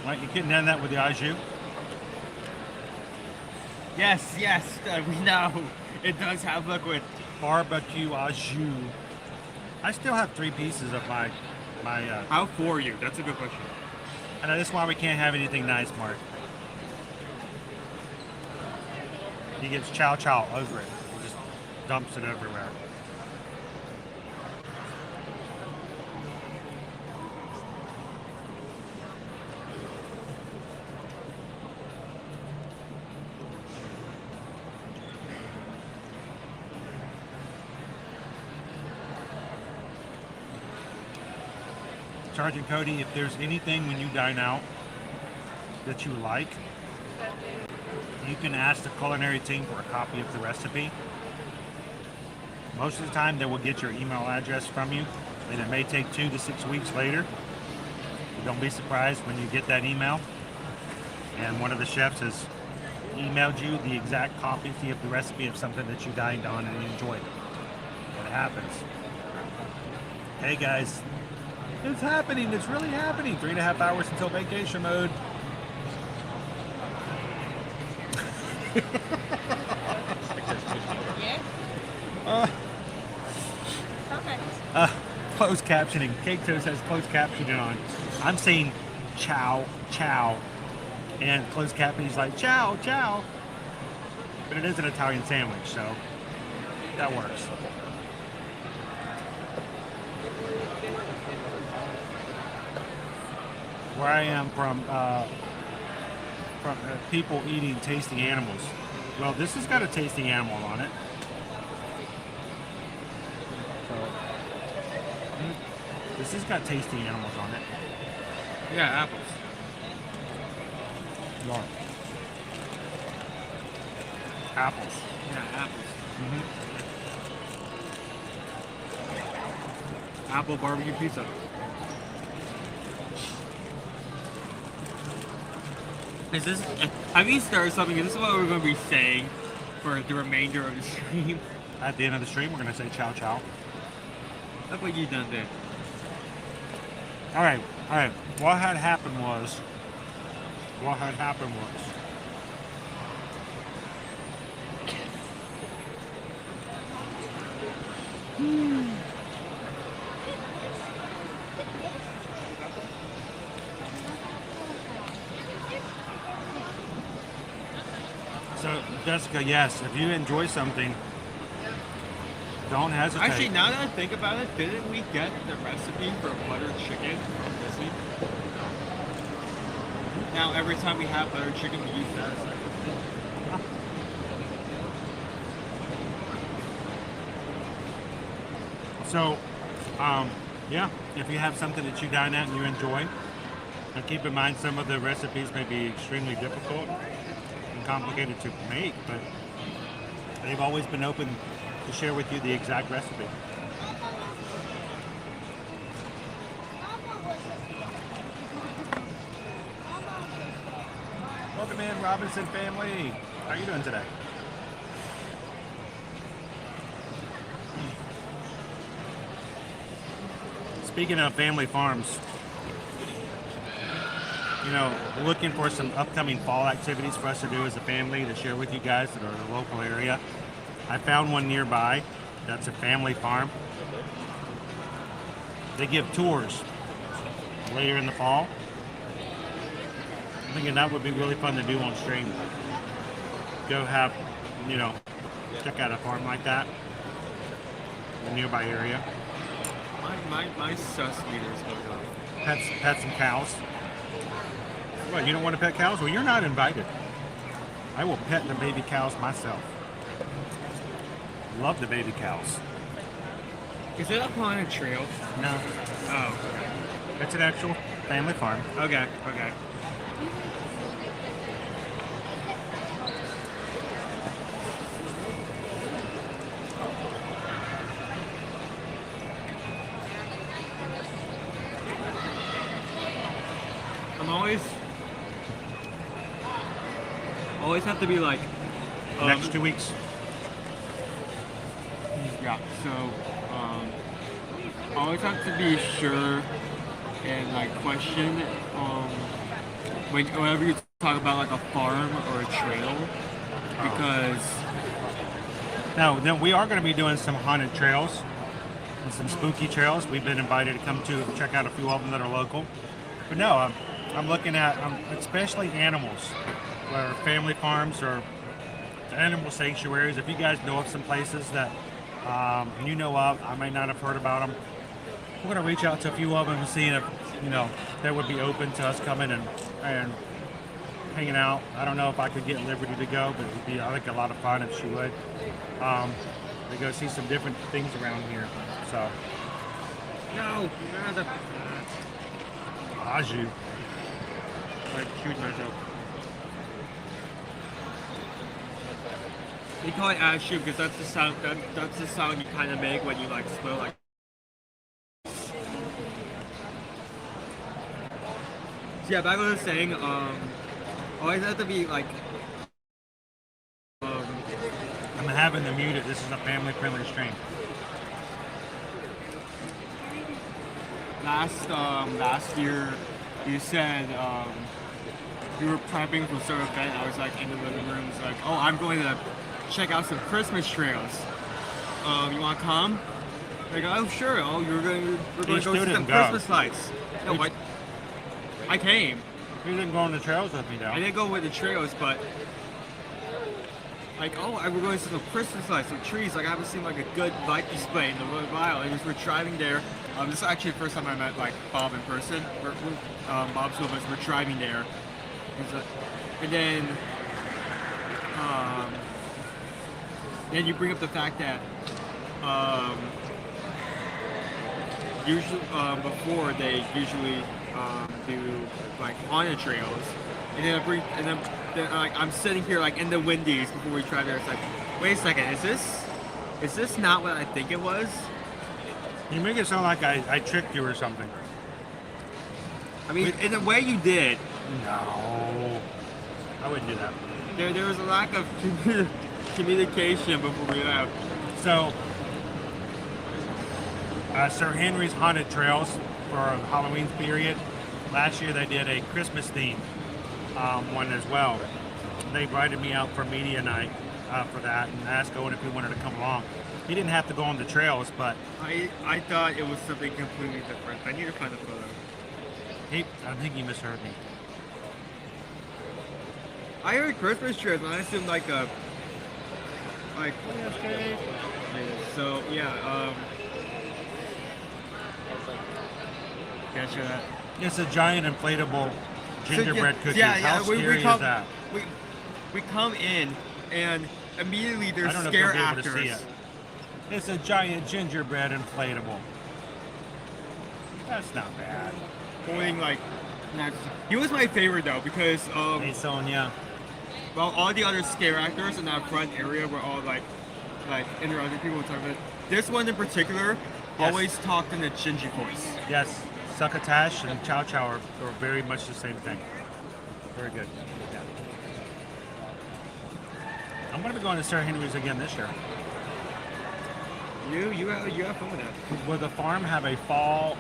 Like, you couldn't end that with the au jus? Yes, we know. It does have liquid. Barbecue au jus. I still have 3 pieces of my How for you? That's a good question. and that's why we can't have anything nice, Mark. He gets chow chow over it. He just dumps it everywhere. Sergeant Cody, if there's anything when you dine out that you like, you can ask the culinary team for a copy of the recipe. Most of the time they will get your email address from you, and it may take 2 to 6 weeks later. Don't be surprised when you get that email and one of the chefs has emailed you the exact copy of the recipe of something that you dined on and you enjoyed. It happens. Hey guys, it's happening. It's really happening. 3.5 hours until vacation mode. Perfect. Closed captioning. Cake Toast has closed captioning on. I'm saying chow, chow. And closed captioning is like chow, chow. But it is an Italian sandwich, so that works. Where I am from people eating tasty animals. Well, this has got a tasty animal on it. So, this has got tasty animals on it. Yeah, apples. Lord. Apples. Yeah, apples. Mm-hmm. Apple barbecue pizza. Is this? Have you started something? Is this what we're going to be saying for the remainder of the stream? At the end of the stream, we're going to say chow chow. That's what you done there. All right. What had happened was. So, Jessica, yes, if you enjoy something, don't hesitate. Actually, now that I think about it, didn't we get the recipe for buttered chicken from Disney? Now, every time we have buttered chicken, we use that. So, yeah, if you have something that you dine at and you enjoy, and keep in mind some of the recipes may be extremely difficult and complicated to make, but they've always been open to share with you the exact recipe. Welcome in, Robinson family. How are you doing today? Speaking of family farms, you know, looking for some upcoming fall activities for us to do as a family to share with you guys that are in the local area. I found one nearby that's a family farm. They give tours later in the fall. I'm thinking that would be really fun to do on stream. Go have, you know, check out a farm like that in a nearby area. My sus meter's hooked up. Pet some cows. What, you don't want to pet cows? Well, you're not invited. I will pet the baby cows myself. Love the baby cows. Is it up on a trail? No, Oh, it's an actual family farm. okay. I'm always have to be like Next 2 weeks. yeah, so I always have to be sure and like question whenever you talk about like a farm or a trail, because No, we are going to be doing some haunted trails and some spooky trails. We've been invited to come to check out a few of them that are local. But no, I'm looking at especially animals, where family farms or animal sanctuaries. If you guys know of some places that you know of, I may not have heard about them. We're going to reach out to a few of them and see if, you know, they would be open to us coming and hanging out. I don't know if I could get Liberty to go, but it would be, I think, a lot of fun if she would. To go see some different things around here. So, no, Aju. like shoot myself. They call it ass shoot because that's the sound. That's the sound you kind of make when you like spill like. So yeah, back what I was saying. Always have to be like. I'm having them muted. This is a family-friendly stream. Last year, you said we were prepping for some event. I was like in the living room. It's like, oh, I'm going to check out some Christmas trails. You want to come? They go, oh sure. Oh, we're going to go see some Christmas lights. No, what? I came. You didn't go on the trails with me, though. I didn't go with the trails, but like, oh, we're going to see some Christmas lights, some trees. Like I haven't seen like a good light display in a while. And as we're driving there, this is actually the first time I met like Bob in person. Bob's with us. We're driving there, and then you bring up the fact that usually before they usually do like haunted trails, and then like I'm sitting here like in the Wendy's before we drive there. It's like, wait a second, is this not what I think it was? You make it sound like I tricked you or something. I mean, in the way you did. No, I wouldn't do that. There was a lack of communication before we left. So, Sir Henry's Haunted Trails for the Halloween period. Last year they did a Christmas theme one as well. They invited me out for media night for that and asked Owen if he wanted to come along. He didn't have to go on the trails, but I thought it was something completely different. I need to find a photo. I think he misheard me. I heard Christmas trails and I assumed like a so yeah, can't show that. It's a giant inflatable gingerbread cookie. How scary is that? We come in and immediately there's I don't know scare if you'll be able actors. to see it. It's a giant gingerbread inflatable. That's not bad. Pointing like, he was my favorite though because Hey Sonia. well, all the other scare actors in that front area were all like interacting people and talking. This one in particular always talked in a gingy voice. Yes, Succotash and Chow Chow are very much the same thing. Very good. Yeah. I'm going to be going to Sir Henry's again this year. You have fun with that. Will the farm have a fall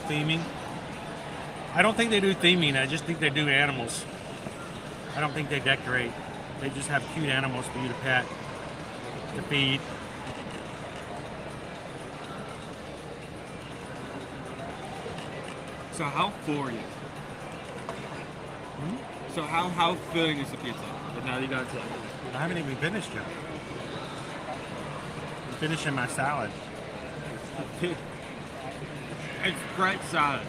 theming? I don't think they do theming. I just think they do animals. I don't think they decorate. They just have cute animals for you to pet, to feed. So how full are you? So how filling is the pizza? But now you got to. I haven't even finished yet. I'm finishing my salad. It's bread salad.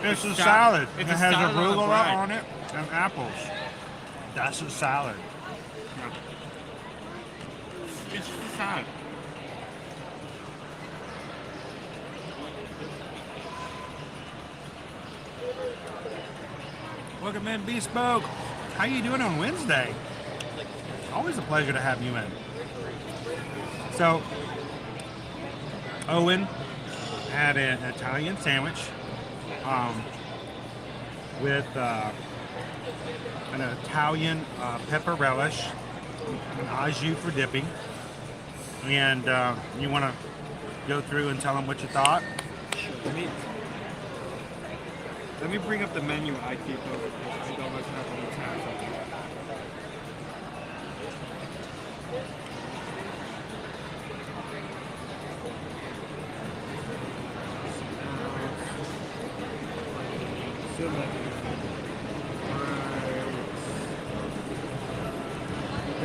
It's a salad. It's It a has salad on arugula bread. on it and apples. That's a salad. It's just a salad. Welcome in, Bespoke. How you doing on Wednesday? Always a pleasure to have you in. So, Owen had an Italian sandwich with an Italian pepper relish, an au jus for dipping. And you want to go through and tell them what you thought? Let me bring up the menu I keep over because I don't like to have any tabs open.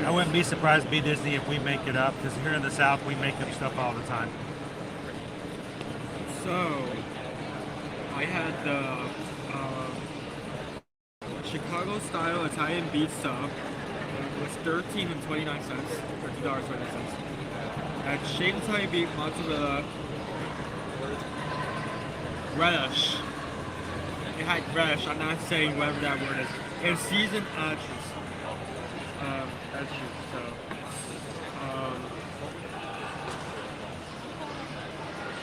I wouldn't be surprised, B Disney, if we make it up, because here in the South we make up stuff all the time. So, I had the Chicago-style Italian beef sub. It was $13.29, or $2.29. I had shaved Italian beef, mozzarella, relish. It had relish. I'm not saying whatever that word is. And seasoned edges.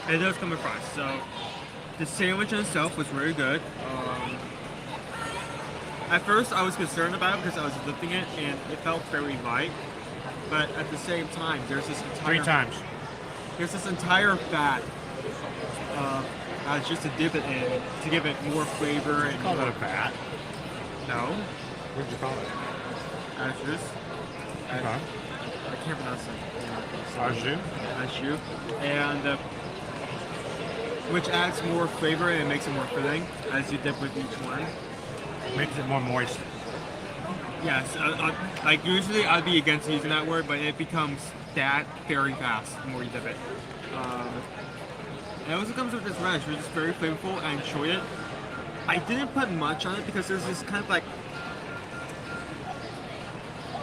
It does come with fries. So the sandwich itself was really good. At first I was concerned about it because I was lifting it and it felt very light. But at the same time, there's this entire 3 times. There's this entire fat just to dip it in to give it more flavor and Call more, that a bat. No. What did you call it? Ashes. Okay. I can't pronounce it. Au jus? Ashu. And which adds more flavor and makes it more filling as you dip with each one. Makes it more moist. Yes, like usually I'd be against using that word, but it becomes that very fast the more you dip it. It also comes with this relish, which is very flavorful. I enjoyed it. I didn't put much on it because there's this kind of like,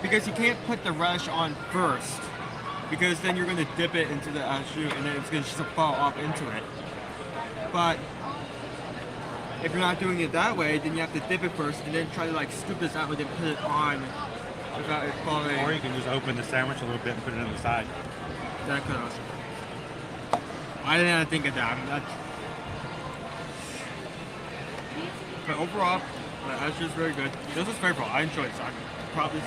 because you can't put the relish on first, because then you're going to dip it into the ashu and then it's going to just fall off into it. But if you're not doing it that way, then you have to dip it first and then try to like scoop this out and then put it on without it falling. Or you can just open the sandwich a little bit and put it on the side. That could also. I didn't think of that. But overall, the ashu is very good. This was flavorful. I enjoyed it. So I probably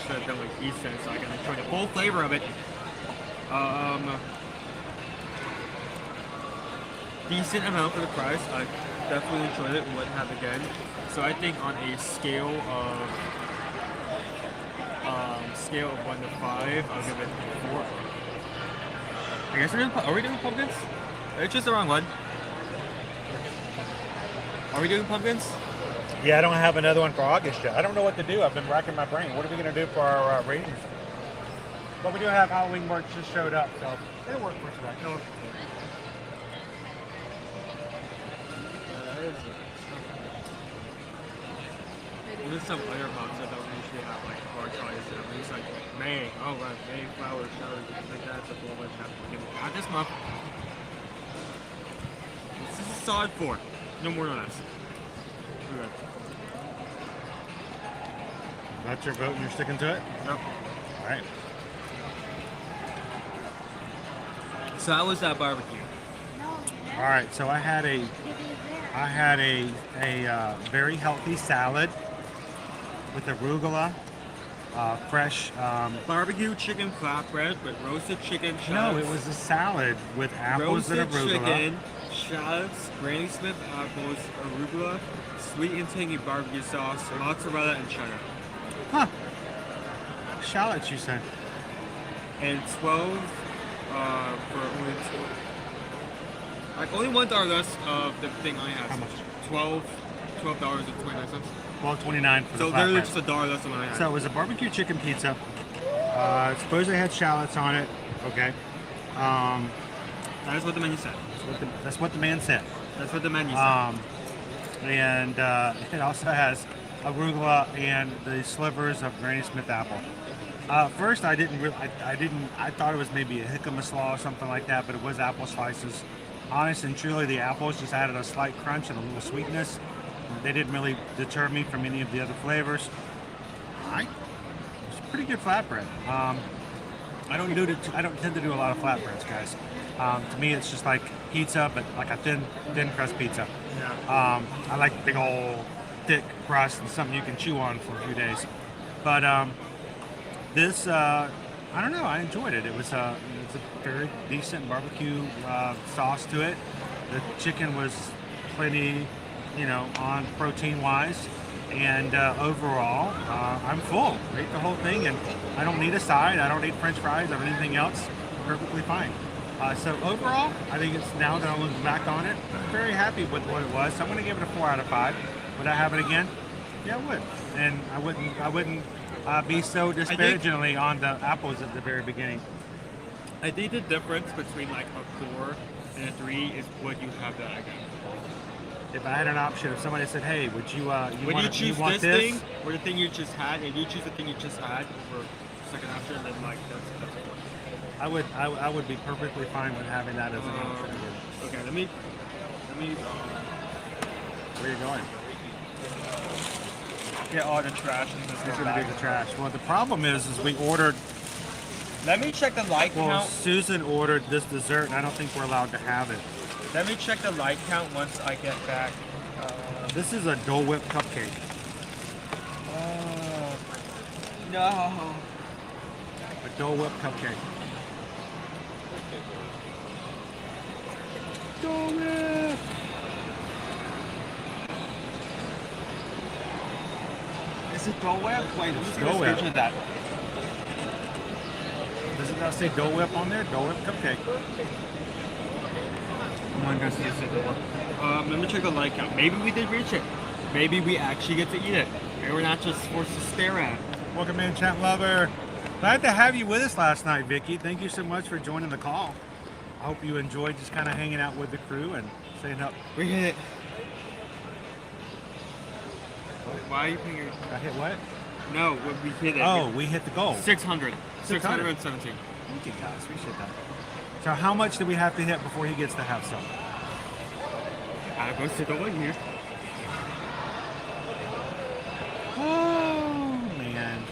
should have done like East End so I can enjoy the full flavor of it. Decent amount for the price. I definitely enjoyed it and wouldn't have it again. So I think on a scale of 1 to 5, I'll give it 4. I guess are we doing pumpkins? It's just the wrong one. Are we doing pumpkins? Yeah, I don't have another one for August yet. I don't know what to do. I've been racking my brain. What are we going to do for our ratings? But we do have Halloween merch just showed up, so it'll work for today. It'll work for today. There's some other boxes that don't usually have like bar charts in them. It's like May, oh right, May flowers, showers, things like that. It's a full bunch of not this month. This is a solid 4. No more, no less. Okay. That's your vote and you're sticking to it? Yep. All right. So how was that barbecue? All right, so I had a very healthy salad with arugula, fresh. Barbecue chicken flatbread with roasted chicken. No, shallots, it was a salad with apples and roasted arugula. chicken, shallots, Granny Smith apples, arugula, sweet and tangy barbecue sauce, mozzarella, and cheddar. Huh? Shallots, you said? And 12 for only like only $1 less of the thing I had. How much? $12.29. $12.29 for the So literally flatbread. just $1 less than what I had. So it was a barbecue chicken pizza. Supposedly had shallots on it. Okay. That is what the menu said. That's what the man said. That's what the menu said. And it also has arugula and the slivers of Granny Smith apple. First, I thought it was maybe a jicama slaw or something like that, but it was apple slices. Honest and truly, the apples just added a slight crunch and a little sweetness. They didn't really deter me from any of the other flavors. It's a pretty good flatbread. I don't tend to do a lot of flatbreads, guys. To me, it's just like pizza, but like a thin crust pizza. Yeah. I like big old thick crust and something you can chew on for a few days. But this, I don't know, I enjoyed it. It was a very decent barbecue sauce to it. The chicken was plenty, on protein-wise. And overall, I'm full. Ate the whole thing, and I don't need a side. I don't need French fries or anything else. Perfectly fine. So overall, I think it's now that I look back on it, I'm very happy with what it was. So I'm going to give it a 4 out of 5. Would I have it again? Yeah, I would. And I wouldn't be so disparagingly on the apples at the very beginning. I think the difference between like a 4 and a 3 is what you have that again. If I had an option, if somebody said, "Hey, would you choose want this thing or the thing you just had?" and you choose the thing you just had for second option, then like that's cool. I would be perfectly fine with having that as an option. Okay, let me. Where are you going? Get all the trash in this He's little gonna bag. do the trash. Well, the problem is we ordered. Let me check the light Well, count. Susan ordered this dessert, and I don't think we're allowed to have it. Let me check the light count once I get back. This is a Dole Whip cupcake. No. A Dole Whip cupcake. Dole Whip. it Dole Whip? Wait, let me see Dole the Whip. description of that. Does it not say Dole Whip on there? Dole Whip cupcake. Oh my gosh, this is Dole Whip. Let me check the like count. Maybe we did reach it. Maybe we actually get to eat it. Maybe we're not just forced to stare at it. Welcome in, chat lover. Glad to have you with us last night, Vicky. Thank you so much for joining the call. I hope you enjoyed just kind of hanging out with the crew and saying up. We hit it. Why are you putting your... I hit what? No, we hit it. Oh, we hit the goal. 600. 617. Thank you guys. Appreciate that. So how much do we have to hit before he gets to have some? I go sit over here. Oh, man.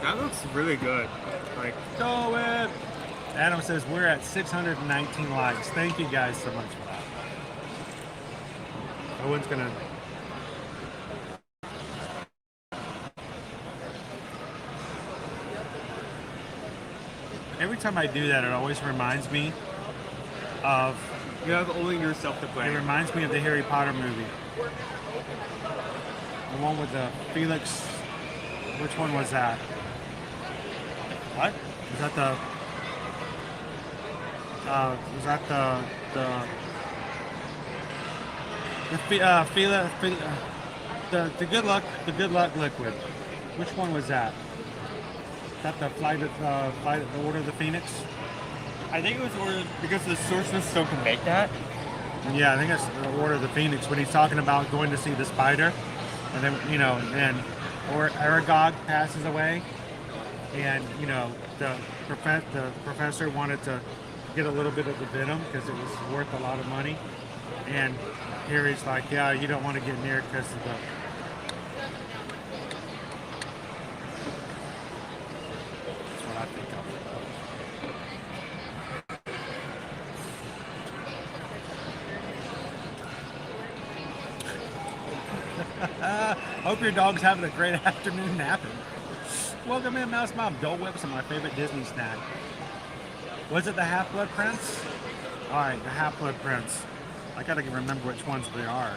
That looks really good. Like, Go it. Adam says we're at 619 likes. Thank you guys so much for that. Owen's gonna. Every time I do that, it always reminds me of. you have only yourself to It blame. reminds me of the Harry Potter movie. The one with the Felix. Which one was that? What? Was that the? Was that the good luck liquid? Which one was that? Is that the flight of the Order of the Phoenix? I think it was ordered because the Sorcerer's Stone can make that. Yeah, I think it's the Order of the Phoenix when he's talking about going to see the spider, and then or Aragog passes away, and the professor wanted to get a little bit of the venom because it was worth a lot of money, and Harry's like, yeah, you don't want to get near it because of the. That's what I think of. Hope your dog's having a great afternoon napping. Welcome in, Mouse Mom. Dole Whips are my favorite Disney snack. Was it the Half-Blood Prince? All right, the Half-Blood Prince. I gotta remember which ones they are.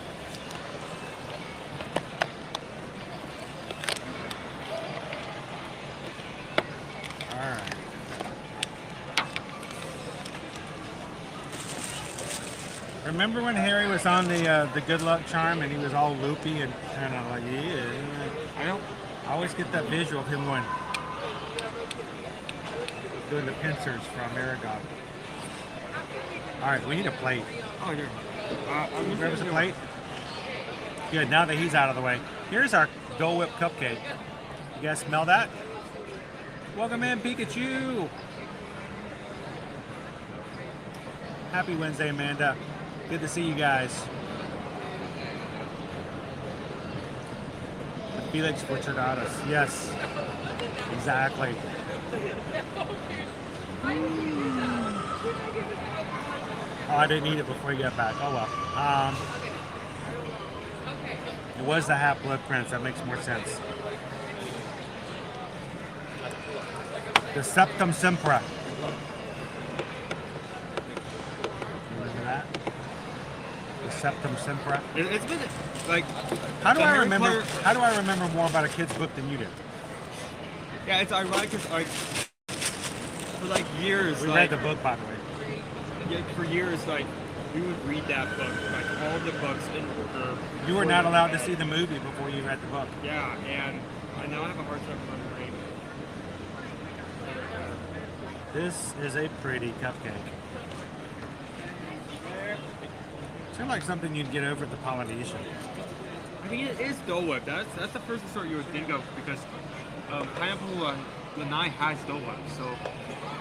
All right. Remember when Harry was on the good luck charm and he was all loopy and kind of like, yeah. I always get that visual of him doing the pincers from Aragog. All right, we need a plate. Oh, here. Grab us a plate. Good. Now that he's out of the way, here's our Dole Whip cupcake. You guys smell that? Welcome in, Pikachu. Happy Wednesday, Amanda. Good to see you guys. Felix Fortunatus. Yes, exactly. Oh, I didn't eat it before you got back. Oh well. It was the Half-Blood Prince. That makes more sense. The Septum Sempra. Remember that? The Septum Sempra. It's been like. How do the I Harry remember? Potter- How do I remember more about a kid's book than you do? Yeah, it's ironic because like for like years, We like read the book, by the way. yeah, for years, like we would read that book, like all the books in order. You were not allowed to see the movie before you read the book. Yeah, and I now have a hard time remembering. This is a pretty cupcake. Seems like something you'd get over at the Polynesian. I think it is Dole Whip. That's the first sort you would think of because Pineapple Lanai has Dole Whip, so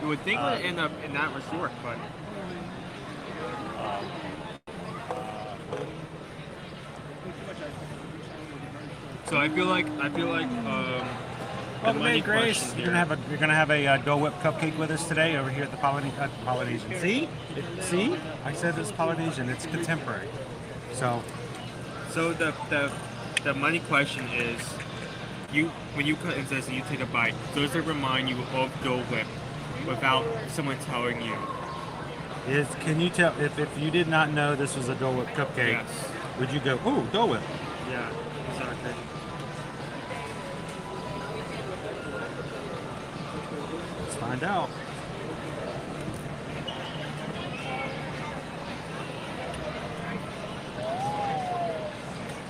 you would think it would end up in that resort, but. So I feel like Welcome in, Grace. You're gonna have a Dole Whip cupcake with us today over here at the Polynesian. See, I said it's Polynesian. It's contemporary. So the money question is, when you cut this and you take a bite, does it remind you of Dole Whip without someone telling you? can you tell if you did not know this was a Dole Whip cupcake? Yes. Would you go, ooh, Dole Whip? Yeah. find out.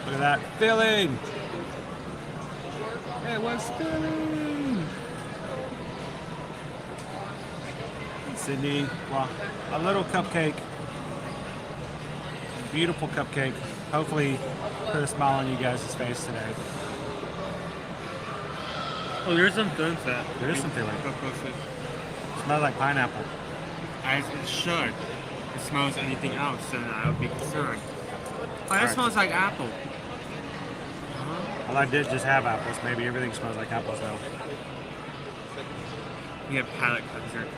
Look at that filling. It was filling. Sydney, well, a little cupcake. Beautiful cupcake. Hopefully put a smile on you guys' face today. Oh, there's some filling to that. There is some filling. It Smells like pineapple. as it should. If it smells anything else, then I would be concerned. Oh, that Alright. smells like apple. Well, I did just have apples. Maybe everything smells like apples though. You have palate cleanser.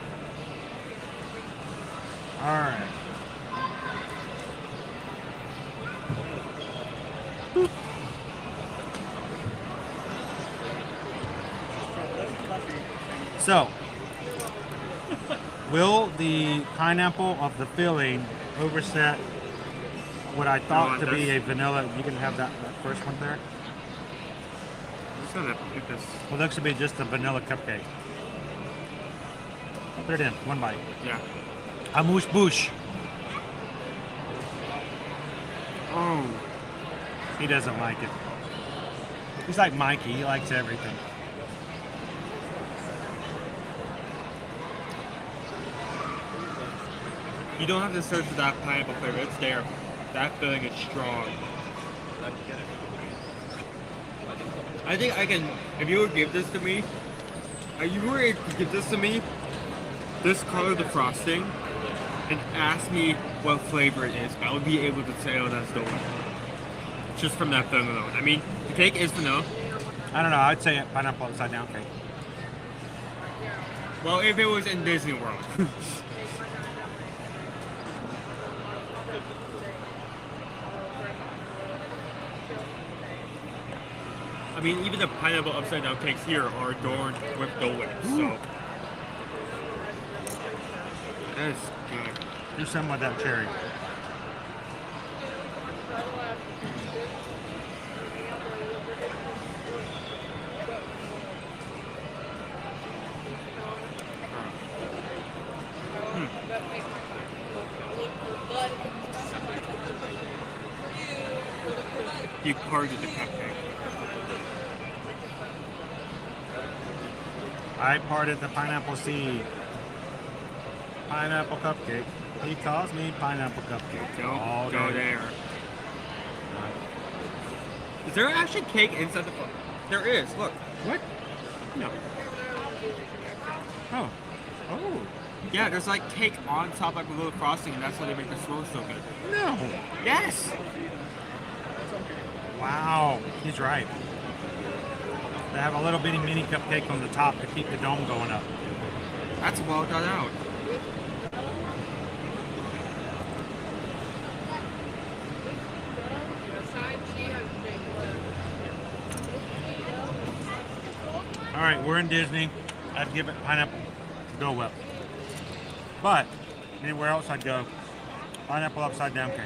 All right. So, will the pineapple of the filling overset what I thought No, to be that's- a vanilla? You can have that first one there. I'm just gonna pick this. Well, that should be just a vanilla cupcake. Put it in, one bite. Yeah. Amuse bouche. Oh. He doesn't like it. He's like Mikey. He likes everything. You don't have to search for that pineapple flavor. It's there. That filling is strong. I think I can. If you would give this to me, you were able to give this to me, this color, the frosting, and ask me what flavor it is, I would be able to say, oh, that's the one. Just from that filling alone. I mean, the cake is vanilla. I don't know. I'd say pineapple upside down cake. Well, if it was in Disney World. I mean, even the pineapple upside down cakes here are adorned with Dole Whips, so. That's good. Do some with that cherry. You parted the cupcake. I parted the pineapple seed. Pineapple cupcake. He calls me pineapple cupcake. all Don't go day. there. Is there actually cake inside the book? There is, look. What? No. Oh. Oh. Yeah, there's like cake on top, like a little frosting, and that's why they make the swirl so good. No. Yes! Wow. He's right. They have a little bitty mini cupcake on the top to keep the dome going up. That's well done out. All right, we're in Disney. I'd give it pineapple Dole Whip. But anywhere else I'd go pineapple upside down cake.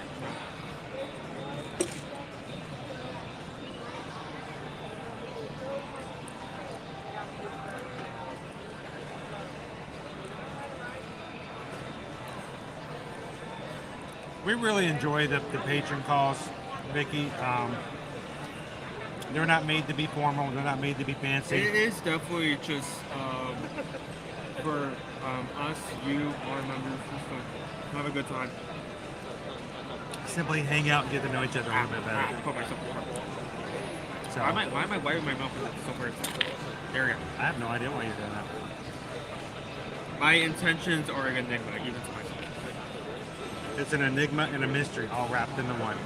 We really enjoy the patron calls, Vicky. They're not made to be formal. They're not made to be fancy. It is definitely just for us, you, our members, just to have a good time. Simply hang out and get to know each other a little bit better. Put myself forward. So, Why am I wiping my mouth with that so first? There we go. I have no idea why you're doing that. My intentions are an enigma, even to myself. It's an enigma and a mystery all wrapped into one.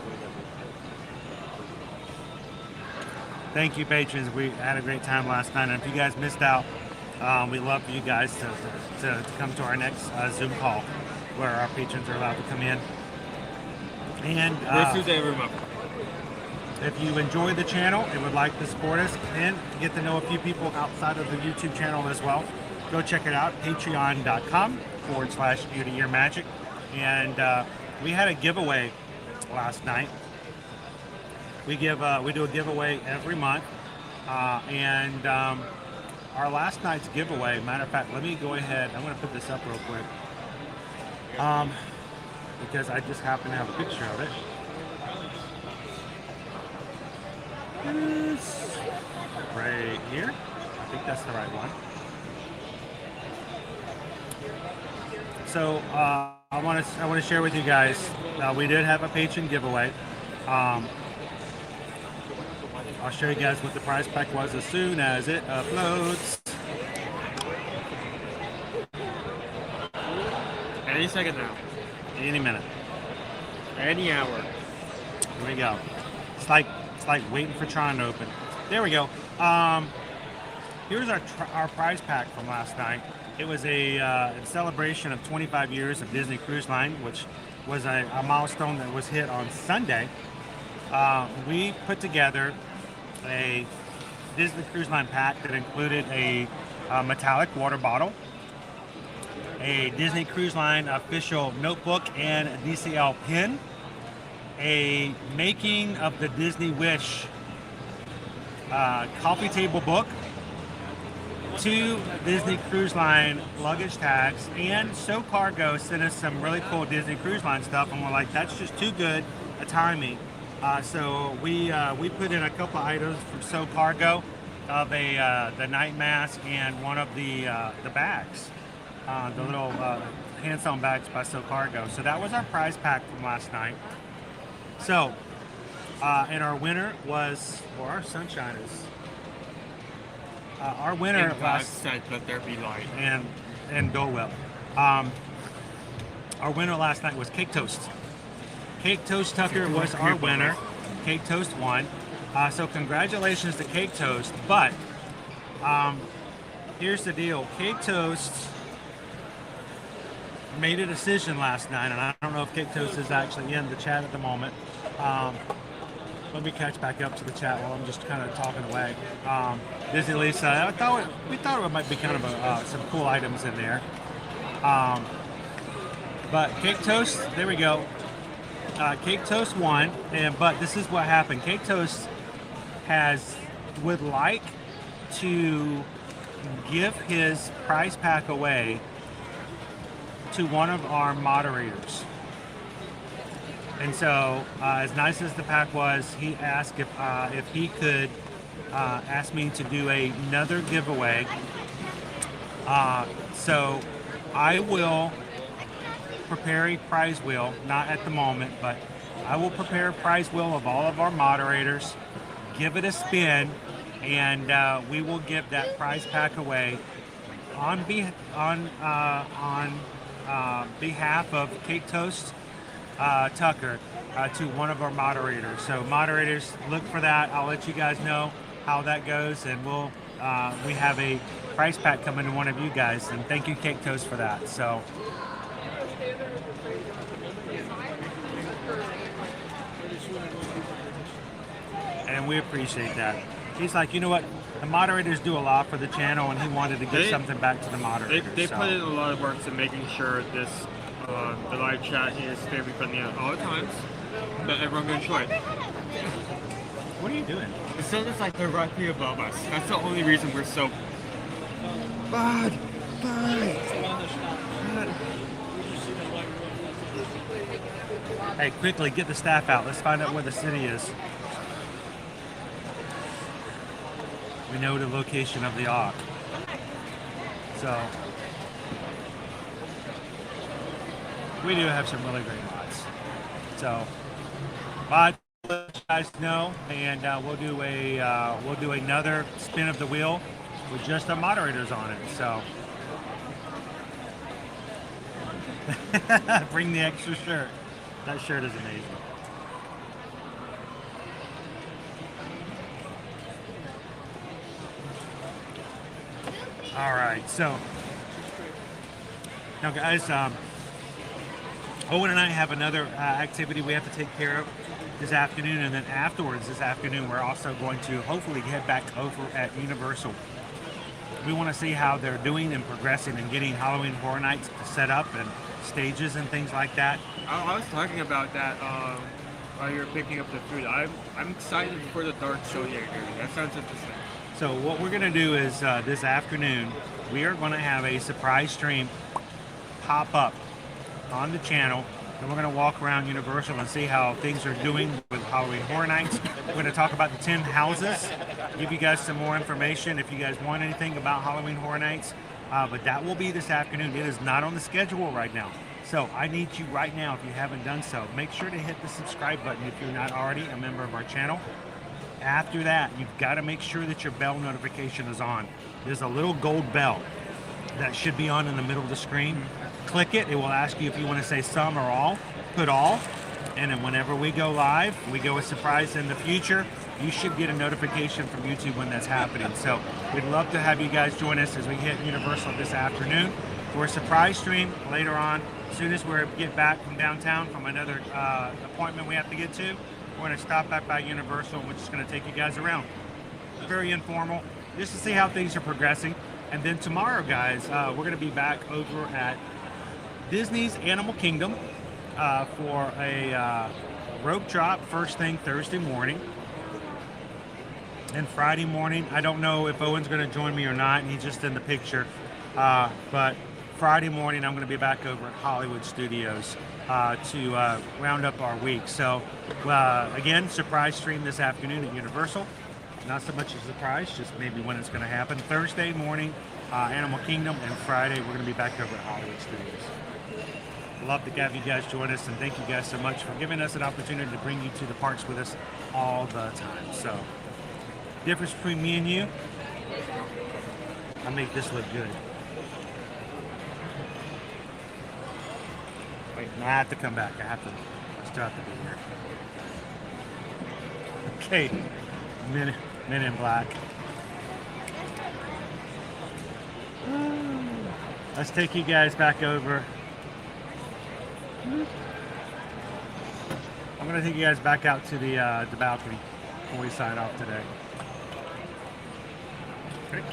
Thank you, patrons. We had a great time last night. And if you guys missed out, we'd love for you guys to come to our next Zoom call where our patrons are allowed to come in. And First Tuesday every month. if you enjoy the channel and would like to support us and get to know a few people outside of the YouTube channel as well, go check it out, patreon.com/ear-to-ear-magic. And we had a giveaway last night. We do a giveaway every month, and our last night's giveaway. Matter of fact, let me go ahead. I'm going to put this up real quick. Because I just happen to have a picture of it. It's right here. I think that's the right one. So I want to share with you guys. We did have a patron giveaway. I'll show you guys what the prize pack was as soon as it uploads. Any second now. Any minute. Any hour. Here we go. It's like waiting for Tron to open. There we go. Here's our prize pack from last night. It was a celebration of 25 years of Disney Cruise Line, which was a milestone that was hit on Sunday. We put together a Disney Cruise Line pack that included a metallic water bottle, a Disney Cruise Line official notebook and a DCL pin, a making of the Disney Wish coffee table book, 2 Disney Cruise Line luggage tags, and So Cargo sent us some really cool Disney Cruise Line stuff, and we're like, that's just too good a timing. So we put in a couple items from So Cargo of the night mask and one of the bags, the little hand-sewn bags by So Cargo. So that was our prize pack from last night. So, and our winner was, or our sunshine is, our winner last said, let there be light. and Dole Whip. Our winner last night was Cake Toast. Cake Toast Tucker was our winner. Cake Toast won. So congratulations to Cake Toast. But here's the deal. Cake Toast made a decision last night, and I don't know if Cake Toast is actually in the chat at the moment. Let me catch back up to the chat while I'm just kind of talking away. Disney Lisa, we thought it might be kind of some cool items in there. But Cake Toast, there we go. Cake Toast won, but this is what happened. Cake Toast would like to give his prize pack away to one of our moderators. And so, as nice as the pack was, he asked if he could ask me to do another giveaway. So I will prepare a prize wheel, not at the moment, but I will prepare a prize wheel of all of our moderators, give it a spin, and we will give that prize pack away on behalf of Cake Toast Tucker to one of our moderators. So moderators, look for that. I'll let you guys know how that goes, and we have a prize pack coming to one of you guys, and thank you Cake Toast for that. So and we appreciate that. He's like, you know what, the moderators do a lot for the channel, and he wanted to give something back to the moderators. They put in a lot of work to making sure this the live chat is family friendly at all times, that everyone can enjoy it. What are you doing? It's so it's like directly above us. That's the only reason we're so bad. Hey, quickly, get the staff out. Let's find out where the city is. We know the location of the Ark. So, we do have some really great mods. So, I'll let you guys know, and we'll do another spin of the wheel with just the moderators on it. So, bring the extra shirt. That shirt is amazing. All right, so now guys, Owen and I have another activity we have to take care of this afternoon, and then afterwards this afternoon we're also going to hopefully head back over at Universal. We want to see how they're doing and progressing and getting Halloween Horror Nights set up and stages and things like that. I was talking about that while you were picking up the food. I'm excited for the Dark Zodiac area. That sounds interesting. So what we're gonna do is this afternoon, we are gonna have a surprise stream pop up on the channel, and we're gonna walk around Universal and see how things are doing with Halloween Horror Nights. We're gonna talk about the 10 houses, give you guys some more information if you guys want anything about Halloween Horror Nights. But that will be this afternoon. It is not on the schedule right now. So I need you right now, if you haven't done so, make sure to hit the subscribe button if you're not already a member of our channel. After that, you've got to make sure that your bell notification is on. There's a little gold bell that should be on in the middle of the screen. Click it. It will ask you if you want to say some or all. Put all. And then whenever we go live, we go a surprise in the future, you should get a notification from YouTube when that's happening. So we'd love to have you guys join us as we hit Universal this afternoon for a surprise stream later on. As soon as we get back from downtown from another appointment we have to get to, we're going to stop back by Universal and we're just going to take you guys around. Very informal, just to see how things are progressing. And then tomorrow, guys, we're going to be back over at Disney's Animal Kingdom for a rope drop first thing Thursday morning. And Friday morning, I don't know if Owen's going to join me or not, and he's just in the picture. But Friday morning, I'm going to be back over at Hollywood Studios to round up our week. So, again, surprise stream this afternoon at Universal. Not so much a surprise, just maybe when it's going to happen. Thursday morning, Animal Kingdom, and Friday, we're going to be back over at Hollywood Studios. Love to have you guys join us, and thank you guys so much for giving us an opportunity to bring you to the parks with us all the time. So, difference between me and you, I make this look good. Wait, no, I have to come back. I still have to be here. Okay, Men in Black. Let's take you guys back over. I'm gonna take you guys back out to the balcony before we sign off today. Okay.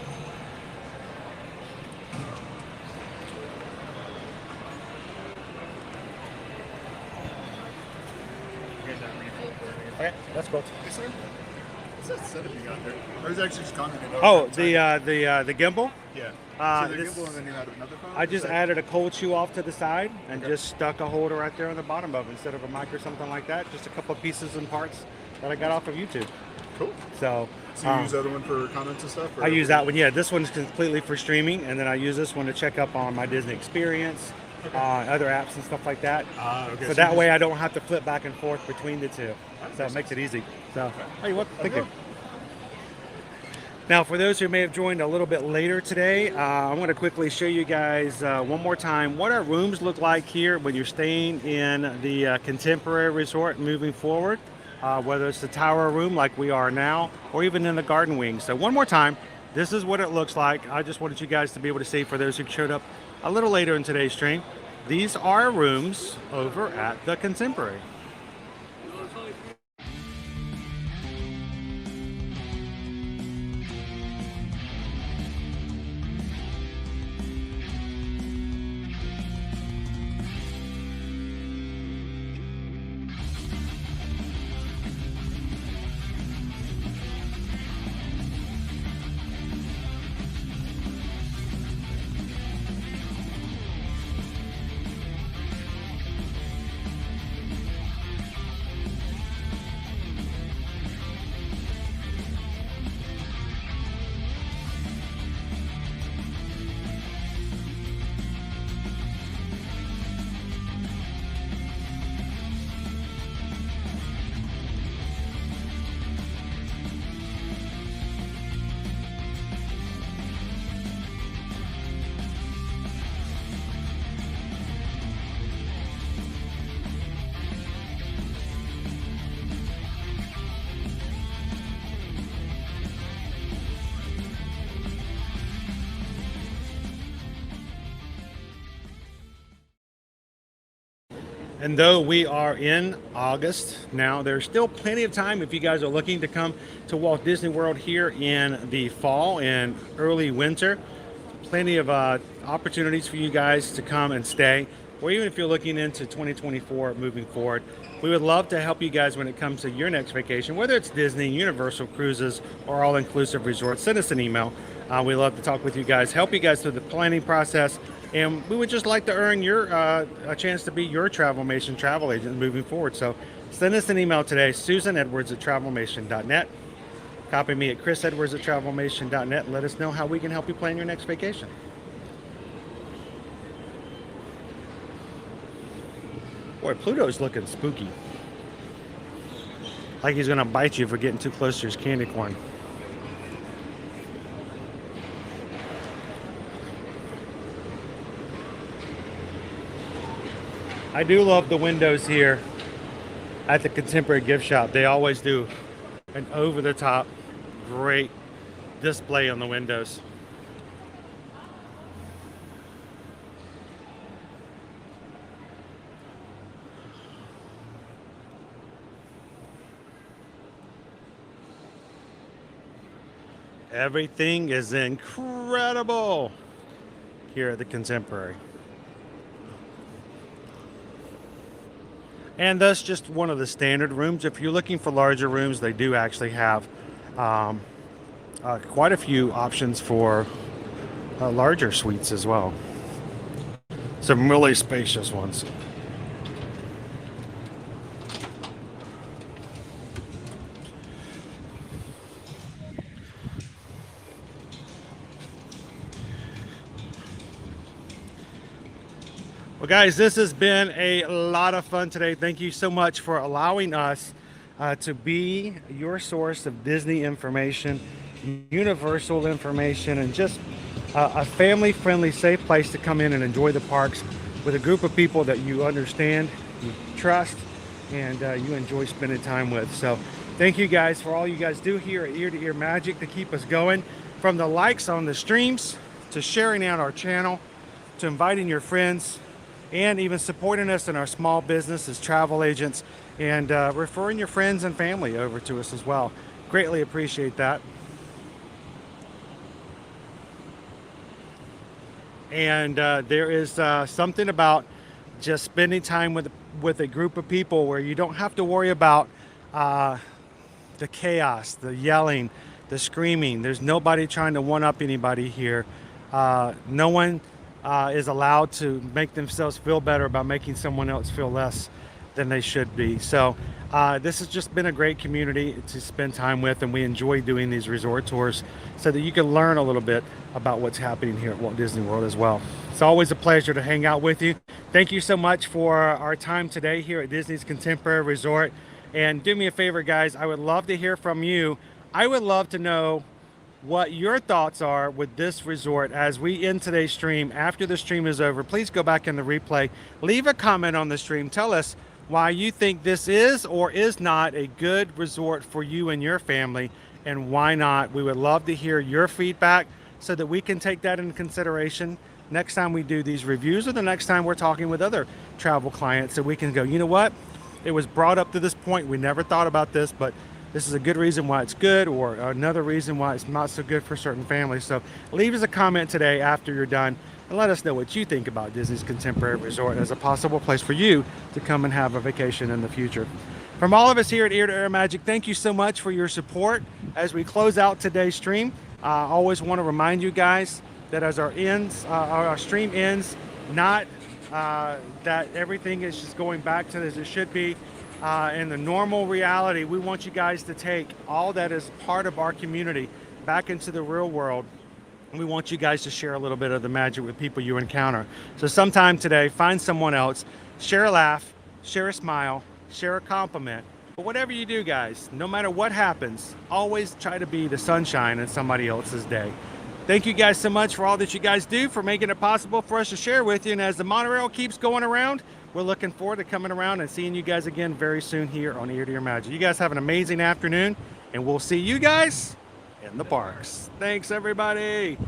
Okay, that's cool. Yes, sir. What's that setup you got there? I was actually just commenting. Oh, the gimbal. Yeah. So the this- gimbal and then you had another phone? I just added a cold shoe off to the side and just stuck a holder right there on the bottom of it instead of a mic or something like that. Just a couple of pieces and parts that I got off of YouTube. Cool. So you use the other one for comments and stuff? Or? I use that one. Yeah, this one's completely for streaming, and then I use this one to check up on my Disney experience, other apps and stuff like that. Okay. So that way I don't have to flip back and forth between the two. So it makes it easy. So, hey, what? Thank you. Now, for those who may have joined a little bit later today, I'm going to quickly show you guys one more time what our rooms look like here when you're staying in the Contemporary Resort moving forward, whether it's the tower room like we are now, or even in the garden wing. So one more time, this is what it looks like. I just wanted you guys to be able to see for those who showed up a little later in today's stream. These are rooms over at the Contemporary. And though we are in August now, there's still plenty of time if you guys are looking to come to Walt Disney World here in the fall and early winter. Plenty of opportunities for you guys to come and stay. or even if you're looking into 2024 moving forward, we would love to help you guys when it comes to your next vacation, whether it's Disney, Universal Cruises, or all-inclusive resorts. Send us an email. We love to talk with you guys, help you guys through the planning process, and we would just like to earn your a chance to be your Travelmation travel agent moving forward. So send us an email today, susanedwards@travelmation.net. Copy me at chrisedwards@travelmation.net and let us know how we can help you plan your next vacation. Boy, Pluto's looking spooky. Like he's gonna bite you for getting too close to his candy corn. I do love the windows here at the Contemporary gift shop. They always do an over-the-top great display on the windows. Everything is incredible here at the Contemporary. And that's just one of the standard rooms. If you're looking for larger rooms, they do actually have quite a few options for larger suites as well. Some really spacious ones. Well, guys, this has been a lot of fun today. Thank you so much for allowing us to be your source of Disney information, Universal information, and just a family-friendly, safe place to come in and enjoy the parks with a group of people that you understand, you trust, and you enjoy spending time with. So thank you guys for all you guys do here at Ear to Ear Magic to keep us going. From the likes on the streams, to sharing out our channel, to inviting your friends, and even supporting us in our small business as travel agents, and referring your friends and family over to us as well. Greatly appreciate that. And there is something about just spending time with a group of people where you don't have to worry about the chaos, the yelling, the screaming. There's nobody trying to one-up anybody here. No one is allowed to make themselves feel better about making someone else feel less than they should be. So this has just been a great community to spend time with, and we enjoy doing these resort tours so that you can learn a little bit about what's happening here at Walt Disney World as well. It's always a pleasure to hang out with you. Thank you so much for our time today here at Disney's Contemporary Resort. And do me a favor, guys, I would love to hear from you. I would love to know what your thoughts are with this resort as we end today's stream. After the stream is over, please go back in the replay, leave a comment on the stream, tell us why you think this is or is not a good resort for you and your family, and why not. We would love to hear your feedback so that we can take that into consideration next time we do these reviews, or the next time we're talking with other travel clients, so we can go, you know what, it was brought up to this point, we never thought about this, but this is a good reason why it's good, or another reason why it's not so good for certain families. So leave us a comment today after you're done and let us know what you think about Disney's Contemporary Resort as a possible place for you to come and have a vacation in the future. From all of us here at Ear to Ear Magic, thank you so much for your support as we close out today's stream. I always want to remind you guys that as our stream ends, not that everything is just going back to as it should be. In the normal reality, we want you guys to take all that is part of our community back into the real world. And we want you guys to share a little bit of the magic with people you encounter. So sometime today, find someone else, share a laugh, share a smile, share a compliment. But whatever you do, guys, no matter what happens, always try to be the sunshine in somebody else's day. Thank you guys so much for all that you guys do, for making it possible for us to share with you. And as the monorail keeps going around, we're looking forward to coming around and seeing you guys again very soon here on Ear to Ear Magic. You guys have an amazing afternoon, and we'll see you guys in the parks. Thanks, everybody.